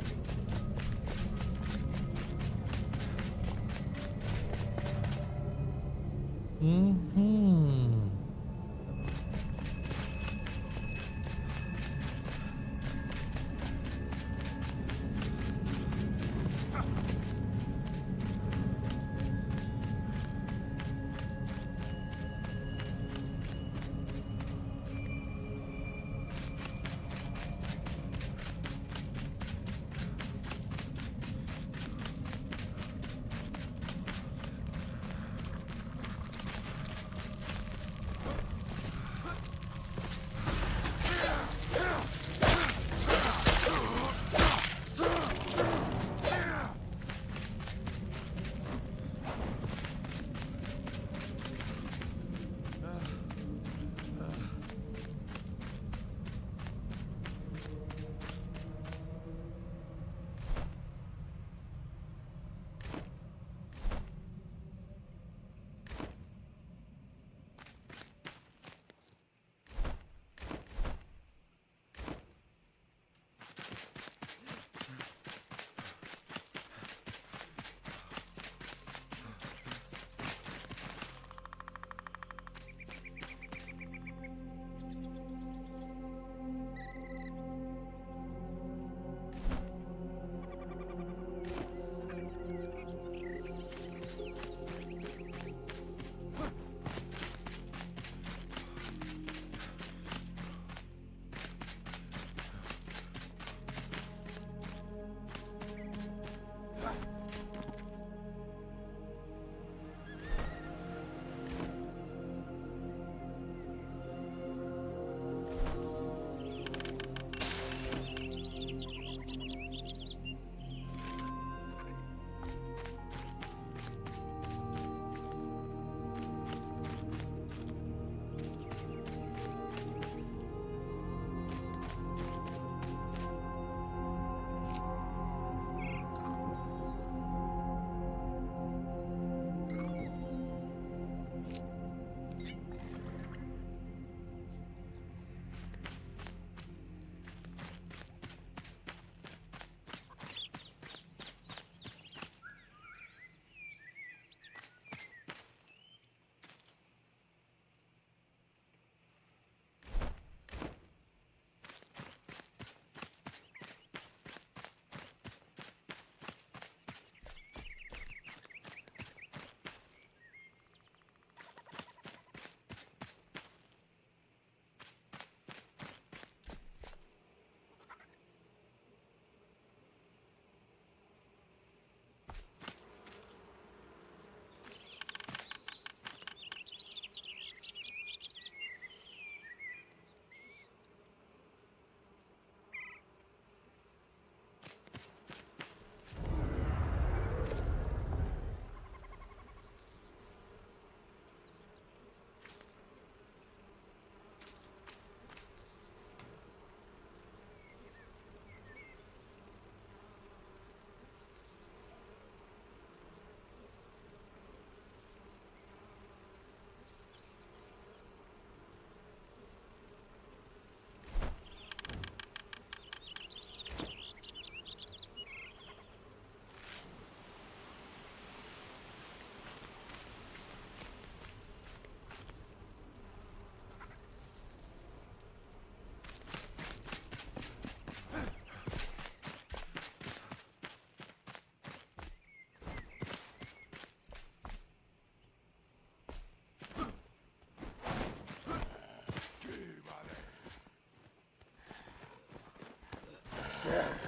Hmm.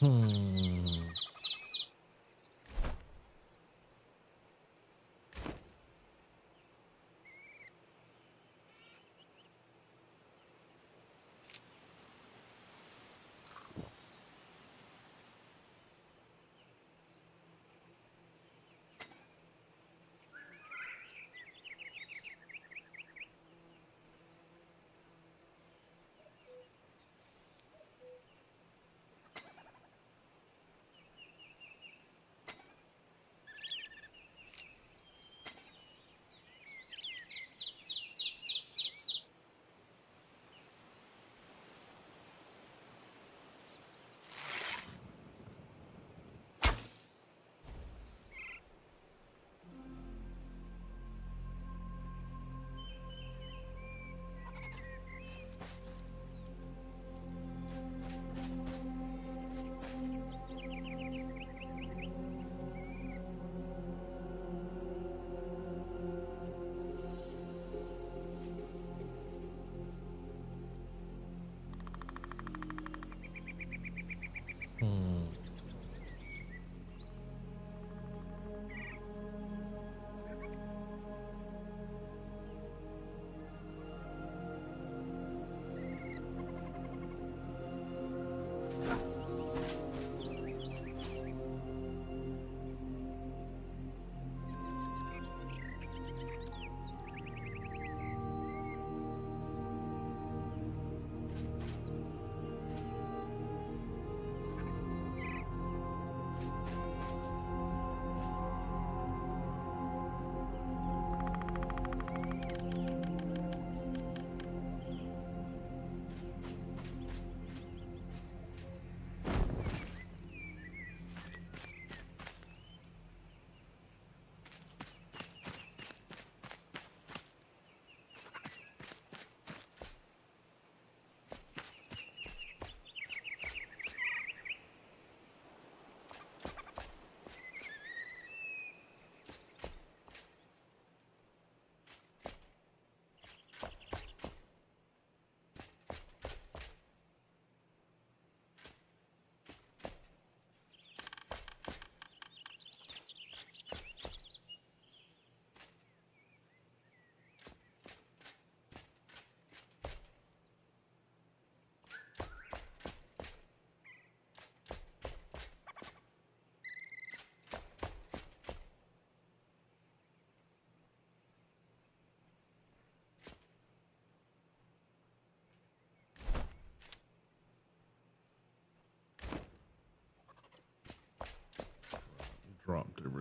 Hmm.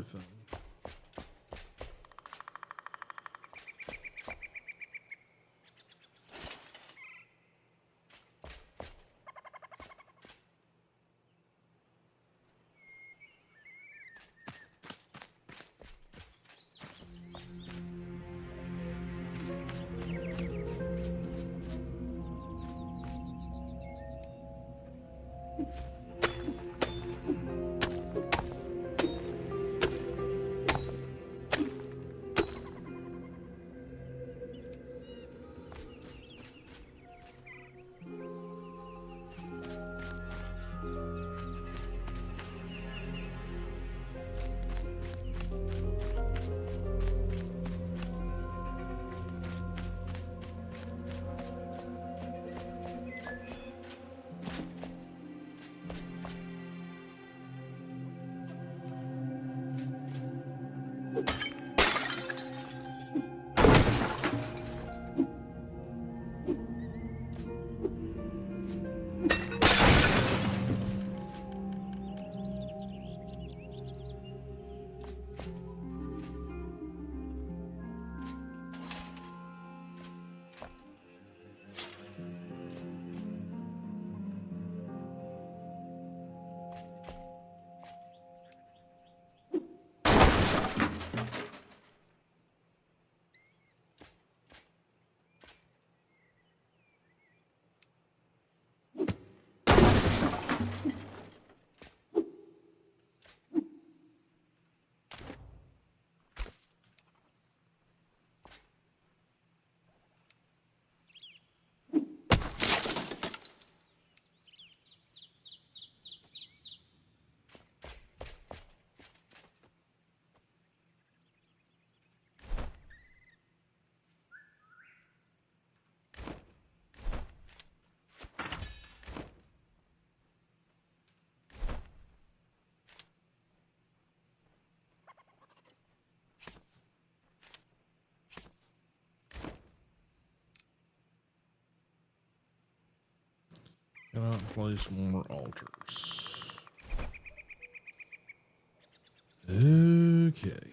everything. Cannot place more altars. Okay.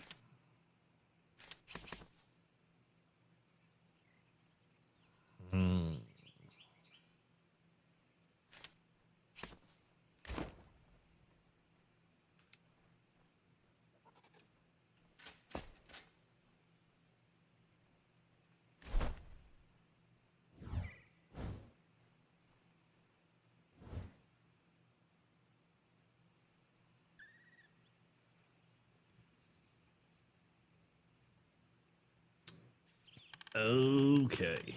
Okay.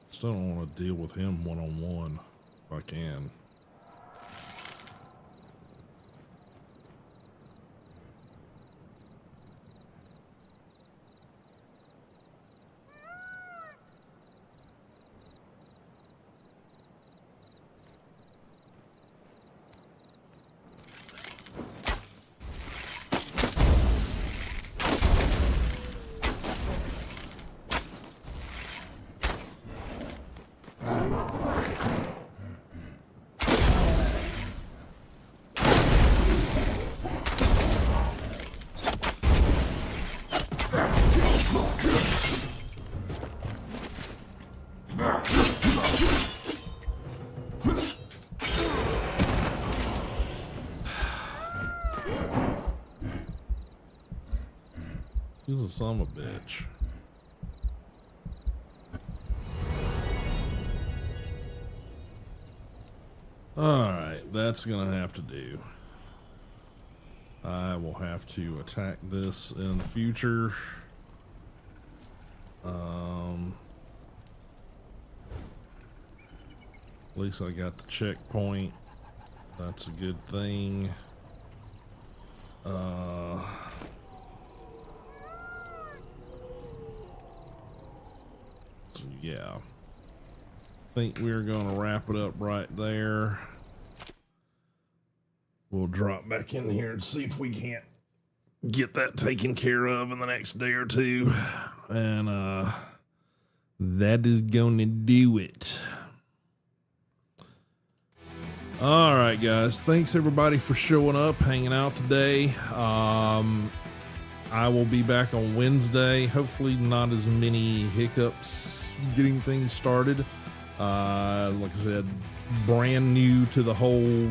Still don't want to deal with him one-on-one if I can. He's a son of a bitch. Alright, that's gonna have to do. I will have to attack this in the future. At least I got the checkpoint. That's a good thing. So yeah, I think we're gonna wrap it up right there. We'll drop back in here and see if we can't get that taken care of in the next day or two. And that is gonna do it. All right, guys. Thanks everybody for showing up, hanging out today. I will be back on Wednesday. Hopefully not as many hiccups getting things started. Like I said, brand new to the whole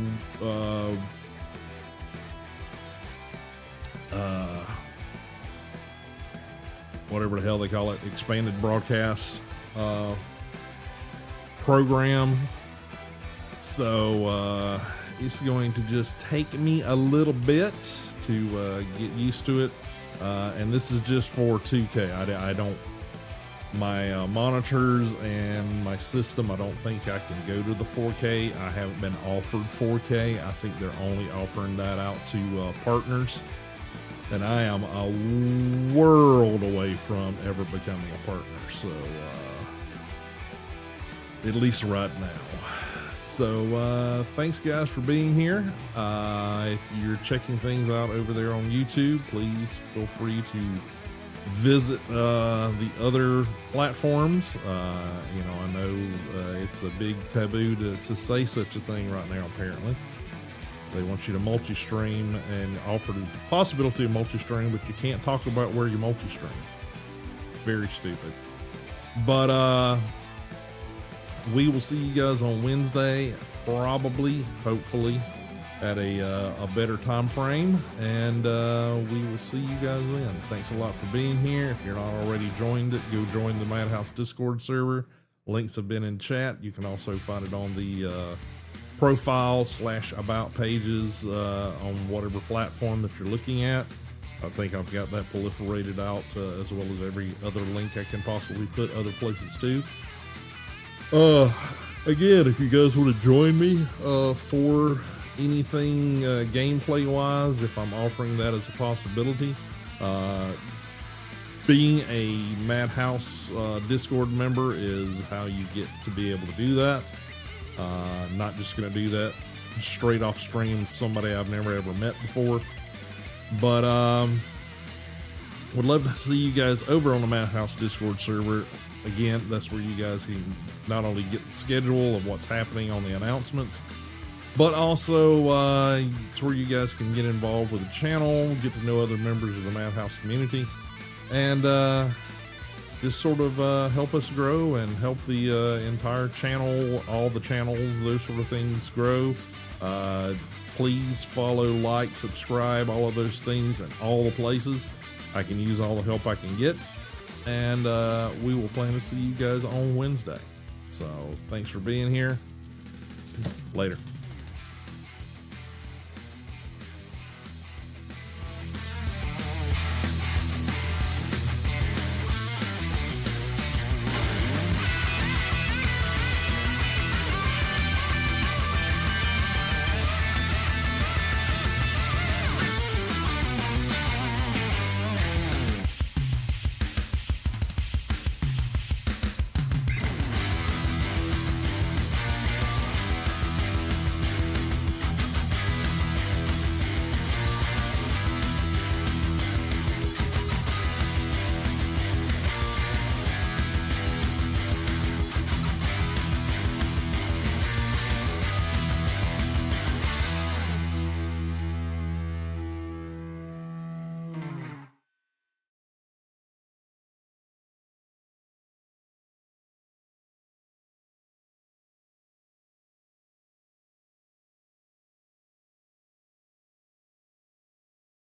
whatever the hell they call it, expanded broadcast program. So it's going to just take me a little bit to get used to it. And this is just for 2K. I don't, my monitors and my system, I don't think I can go to the 4K. I haven't been offered 4K. I think they're only offering that out to partners. And I am a world away from ever becoming a partner. So, at least right now. So, thanks guys for being here. If you're checking things out over there on YouTube, please feel free to visit the other platforms. You know, I know it's a big taboo to say such a thing right now, apparently. They want you to multi-stream and offer the possibility of multi-stream, but you can't talk about where you multi-stream. Very stupid. But we will see you guys on Wednesday, probably, hopefully, at a better time frame, and we will see you guys then. Thanks a lot for being here. If you're not already joined it, go join the Madhouse Discord server. Links have been in chat. You can also find it on the profile/about pages on whatever platform that you're looking at. I think I've got that proliferated out as well as every other link I can possibly put other places too. Again, if you guys want to join me for anything gameplay wise, if I'm offering that as a possibility, being a Madhouse Discord member is how you get to be able to do that. Not just going to do that straight off stream with somebody I've never ever met before, but would love to see you guys over on the Madhouse Discord server. Again, that's where you guys can not only get the schedule of what's happening on the announcements, but also it's where you guys can get involved with the channel, get to know other members of the Madhouse community, and just sort of help us grow and help the entire channel, all the channels, those sort of things grow. Please follow, like, subscribe, all of those things in all the places. I can use all the help I can get. And we will plan to see you guys on Wednesday. So thanks for being here. Later.